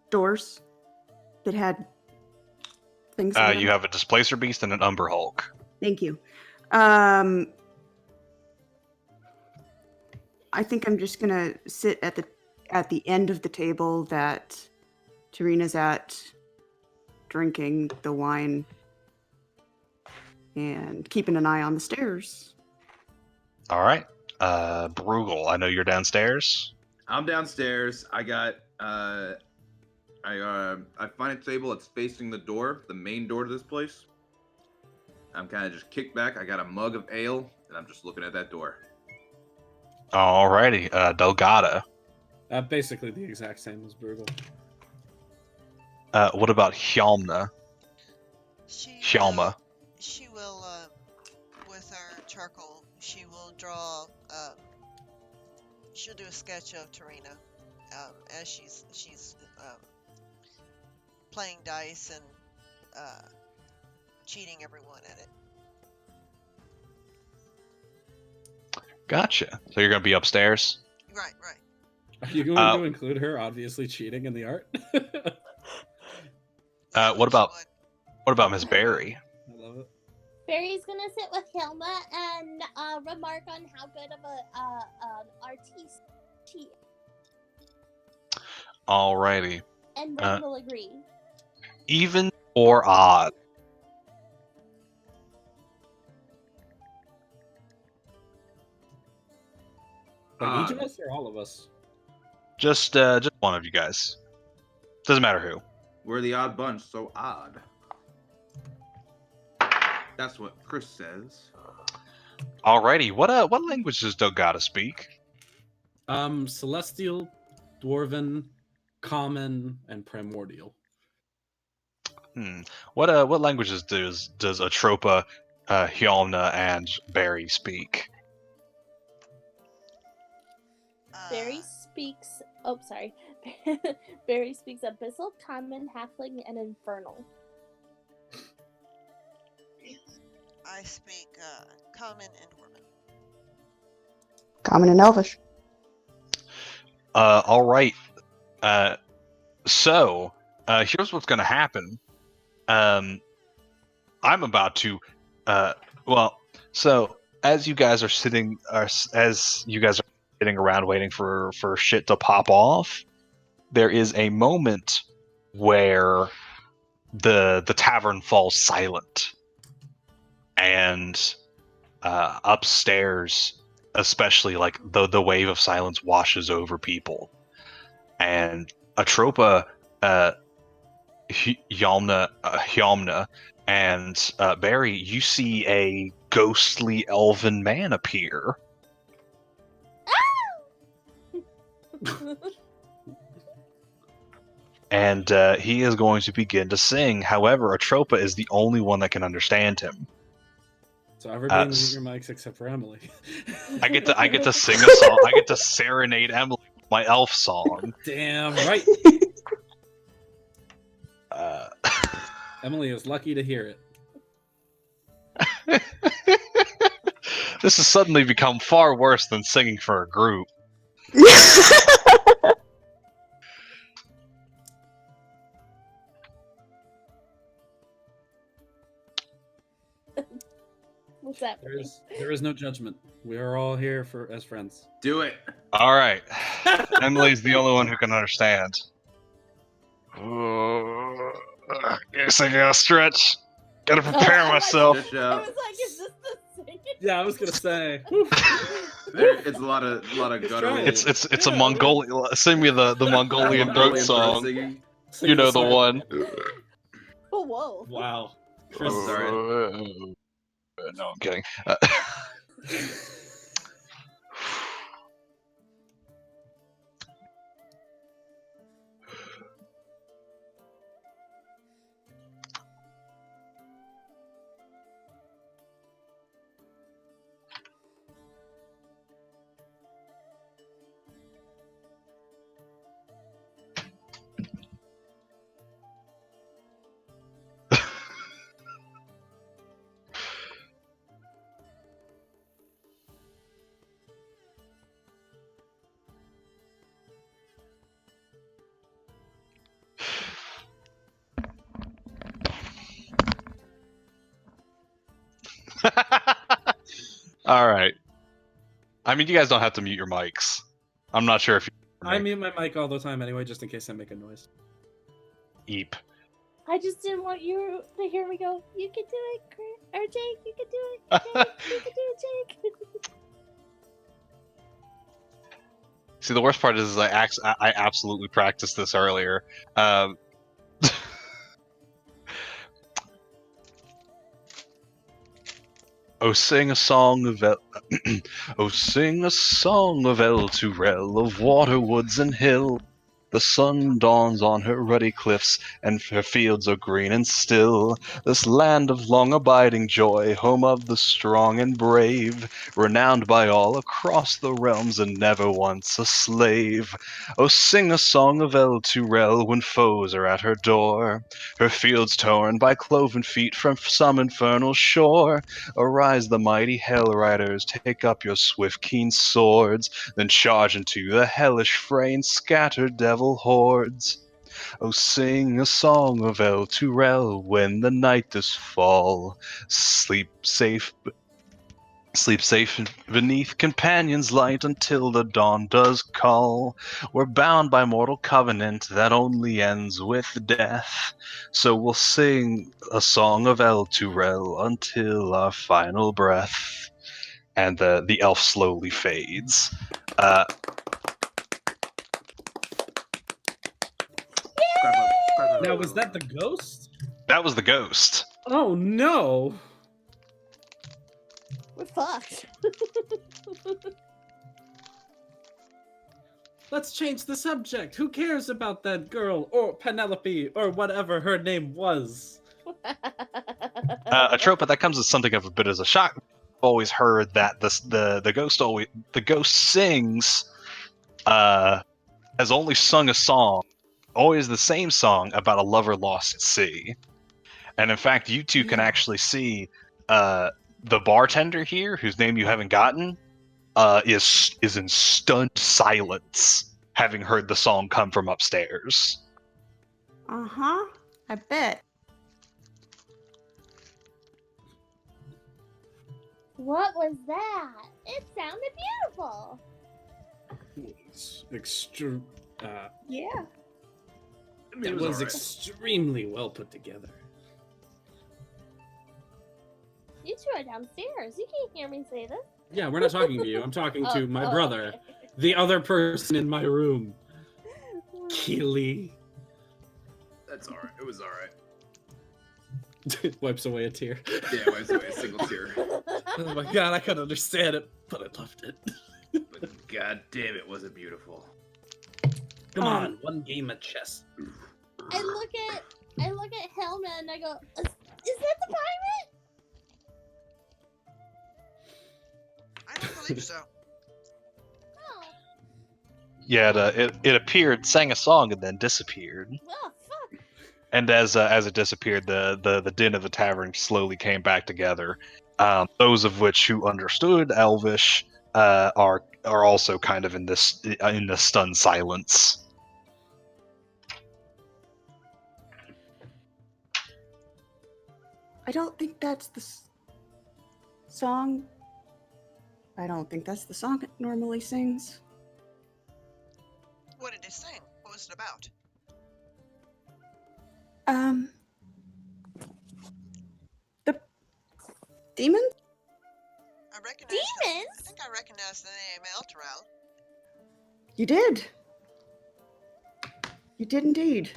doors that had things on them? You have a Displacer Beast and an Umber Hulk. Thank you. I think I'm just gonna sit at the end of the table that Tarina's at, drinking the wine and keeping an eye on the stairs. All right. Bruegel, I know you're downstairs. I'm downstairs. I got I find a table that's facing the door, the main door to this place. I'm kind of just kicked back. I got a mug of ale, and I'm just looking at that door. Alrighty. Delgado. Basically the exact same as Bruegel. What about Hjalmna? Hjalma. She will, with her charcoal, she will draw. She'll do a sketch of Tarina, as she's playing dice and cheating everyone at it. Gotcha. So you're gonna be upstairs? Right. Are you going to include her obviously cheating in the art? What about Miss Barry? I love it. Barry's gonna sit with Hilma and remark on how good of an artiste she is. Alrighty. And Ren will agree. Even or odd? Like each of us or all of us? Just one of you guys. Doesn't matter who. We're the odd bunch, so odd. That's what Chris says. Alrighty. What language does Delgado speak? Celestial, Dwarven, Common, and Primordial. What languages does Atropa, Hjalmna, and Barry speak? Barry speaks. Oh, sorry. Barry speaks Abyssal, Common, Halfling, and Infernal. I speak Common and Dwarven. Common and Elvish. All right. So here's what's going to happen. I'm about to. So as you guys are sitting around waiting for shit to pop off, there is a moment where the tavern falls silent, and upstairs, especially, like the wave of silence washes over people, and Atropa, Hjalmna, and Barry, you see a ghostly elven man appear. And he is going to begin to sing. However, Atropa is the only one that can understand him. So everybody mute your mics except for Emily. I get to sing a song. I get to serenade Emily with my elf song. Damn right. Emily is lucky to hear it. This has suddenly become far worse than singing for a group. What's that? There is no judgment. We are all here as friends. Do it. All right. Emily's the only one who can understand. Guess I gotta stretch. Gotta prepare myself. Stretch I out. was like, is this the singing? Yeah, I was gonna say. It's a lot of guttural. trying. It's a Yeah, Mongolian. Sing me the Mongolian throat song. singing. Sing You know the song. one. Oh, whoa. Wow. I'm Chris, sorry. No, I'm kidding. All right. I mean, you guys don't have to mute your mics. I'm not sure if you. I mute my mic all the time anyway, just in case I make a noise. Eep. I just didn't want you to hear me go, you can do it, Chris. Or Jake, you can do it. Jake, you can do it, Jake. See, the worst part is I absolutely practiced this earlier. Oh, sing a song of oh, sing a song of El Turel, of water, woods, and hill. The sun dawns on her ruddy cliffs, and her fields are green and still. This land of long abiding joy, home of the strong and brave, renowned by all across the realms, and never once a slave. Oh, sing a song of El Turel when foes are at her door, her fields torn by cloven feet from some infernal shore. Arise, the mighty Hell Riders, take up your swift, keen swords, then charge into the hellish fray and scatter devil hordes. Oh, sing a song of El Turel when the night does fall. Sleep safe beneath companions' light until the dawn does call. We're bound by mortal covenant that only ends with death. So we'll sing a song of El Turel until our final breath. And the elf slowly fades. Now, was that the ghost? That was the ghost. Oh no! We're fucked. Let's change the subject. Who cares about that girl or Penelope or whatever her name was? Atropa, that comes as something of a bit as a shock. I've always heard that the ghost sings, has only sung a song, always the same song about a lover lost at sea. And in fact, you two can actually see the bartender here, whose name you haven't gotten, is in stunned silence, having heard the song come from upstairs. Uh-huh. I bet. What was that? It sounded beautiful. It's Yeah. it was extremely well put together. You two are downstairs. You can't hear me say this. Yeah, we're not talking to you. I'm talking to my Oh, brother, okay. the other person in my room, Keely. That's all right. It was all right. Wipes away a tear. Yeah, wipes away a single tear. Oh my god, I couldn't understand it, but I loved it. But god damn it, was it beautiful. Come on, one game of chess. I look at Helma and I go, is that the pirate? I don't believe so. Oh, Yeah, it appeared, sang a song, and then disappeared. well, fuck. And as it disappeared, the din of the tavern slowly came back together. Those of which who understood Elvish are also kind of in this stunned silence. I don't think that's the song. I don't think that's the song it normally sings. What did it sing? What was it about? The demon? recognize. Demons? I think I recognize the name Elturel. You did. You did indeed.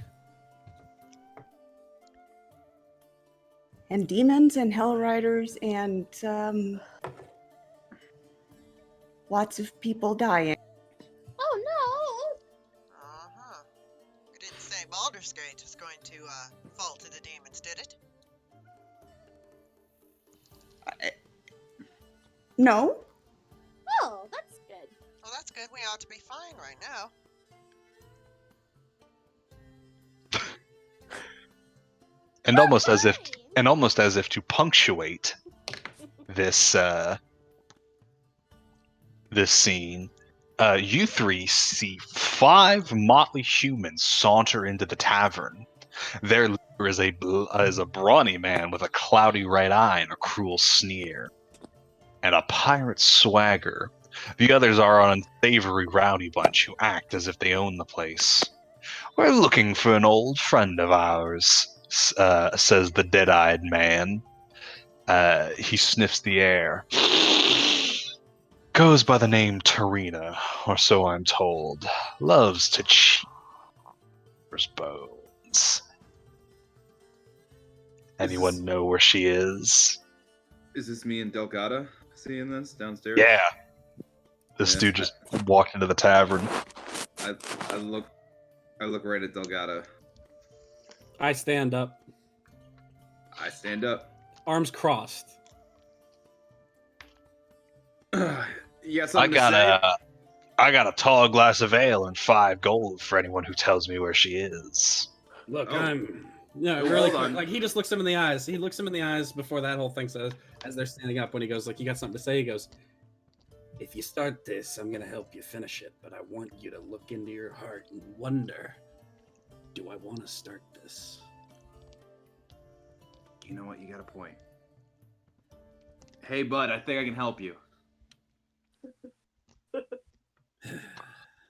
And demons and hell riders and lots of people dying. Oh Uh-huh. You didn't say Baldur's Gate is going to fall to the demons, did it? No. no! Oh, that's good. Well, that's good. We ought to be fine right now. And almost as if Fine. to punctuate this this scene, you three see 5 motley humans saunter into the tavern. Their leader is a brawny man with a cloudy right eye and a cruel sneer, and a pirate swagger. The others are an unsavory rowdy bunch who act as if they own the place. "We're looking for an old friend of ours," says the dead-eyed man. He sniffs the air. "Goes by the name Tarina, or so I'm told. Loves to chew bones. Anyone know where she is?" Is this me and Delgado seeing this downstairs? Yeah. This Yes, dude just walked into the tavern. I look right at Delgado. I stand up, I stand up. arms crossed. You got I something got to I got a tall glass of ale and 5 gold for anyone who tells me where she is. Look, Oh. I'm no, Oh, really hold quick. on. Like he just looks him in the eyes. He looks him in the eyes before that whole thing says, as they're standing up. When he goes, like, "You got something to say?" He goes, "If you start this, I'm gonna help you finish it. But I want you to look into your heart and wonder, do I want to start this?" You know what? You got a point. Hey, bud, I think I can help you.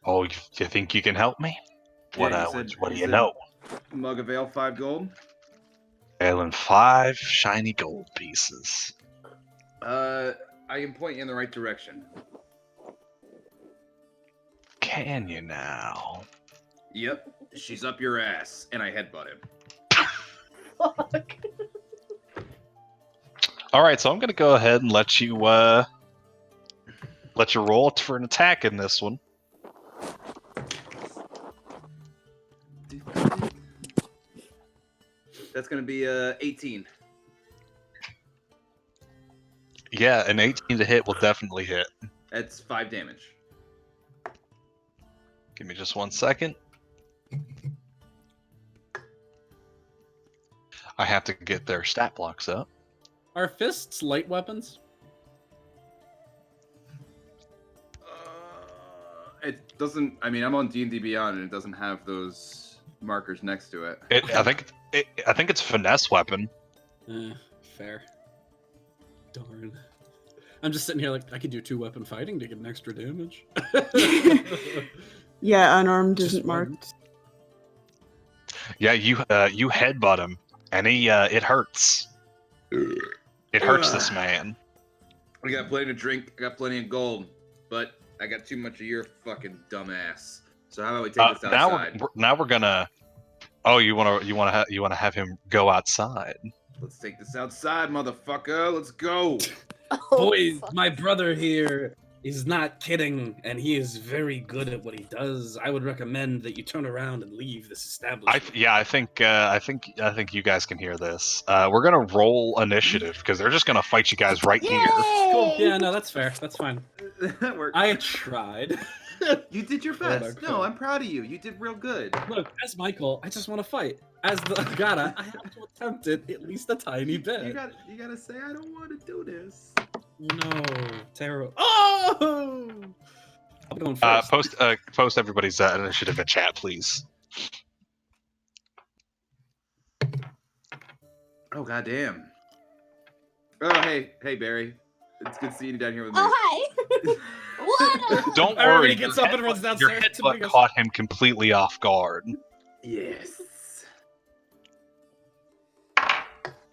Oh, you think you can help me? What Yeah, you what do said- you know? Mug of ale, 5 gold. Ale and 5 shiny gold pieces. I can point you in the right direction. Can you now? Yep, she's up your ass, and I headbutt him. Fuck. All right, so I'm gonna go ahead and let you roll for an attack in this one. That's gonna be 18. Yeah, an 18 to hit will definitely hit. That's 5 damage. Give me just 1 second. I have to get their stat blocks up. Are fists light weapons? It doesn't. I mean, I'm on D&D Beyond, and it doesn't have those markers next to it. I think it's finesse weapon. Fair. Darn. I'm just sitting here like, I could do 2-weapon fighting to get an extra damage. Yeah, unarmed Just isn't one. marked. Yeah, you headbutt him, and he it hurts. It hurts this man. I got plenty to drink. I got plenty of gold, but I got too much of your fucking dumbass. So how about we take this outside? Now we're gonna. Oh, you wanna have him go outside? Let's take this outside, motherfucker. Let's go. Oh, Boys, fuck. my brother here is not kidding, and he is very good at what he does. I would recommend that you turn around and leave this establishment. I think you guys can hear this. We're gonna roll initiative because they're just gonna fight you guys right here. Cool. Yay! Yeah, no, that's fair. That's fine. That worked. I tried. You did your Quote, best. No, unquote. I'm proud of you. You did real good. Look, as Michael, I just want to fight. As the Agata, I have to attempt it at least a tiny bit. You gotta say I don't want to do this. No, terrible. Oh! I'm going first. Post everybody's initiative in chat, please. Oh goddamn. Oh hey Barry. It's good seeing you down here with me. Oh, hi. What? Don't Everybody worry. gets your up and runs headbutt- downstairs. Your Somebody headbutt goes- caught him completely off guard, Yes.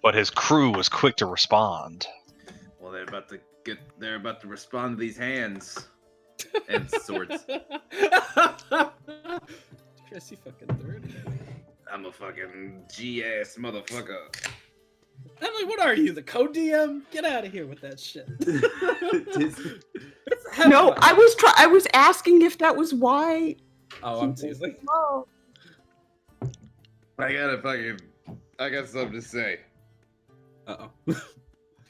but his crew was quick to respond. Well, they're about to They're about to respond to these hands and swords. Chris, you fucking dirty. I'm a fucking G-ass motherfucker. Emily, what are you, the co-DM? Get out of here with that shit. No, I was asking if that was why. Oh, I'm teasing. No. I got something to say. Uh-oh.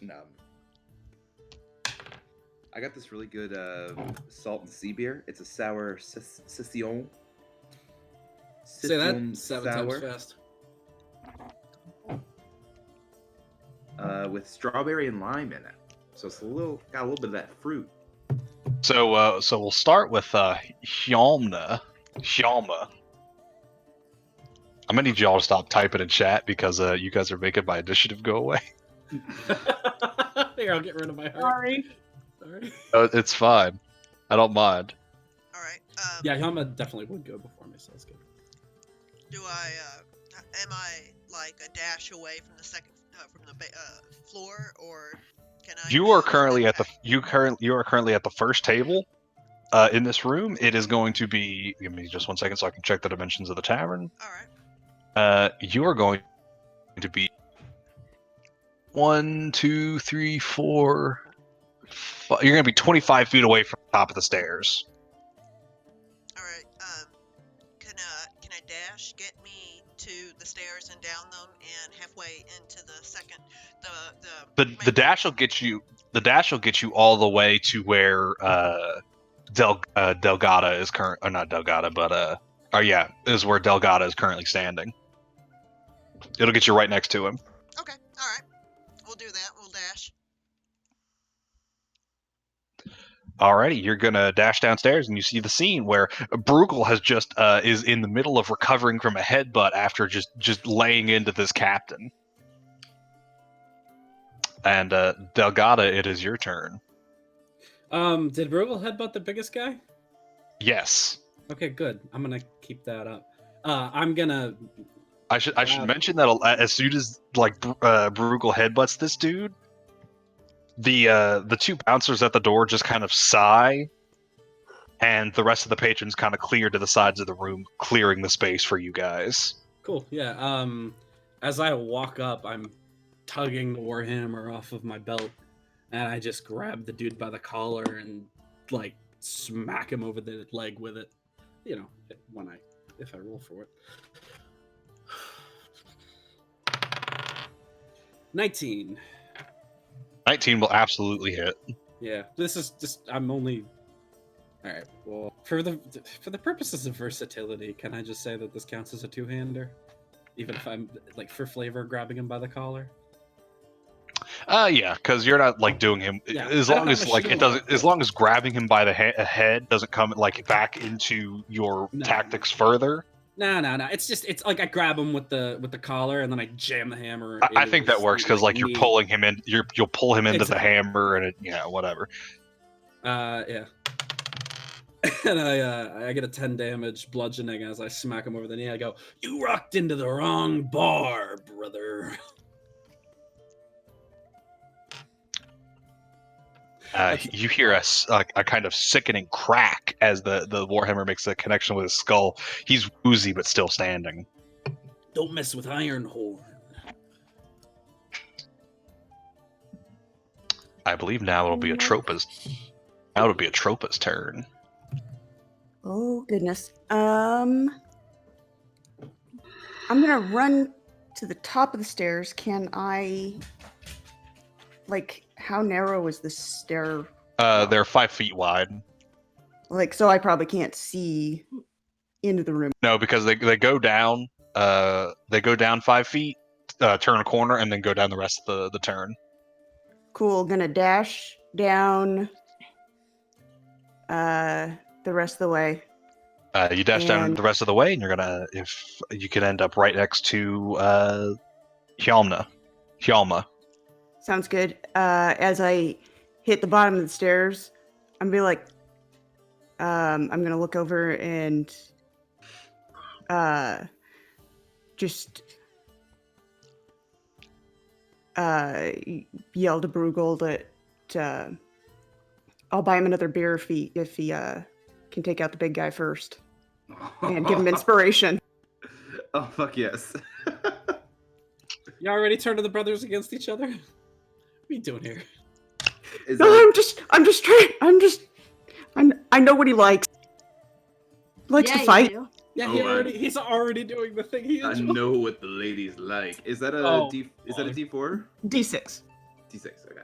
No. I got this really good salt and sea beer. It's a sour Sicilian. Say that 7 times fast. With strawberry and lime in it. So it's got a little bit of that fruit. So we'll start with Hjalma. Hjalma. I'm gonna need y'all to stop typing in chat because you guys are making my initiative go away. Here, I'll get rid of my heart. Sorry. It's fine. I don't mind. All right. Yeah, Yama definitely would go before me, so that's good. Do I? Am I like a dash away from the second floor, or can I? You are currently at the you are currently at the first table. In this room, it is going to be. Give me just 1 second so I can check the dimensions of the tavern. All right. You are going to be 1, 2, 3, 4. You're going to be 25 feet away from the top of the stairs. All right. Can I dash get me to the stairs and down them and halfway into the second The dash will get you. The dash will get you all the way to where Delgada is or not Delgada, but is where Delgada is currently standing. It'll get you right next to him. Okay. All right. We'll do that. We'll dash. Alrighty, you're gonna dash downstairs and you see the scene where Bruegel has just is in the middle of recovering from a headbutt after just laying into this captain. And Delgada, it is your turn. Did Bruegel headbutt the biggest guy? Yes. Okay, good. I'm gonna keep that up. I'm gonna. I should mention that as soon as Bruegel headbutts this dude, the two bouncers at the door just kind of sigh, and the rest of the patrons kind of clear to the sides of the room, clearing the space for you guys. Cool. Yeah. As I walk up, I'm tugging the warhammer off of my belt, and I just grab the dude by the collar and like smack him over the leg with it. You know, if I roll for it. 19. 19 will absolutely hit. Yeah, this is just. I'm only. All right. Well, for the purposes of versatility, can I just say that this counts as a two-hander, even if I'm like for flavor grabbing him by the collar? Yeah, because you're not like doing him as long as like it doesn't. As long as grabbing him by the head doesn't come like back into your tactics further. No. It's like I grab him with the collar and then I jam the hammer. I think that works because like you're pulling him in. You'll pull him into the hammer and whatever. Yeah. And I get a 10 damage bludgeoning as I smack him over the knee. I go, "You rocked into the wrong bar, brother." You hear a kind of sickening crack as the warhammer makes a connection with his skull. He's woozy but still standing. Don't mess with Ironhorn. I believe now it'll be Atropa's. Now it'll be Atropa's turn. Oh goodness. I'm gonna run to the top of the stairs. Can I? Like, how narrow is the stair? They're 5 feet wide. Like, so I probably can't see into the room. No, because they go down. They go down 5 feet, turn a corner, and then go down the rest of the turn. Cool. Gonna dash down. The rest of the way. You dash down the rest of the way, and you're gonna if you can end up right next to Hjalma. Sounds good. As I hit the bottom of the stairs, I'm gonna be like, I'm gonna look over and just yell to Bruegel I'll buy him another beer if he can take out the big guy first and give him inspiration. Oh fuck yes. You already turned the brothers against each other? What are you doing here? No, I'm just trying. I know what he likes. Likes to fight. Yeah, he's already doing the thing he I enjoys. know what the ladies like. Is that a Is that a D4? D6. D6. Okay.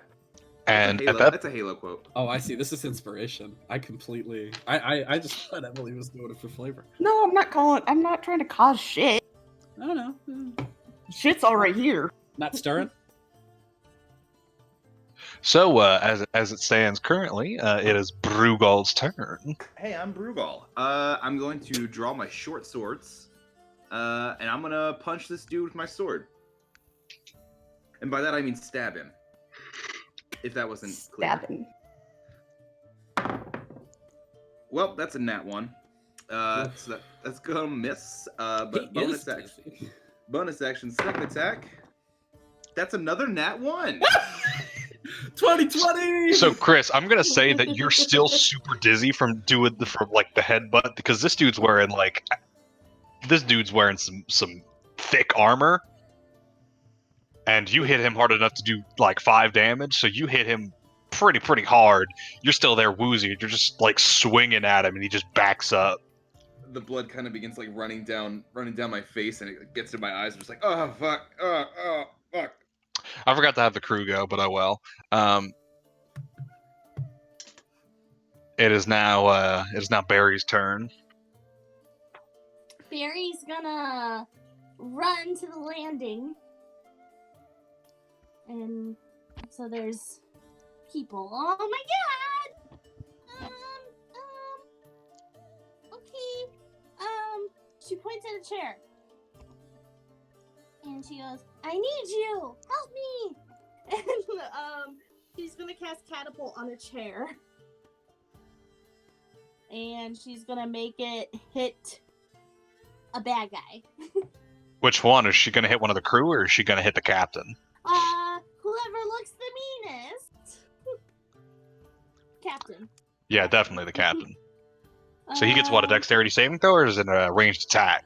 And That's a Halo quote. Oh, I see. This is inspiration. I just thought Emily was doing it for flavor. No, I'm not trying to cause shit. I don't know. Shit's all right here. Not stirring. So, as it stands currently, it is Brugal's turn. Hey, I'm Brugal. I'm going to draw my short swords, and I'm gonna punch this dude with my sword. And by that I mean stab him. If that wasn't clear. Stab him. Well, that's a nat 1. So that's gonna miss. But bonus action. Bonus action, second attack. That's another nat 1. 2020. So, Chris, I'm gonna say that you're still super dizzy from doing the headbutt because this dude's wearing some thick armor, and you hit him hard enough to do like 5 damage. So you hit him pretty hard. You're still there woozy. You're just like swinging at him, and he just backs up. The blood kind of begins like running down my face, and it gets to my eyes. I'm just like, oh fuck, oh fuck. I forgot to have the crew go, but oh well. It is now Barry's turn. Barry's gonna run to the landing. And so there's people. Oh my god! Okay. She points at a chair. And she goes, I need you! Help me! And she's gonna cast Catapult on a chair. And she's gonna make it hit a bad guy. Which one? Is she gonna hit one of the crew, or is she gonna hit the captain? Whoever looks the meanest. Captain. Yeah, definitely the captain. So he gets what, a dexterity saving throw, or is it a ranged attack?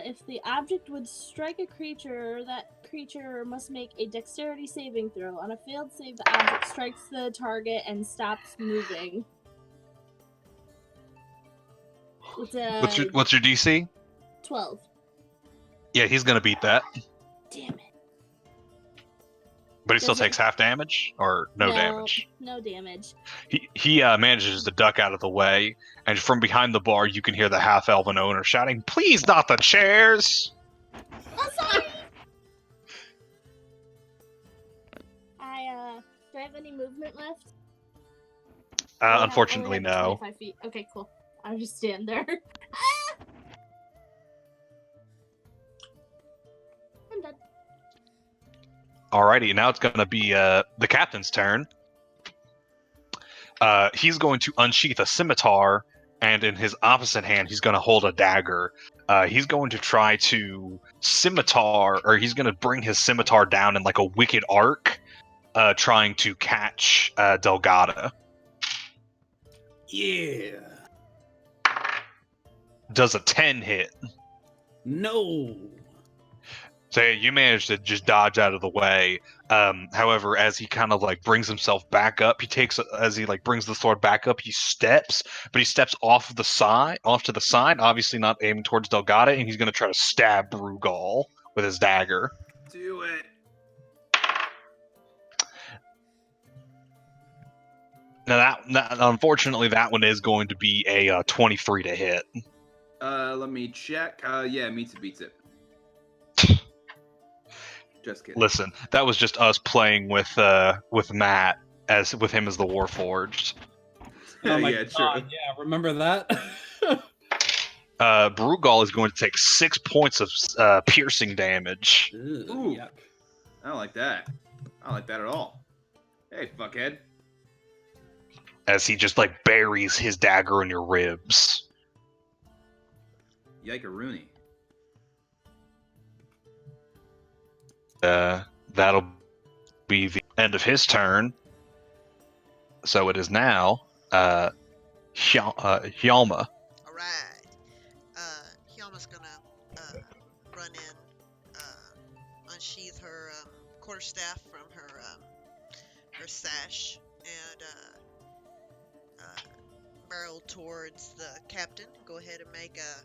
If the object would strike a creature, that creature must make a dexterity saving throw. On a failed save, the object strikes the target and stops moving. What's your DC? 12. Yeah, he's gonna beat that. Damn it. But he still takes half damage, or no damage? No damage. He manages to duck out of the way, and from behind the bar, you can hear the half-elven owner shouting, "Please, not the chairs!" Oh, sorry! Do I have any movement left? Unfortunately, I have no. 25 feet. Okay, cool. I'll just stand there. I'm done. Alrighty, now it's going to be the captain's turn. He's going to unsheath a scimitar, and in his opposite hand, he's going to hold a dagger. He's going to try to scimitar, or he's going to bring his scimitar down in like a wicked arc, trying to catch Delgado. Yeah. Does a 10 hit? No. So you manage to just dodge out of the way. However, as he kind of like brings himself back up, as he brings the sword back up, he steps off to the side, obviously not aiming towards Delgado, and he's going to try to stab Brugal with his dagger. Do it. Now unfortunately, that one is going to be a 23 to hit. Let me check. Yeah, meets it, beats it. Just kidding. Listen, that was just us playing with Matt with him as the Warforged. Oh my yeah, god, true. yeah, remember that? Brugal is going to take 6 points of piercing damage. Ooh. Yuck. I don't like that. I don't like that at all. Hey, fuckhead. As he just buries his dagger in your ribs. Yike-a-rooney. That'll be the end of his turn. So it is now Hjalma. All right. Hjalma's gonna run in, unsheath her quarterstaff from her sash, and barrel towards the captain. Go ahead and make a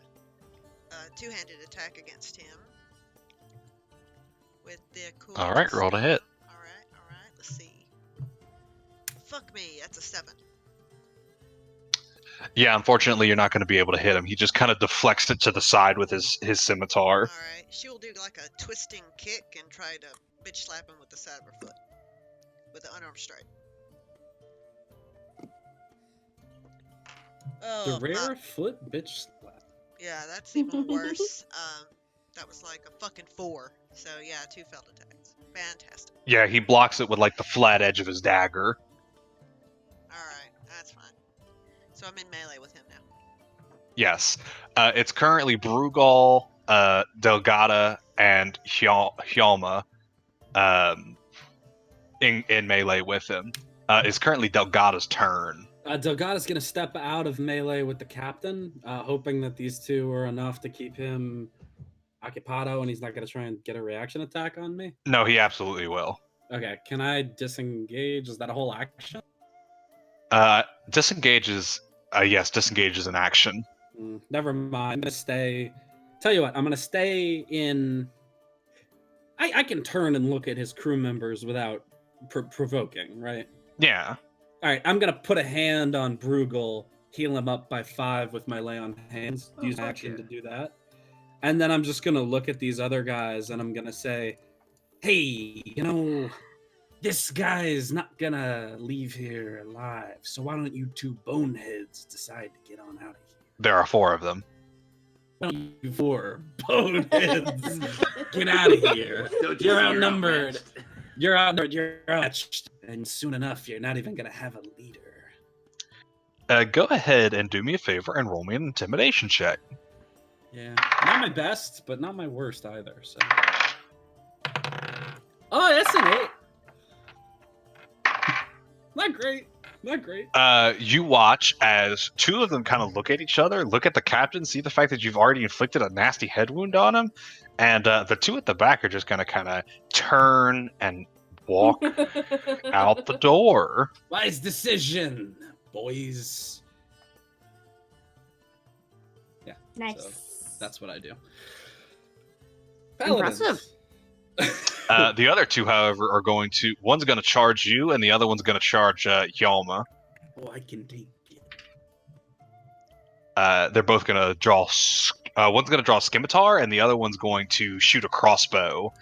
two-handed attack against him with the cool. All right, roll to hit. All right. Let's see. Fuck me. That's a 7. Yeah, unfortunately, you're not going to be able to hit him. He just kind of deflects it to the side with his scimitar. All right. She will do like a twisting kick and try to bitch slap him with the side of her foot with an unarmed strike. The rare foot bitch slap. Yeah, that's even worse. That was like a fucking 4. So yeah, 2 failed attacks. Fantastic. Yeah, he blocks it with like the flat edge of his dagger. Alright, that's fine. So I'm in melee with him now. Yes. It's currently Brugal, Delgada, and Hjalma in melee with him. It's currently Delgada's turn. Delgada's going to step out of melee with the captain, hoping that these two are enough to keep him occupado and he's not going to try and get a reaction attack on me. No, he absolutely will. Okay, can I disengage? Is that a whole action? Disengage is... yes, disengage is an action. Never mind. I'm going to stay... Tell you what, I'm going to stay in... I can turn and look at his crew members without provoking, right? Yeah. All right, I'm going to put a hand on Brugal, heal him up by 5 with my lay on hands, use action to do that. And then I'm just going to look at these other guys and I'm going to say, hey, you know, this guy is not going to leave here alive. So why don't you two boneheads decide to get on out of here? There are 4 of them. Why don't you 4 boneheads get out of here? You're outnumbered. You're outmatched. And soon enough, you're not even going to have a leader. Go ahead and do me a favor and roll me an intimidation check. Yeah, not my best, but not my worst either. So, oh, that's an 8. Not great. You watch as 2 of them kind of look at each other, look at the captain, see the fact that you've already inflicted a nasty head wound on him, and the 2 at the back are just going to kind of turn and walk out the door. Wise decision, boys. Yeah. Nice. So that's what I do. Impressive. The other 2, however, are going to... One's going to charge you, and the other one's going to charge Hjalma. Oh, I can take it. They're both going to draw... one's going to draw scimitar, and the other one's going to shoot a crossbow.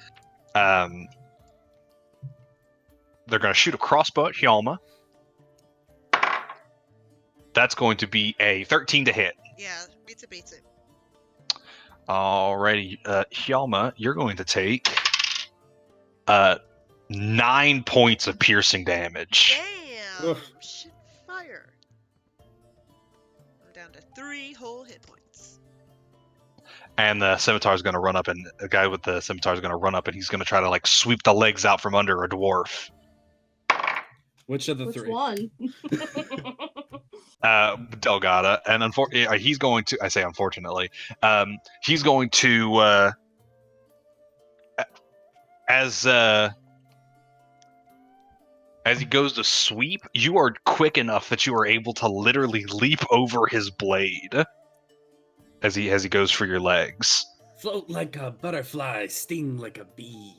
They're going to shoot a crossbow at Hjalma. That's going to be a 13 to hit. Yeah, beats it. Alrighty, Hjalma, you're going to take 9 points of piercing damage. Damn! Oof. Shit, fire. We're down to 3 whole hit points. And the scimitar is going to run up, and the guy with the scimitar is going to run up, and he's going to try to like sweep the legs out from under a dwarf. Which of the Which 3? one? Delgada, and unfortunately, he's going to. I say unfortunately, he's going to as he goes to sweep. You are quick enough that you are able to literally leap over his blade as he goes for your legs. Float like a butterfly, sting like a bee.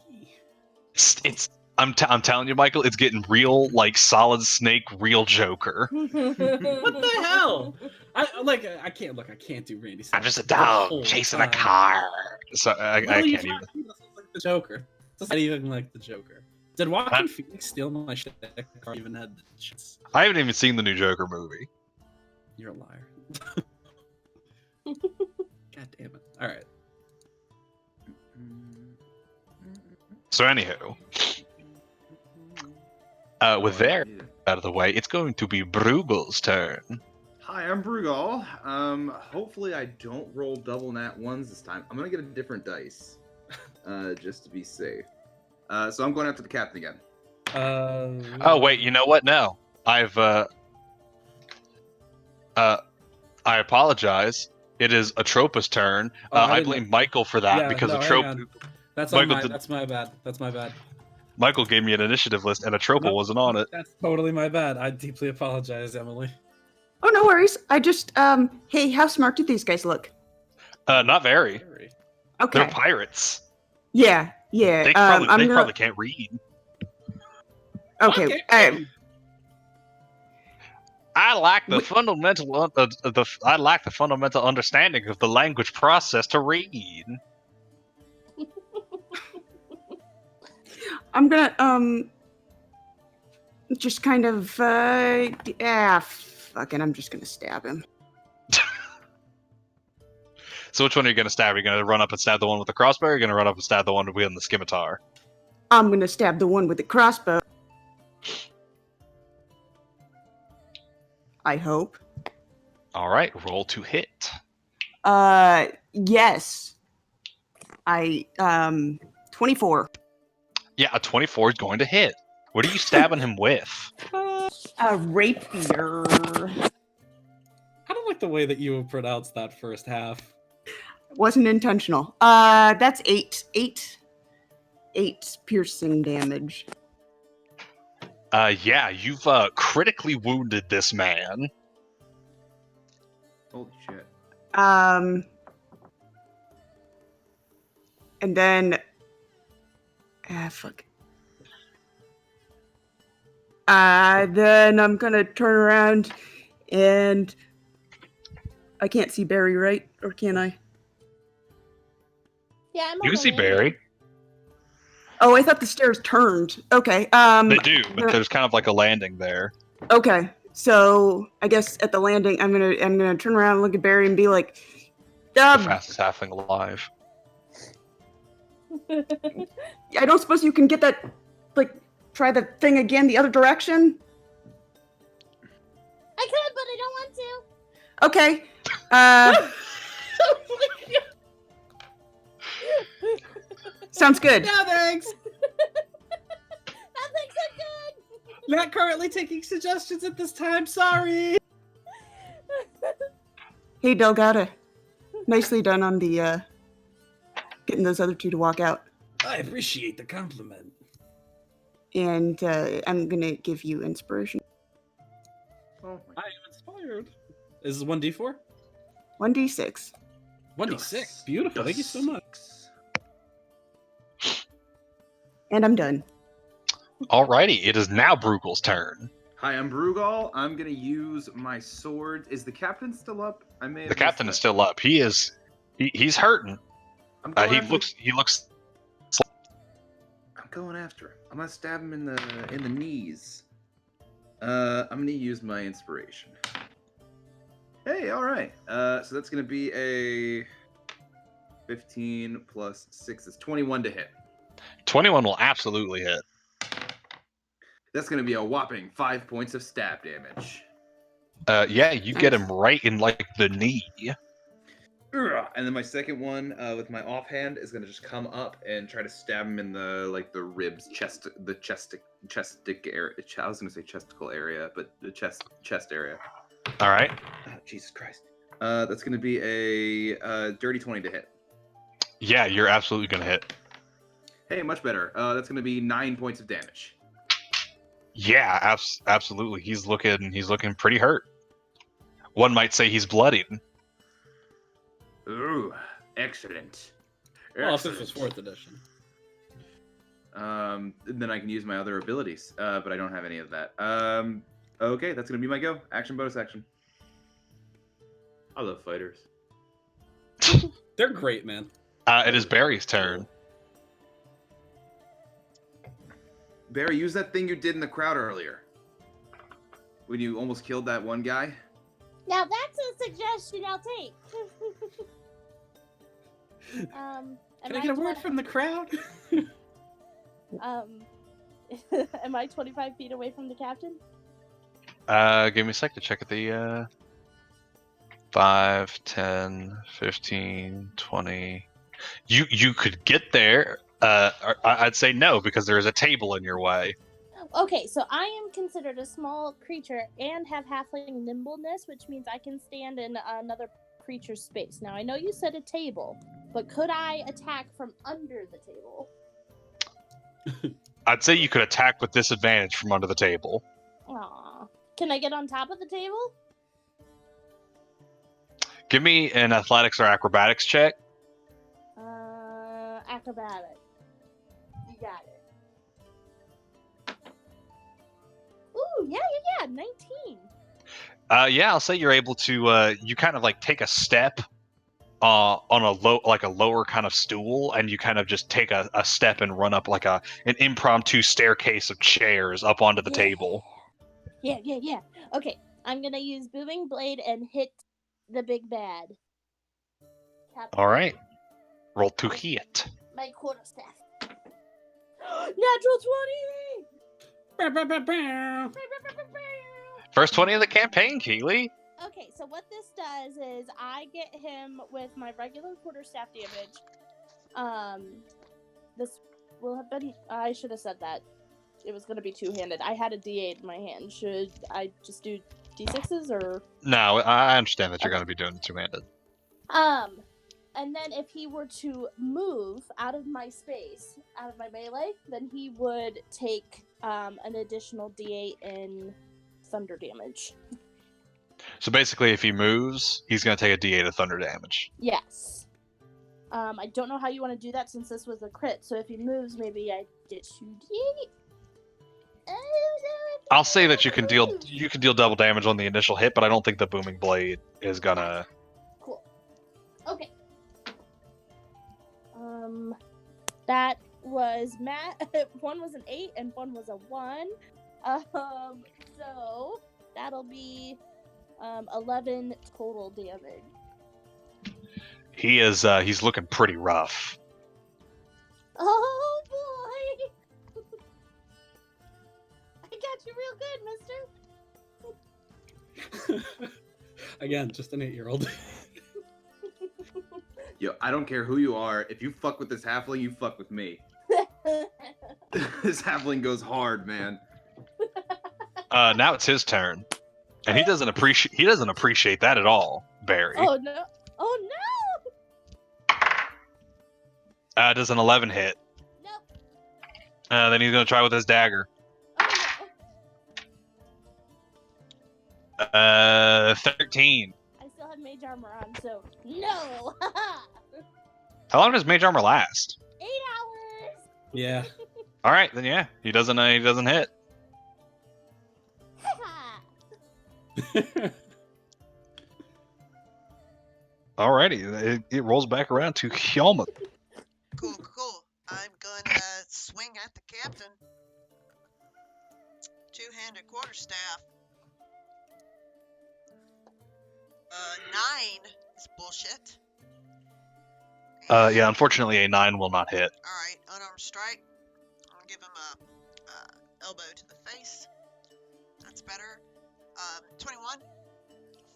I'm telling you, Michael, it's getting real, like Solid Snake, real Joker. What the hell? I can't do Randy. I'm just a dog chasing a car. So I can't even. Like the Joker. It's not even like the Joker. Did Joaquin Phoenix steal my shit? Or even had the chance? I haven't even seen the new Joker movie. You're a liar. God damn it! All right. So anywho. With their out of the way, it's going to be Brugal's turn. Hi, I'm Brugal. Hopefully I don't roll double nat ones this time. I'm gonna get a different dice, just to be safe. So I'm going after the captain again. Oh wait, you know what? No, I apologize. It is Atropa's turn. Oh, I I didn't- blame Michael for that Yeah, because no, hang Atropa. on. That's Michael on did- That's my bad. That's my bad. Michael gave me an initiative list, and Atropa Nope. wasn't on it. That's totally my bad. I deeply apologize, Emily. Oh, no worries. I just, hey, how smart do these guys look? Not very. Okay. They're pirates. Yeah, yeah. They I'm gonna... probably can't read. Okay. I like the fundamental. I like the fundamental understanding of the language process to read. I'm gonna, just kind of, fucking, I'm just gonna stab him. So which one are you going to stab? Are you going to run up and stab the one with the crossbow, or are you going to run up and stab the one wielding the scimitar? I'm gonna stab the one with the crossbow. I hope. All right, roll to hit. Yes. 24. Yeah, a 24 is going to hit. What are you stabbing him with? A rapier. I don't like the way that you pronounced that first half. Wasn't intentional. That's 8 piercing damage. Yeah, you've critically wounded this man. Holy shit. And then fuck. Then I'm gonna turn around and I can't see Barry, right? Or can I? Yeah, I'm You can see Barry. Oh, I thought the stairs turned. Okay. They do, but there's kind of like a landing there. Okay. So I guess at the landing, I'm gonna turn around and look at Barry and be like, The fastest halfling alive. I don't suppose you can get that, like, try the thing again the other direction? I could, but I don't want to. Okay. Sounds good. No, thanks. Nothing's so good. Not currently taking suggestions at this time. Sorry. Hey, Delgado. Nicely done on the, getting those other two to walk out. I appreciate the compliment. And, I'm gonna give you inspiration. Oh I am inspired. Is this 1d4? 1d6. 1d6. Beautiful. Thank you so much. And I'm done. Alrighty, it is now Brugel's turn. Hi, I'm Brugal. I'm gonna use my sword. Is the captain still up? I may. The captain is still up. He's hurting. I'm going He after- looks. I'm going after him. I'm gonna stab him in the knees. I'm gonna use my inspiration. Hey, all right. So that's gonna be a 15 plus 6 is 21 to hit. 21 will absolutely hit. That's gonna be a whopping 5 points of stab damage. Yeah, you get him right in like the knee. Ugh. And then my second one, with my offhand, is gonna just come up and try to stab him in the ribs, chest, the chestic area. I was gonna say chesticle area, but the chest area. All right. Oh, Jesus Christ. That's gonna be a dirty 20 to hit. Yeah, you're absolutely gonna hit. Hey, much better. That's gonna be 9 points of damage. Yeah, absolutely. He's looking pretty hurt. One might say he's bloodied. Ooh, excellent. Well, if this was 4th edition. Then I can use my other abilities, but I don't have any of that. Okay, that's gonna be my go. Action, bonus action. I love fighters. They're great, man. It is Barry's turn. Barry, use that thing you did in the crowd earlier. When you almost killed that one guy. Now that's a suggestion I'll take. Can I get a word from the crowd? Am I 25 feet away from the captain? Give me a sec to check at the 5, 10, 15, 20. You could get there. I'd say no because there is a table in your way. Okay, so I am considered a small creature and have halfling nimbleness, which means I can stand in another creature's space. Now, I know you said a table, but could I attack from under the table? I'd say you could attack with disadvantage from under the table. Aw. Can I get on top of the table? Give me an athletics or acrobatics check. Acrobatic. You got it. Ooh, yeah, 19. Yeah, I'll say you're able to. You kind of like take a step on a lower kind of stool, and you kind of just take a step and run up like an impromptu staircase of chairs up onto the table. Yeah. Okay, I'm gonna use Booming Blade and hit the big bad. All right, roll to hit. My quarterstaff. Natural 20! First 20 of the campaign, Keely. Okay, so what this does is I get him with my regular quarterstaff damage. This will have been... I should have said that. It was going to be two-handed. I had a D8 in my hand. Should I just do D6s, or...? No, I understand that you're going to be doing it two-handed. And then if he were to move out of my space, out of my melee, then he would take an additional D8 in thunder damage. So basically, if he moves, he's going to take a D8 of thunder damage. Yes. I don't know how you want to do that since this was a crit, so if he moves, maybe I did 2D8? I'll say that you can deal double damage on the initial hit, but I don't think the Booming Blade is going to... Cool. Okay. That was one was an 8 and one was a 1. So that'll be 11 total damage. He's looking pretty rough. Oh boy! I got you real good, mister. Again, just an 8-year-old. Yo, I don't care who you are. If you fuck with this halfling, you fuck with me. This halfling goes hard, man. Now it's his turn, and he doesn't appreciate that at all, Barry. Oh no! Does an 11 hit? Nope. Then he's gonna try with his dagger. Oh, 13. I still have mage armor on, so no. How long does mage armor last? 8 hours. Yeah. All right, then yeah, he doesn't hit. Alrighty, it rolls back around to Hjalmar. Cool. I'm gonna swing at the captain. Two-handed quarterstaff. 9 is bullshit. Yeah, unfortunately, a 9 will not hit. Alright, unarmed strike. I'm gonna give him a elbow to the face. That's better. 21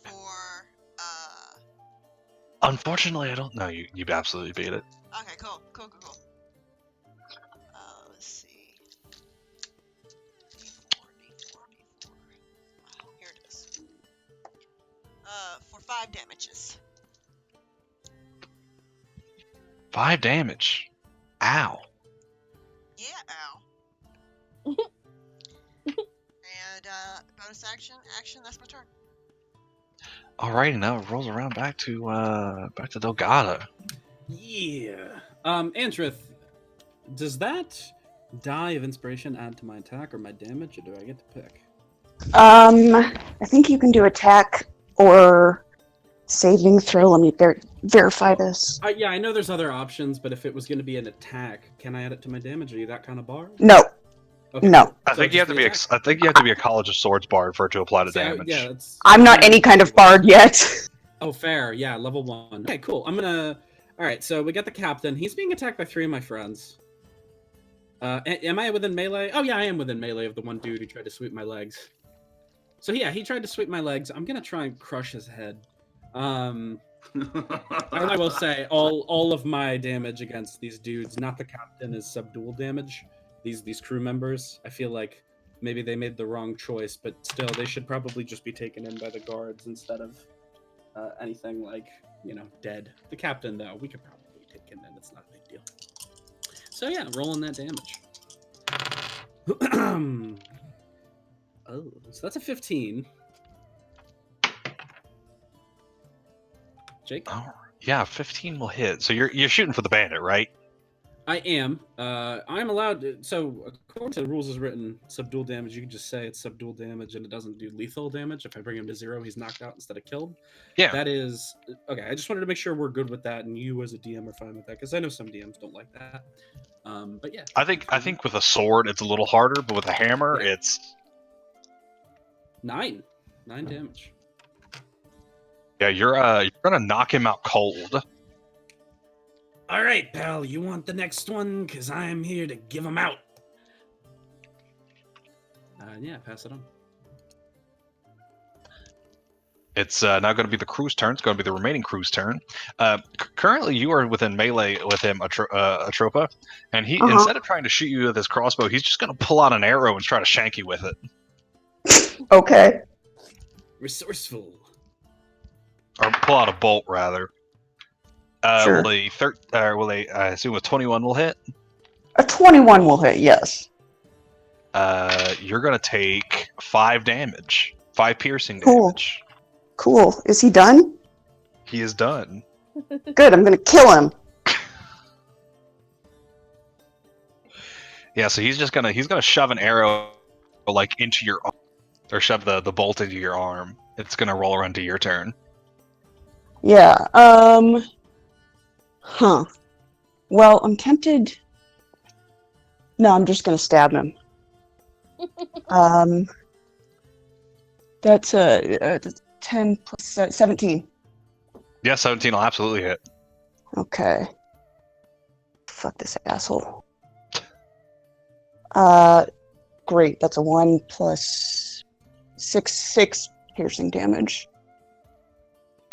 for Unfortunately, I don't know. You absolutely beat it. okay, cool. Let's see. D4. Here it is. For 5 damages. 5 damage. Ow. Yeah, ow. And bonus action, that's my turn. Alrighty, now it rolls around back to Delgado. Yeah. Antrith, does that die of inspiration add to my attack or my damage, or do I get to pick? I think you can do attack or saving throw. Let me verify this. Yeah, I know there's other options, but if it was going to be an attack, can I add it to my damage? Are you that kind of bard? No. Okay. No. I think you have to be. I think you have to be a College of Swords bard for it to apply to So, damage. yeah, I'm not any kind of bard yet. Oh, fair. Yeah, level 1. Okay, cool. I'm gonna... Alright, so we got the captain. He's being attacked by 3 of my friends. Am I within melee? Oh, yeah, I am within melee of the one dude who tried to sweep my legs. So, yeah, he tried to sweep my legs. I'm gonna try and crush his head. I will say, all of my damage against these dudes, not the captain, is subdual damage. These crew members, I feel like maybe they made the wrong choice, but still, they should probably just be taken in by the guards instead of anything like, dead. The captain, though, we could probably take him in. It's not a big deal. So yeah, rolling that damage. Oh, so that's a 15. Jake? Oh, yeah, 15 will hit. So you're shooting for the bandit, right? I am. I'm allowed to, so according to the rules as written, subdual damage, you can just say it's subdual damage and it doesn't do lethal damage. If I bring him to 0, he's knocked out instead of killed. Yeah. That is okay. I just wanted to make sure we're good with that, and you as a DM are fine with that, because I know some DMs don't like that. But yeah. I think with a sword it's a little harder, but with a hammer it's 9 damage. Yeah, you're gonna knock him out cold. All right, pal, you want the next one? Because I'm here to give them out. Yeah, pass it on. It's now going to be the crew's turn. It's going to be the remaining crew's turn. Currently, you are within melee with him, Atropa, and he instead of trying to shoot you with his crossbow, he's just going to pull out an arrow and try to shank you with it. Okay. Resourceful. Or pull out a bolt, rather. Sure. I assume a 21 will hit? A 21 will hit, yes. You're going to take 5 damage. 5 piercing Cool. damage. Cool. Is he done? He is done. Good, I'm gonna kill him. Yeah, so he's gonna shove an arrow like into your arm, or shove the bolt into your arm. It's gonna roll around to your turn. Yeah, Huh. Well, I'm tempted... No, I'm just gonna stab him. That's 10 plus 17. Yeah, 17 will absolutely hit. Okay. Fuck this asshole. Great. That's a 1 plus 6 piercing damage.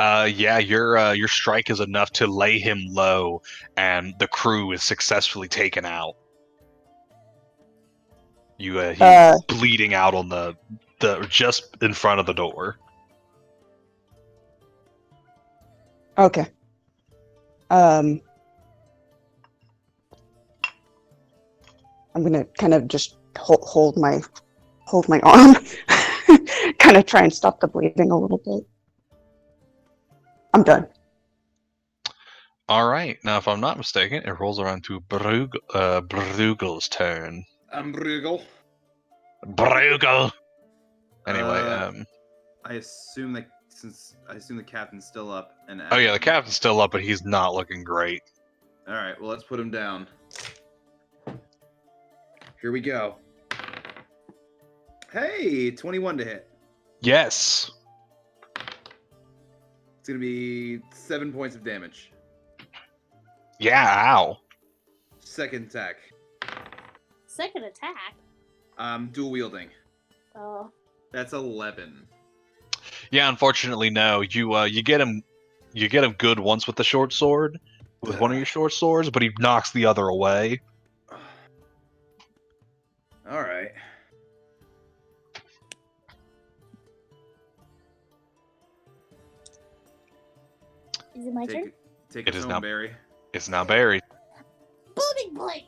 Yeah, your strike is enough to lay him low, and the crew is successfully taken out. He's bleeding out on the just in front of the door. Okay. I'm gonna kind of just hold my arm, kind of try and stop the bleeding a little bit. I'm done. All right. Now, if I'm not mistaken, it rolls around to Brugel's turn. I'm Brugel. Brugel. Anyway, I assume the captain's still up. Oh yeah, the captain's still up, but he's not looking great. All right. Well, let's put him down. Here we go. Hey, 21 to hit. Yes. It's gonna be 7 points of damage. Yeah. Ow. Second attack. Second attack? Dual wielding. Oh. That's 11. Yeah. Unfortunately, no. You get him good once with the short sword, with one of your short swords, but he knocks the other away. All right. Is it my turn? Take It us is home, now- Barry. It's now buried. Booming blade!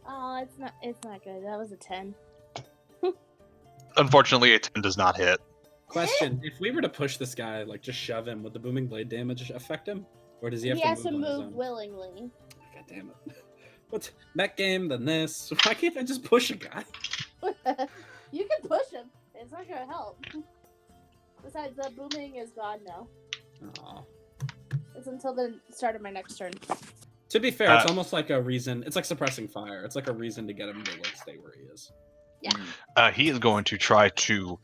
Oh, it's not good. That was a 10. Unfortunately, a 10 does not hit. Question: if we were to push this guy, like just shove him, would the booming blade damage affect him, or does he have He has to on his move own? willingly. God damn it! What's that game than this? Why can't I just push a guy? You can push him. It's not gonna help. Besides, the booming is gone now. Aw. It's until the start of my next turn. To be fair, it's almost like a reason. It's like suppressing fire. It's like a reason to get him to like stay where he is. Yeah. He is going to try to.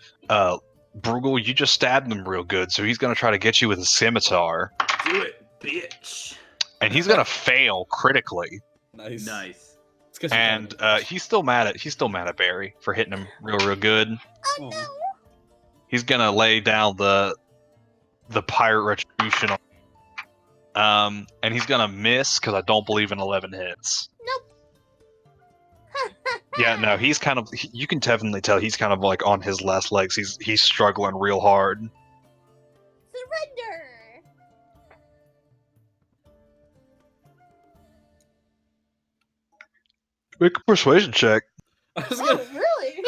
Brugel, you just stabbed him real good, so he's going to try to get you with a scimitar. Do it, bitch. And he's going to fail critically. Nice. Nice. It's 'cause And he's still mad at Barry for hitting him real good. Oh no! He's going to lay down the pirate retribution. And he's going to miss because I don't believe in 11 hits. Nope. Yeah, no, he's kind of. You can definitely tell he's kind of like on his last legs. He's struggling real hard. Surrender! Make a persuasion check. I was Oh, gonna... really?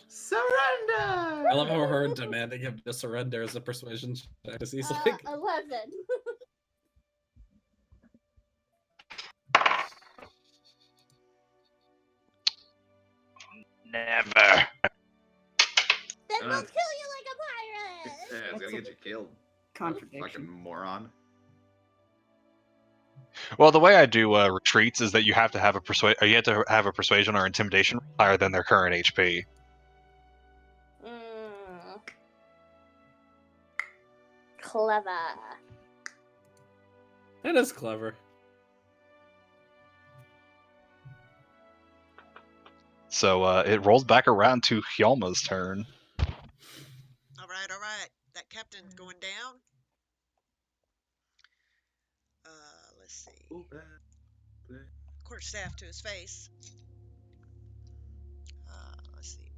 Surrender! I love how her demanding him to surrender as a persuasion check. He's like, 11. Never. Then we'll kill you like a pirate! Yeah, it's gonna get you killed. Contradiction. Fucking moron. Well, the way I do retreats is that you have to have a persuasion or intimidation higher than their current HP. Clever. that is clever. So it rolls back around to Hjalma's turn. All right. That captain's going down. Let's see. Quarterstaff to his face. Let's see.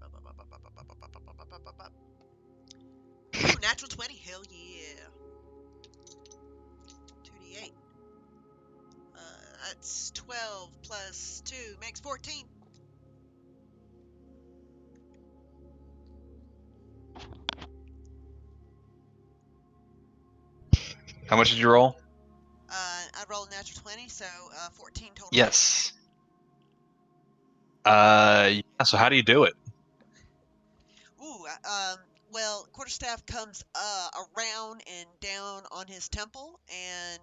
Ooh, natural 20. Hell yeah. 2d8. That's 12 plus 2 makes 14. How much did you roll? I rolled a natural 20, so 14 total. Yes. So how do you do it? Ooh, well, Quarterstaff comes around and down on his temple, and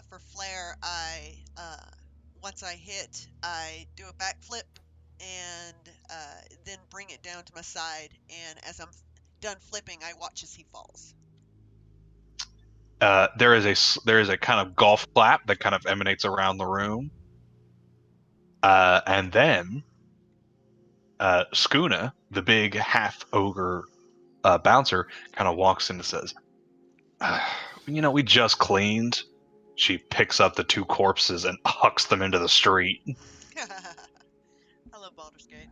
for flair, I once I hit, I do a backflip, and then bring it down to my side, and as I'm done flipping, I watch as he falls. There is a kind of golf clap that kind of emanates around the room, and then Skuna, the big half ogre bouncer, kind of walks in and says, "We just cleaned." She picks up the 2 corpses and hucks them into the street. I love Baldur's Gate.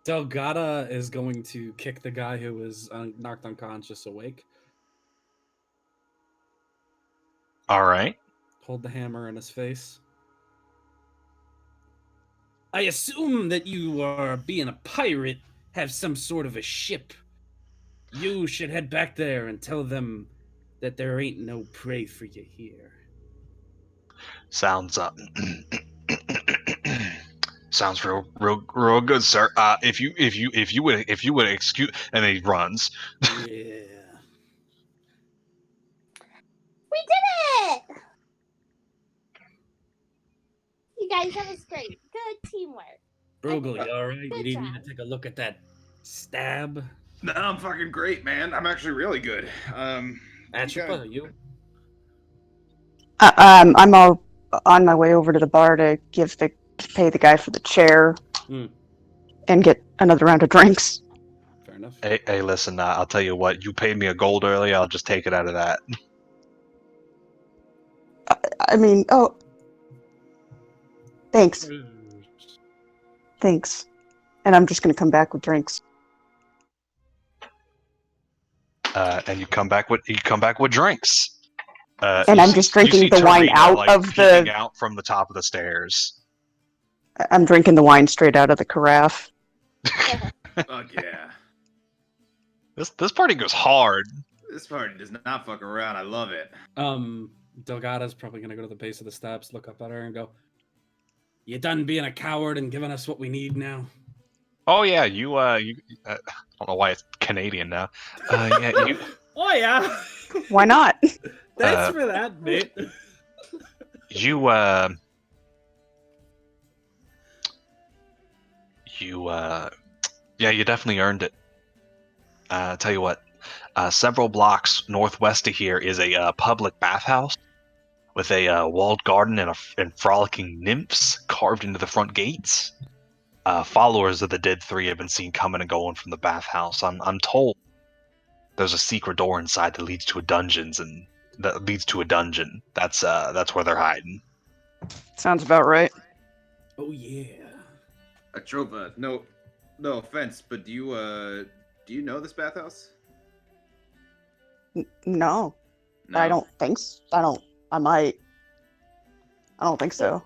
Delgada is going to kick the guy who was knocked unconscious awake. All right. Hold the hammer in his face. I assume that you are, being a pirate, have some sort of a ship. You should head back there and tell them that there ain't no prey for you here. Sounds sounds real good, sir. If you would excuse, and then he runs. Yeah. We did it! You guys, that was great. Good teamwork. Bruegel, you alright? You Good need job. me to take a look at that stab? No, I'm fucking great, man. I'm actually really good. Atropa, you? I'm all on my way over to the bar to pay the guy for the chair and get another round of drinks. Fair enough. Hey, listen, I'll tell you what. You paid me a gold earlier. I'll just take it out of that. I mean, oh, thanks. And I'm just gonna come back with drinks. And you come back with drinks. And I'm just drinking the wine out of peeking out from the top of the stairs. I'm drinking the wine straight out of the carafe. Fuck yeah. This party goes hard. This party does not fuck around. I love it. Delgada's probably gonna go to the base of the steps, look up at her, and go, "You done being a coward and giving us what we need now?" Oh yeah, you I don't know why it's Canadian now. Yeah, you. Oh yeah. Why not? Thanks for that, mate. Yeah, you definitely earned it. Tell you what, several blocks northwest of here is a public bathhouse with a walled garden and frolicking nymphs carved into the front gates. Followers of the dead 3 have been seen coming and going from the bathhouse. I'm told there's a secret door inside that leads to a dungeon. That's where they're hiding. Sounds about right. Oh yeah. Atrova, no offense, but do you know this bathhouse? No, I don't think so. I might. I don't think so.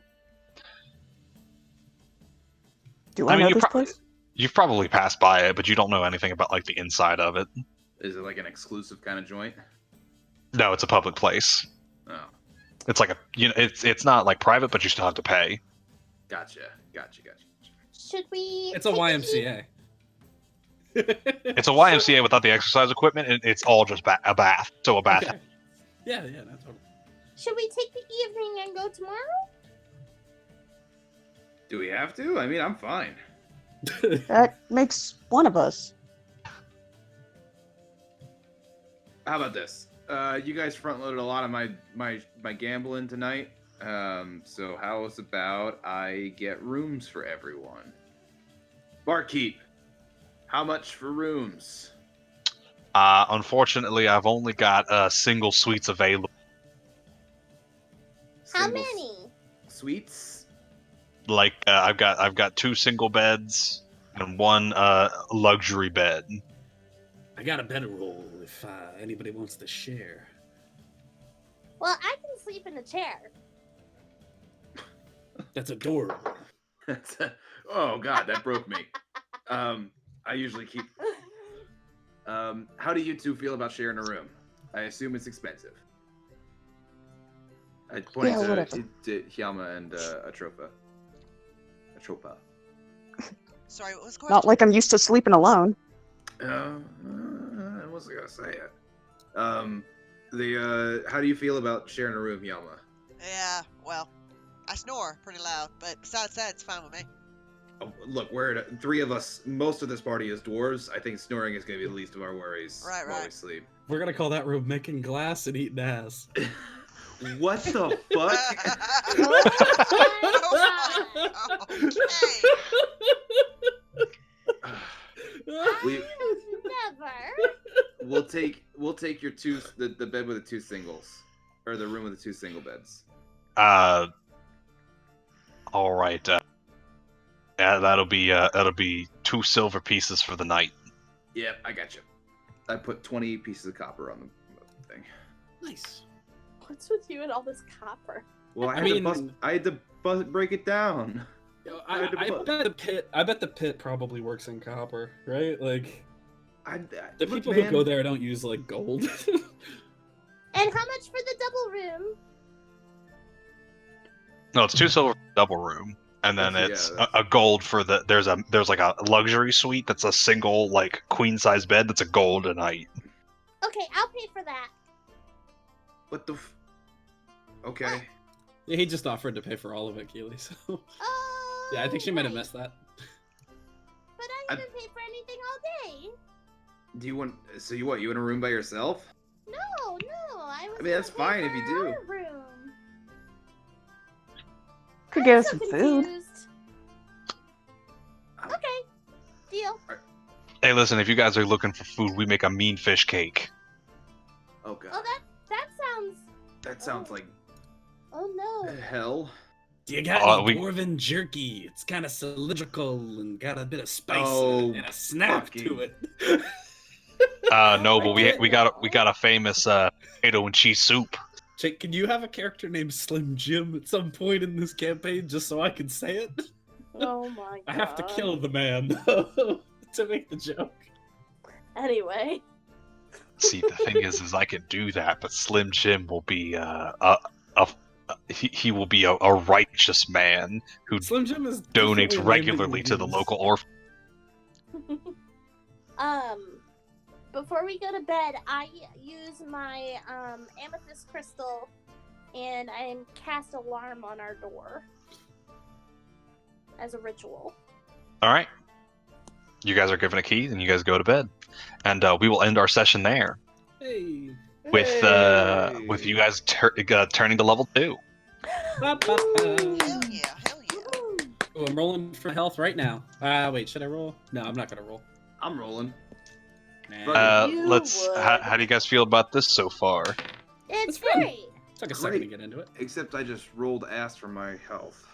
Do I know this place? You've probably passed by it, but you don't know anything about like the inside of it. Is it like an exclusive kind of joint? No, it's a public place. Oh, It's like it's not like private, but you still have to pay. gotcha. Should we? It's a take YMCA. It's a YMCA without the exercise equipment, and it's all just a bath. So a bath. Okay. Yeah, that's totally. Should we take the evening and go tomorrow? Do we have to? I mean, I'm fine. That makes one of us. How about this? You guys front-loaded a lot of my gambling tonight. So how's about I get rooms for everyone? Barkeep, how much for rooms? Unfortunately, I've only got single suites available. How Single many? Suites? Like I've got 2 single beds and 1 luxury bed. I got a better roll if anybody wants to share. Well, I can sleep in a chair. That's adorable. Oh God, that broke me. I usually keep. How do you two feel about sharing a room? I assume it's expensive. I pointed to Hjalma and Atropa. Sorry, what was the question? Not like I'm used to sleeping alone. I wasn't gonna say it. How do you feel about sharing a room, Hjalma? Yeah, well, I snore pretty loud, but besides that, it's fine with me. Oh, look, we're 3 of us. Most of this party is dwarves. I think snoring is gonna be the least of our worries while we sleep. We're gonna call that room making glass and eating ass. What the fuck? We'll take your the bed with the 2 singles, or the room with the 2 single beds. All right. Yeah, that'll be 2 silver pieces for the night. Yeah, I got you. I put 20 pieces of copper on the thing. Nice. What's with you and all this copper? Well, I had to break it down. I bet the pit probably works in copper, right? Like, the people who go there don't use like gold. And how much for the double room? No, it's 2 silver for the double room, and then it's a gold for the. There's like a luxury suite that's a single like queen size bed that's a gold a night. Okay, I'll pay for that. What the? Okay. Yeah, he just offered to pay for all of it, Keely. So. Yeah, I think she might have missed that. But I didn't pay for anything all day. Do you want? So you want a room by yourself? No. I mean, that's fine if you do. Room. Could get us some food. Okay, deal. Hey, listen, if you guys are looking for food, we make a mean fish cake. Oh God. Oh, that sounds. That sounds like. Oh no. Hell. You got dwarven jerky. It's kind of cylindrical and got a bit of spice and a snap to it. No, but we got a famous potato and cheese soup. Jake, can you have a character named Slim Jim at some point in this campaign just so I can say it? Oh my God. I have to kill the man to make the joke. Anyway. See, the thing is I can do that, but Slim Jim will be he will be a righteous man who Slim Jim is donates regularly to the local orphan. Before we go to bed, I use my amethyst crystal and I cast alarm on our door as a ritual. All right. You guys are given a key, and you guys go to bed, and we will end our session there. Hey. With you guys turning to level 2. Hell yeah. Oh, I'm rolling for health right now. Wait, should I roll? No, I'm not gonna roll. I'm rolling. You Let's. would. How do you guys feel about this so far? It's It's fun. great. Took a second to get into it. Except I just rolled ass for my health.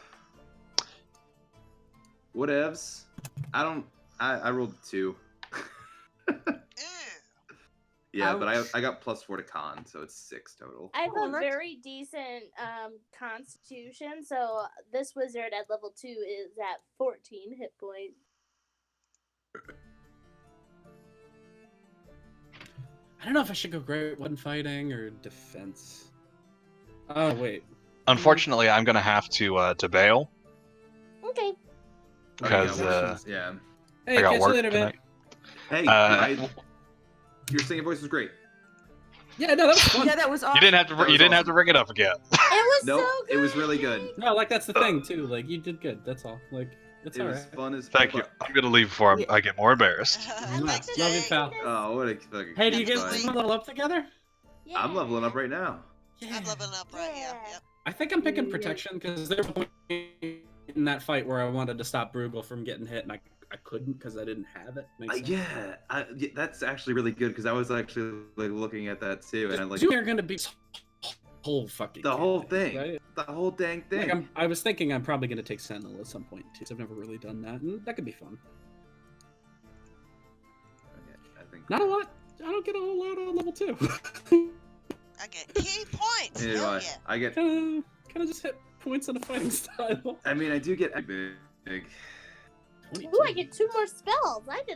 Whatevs. I rolled 2. Ew. Yeah, but Ouch. I got +4 to con, so it's 6 total. I have Oh, a that's- very decent constitution, so this wizard at level 2 is at 14 hit points. I don't know if I should go great weapon fighting or defense. Oh wait. Unfortunately, I'm gonna have to bail Okay. because yeah. Hey, I got catch you work later, man. tonight. Hey, your singing voice was great. Yeah, no, that was fun. Yeah, that was awesome. You didn't have to. That was You didn't have to awesome. ring it up again. It was Nope, so good. it was really good. No, like that's the thing too. Like you did good. That's all. Like it's It was alright. fun as Thank you. fuck. I'm gonna leave before I get more embarrassed. Thanks, Love you, Jake. pal. Oh, what a fucking Hey, do you good guys fight. want to level up together? Yeah. I'm leveling up right now. Yeah. I'm leveling up, right? Yeah. Yeah. Yep. I think I'm picking Yeah. protection because there was a point in that fight where I wanted to stop Bruegel from getting hit, and I couldn't because I didn't have it. Makes sense? Yeah, that's actually really good because I was actually like looking at that too, and I'm like, You are gonna be whole fucking the whole campaign, thing, right? the whole dang thing. Like I was thinking I'm probably gonna take Sentinel at some point too. 'Cause I've never really done that, and that could be fun. I think Not a lot. I don't get a whole lot on level 2. I get key points. Neither do Hell I. yeah. I get. kind of just hit points on a fighting style. I mean, I do get big. Ooh, I get 2 more spells. I did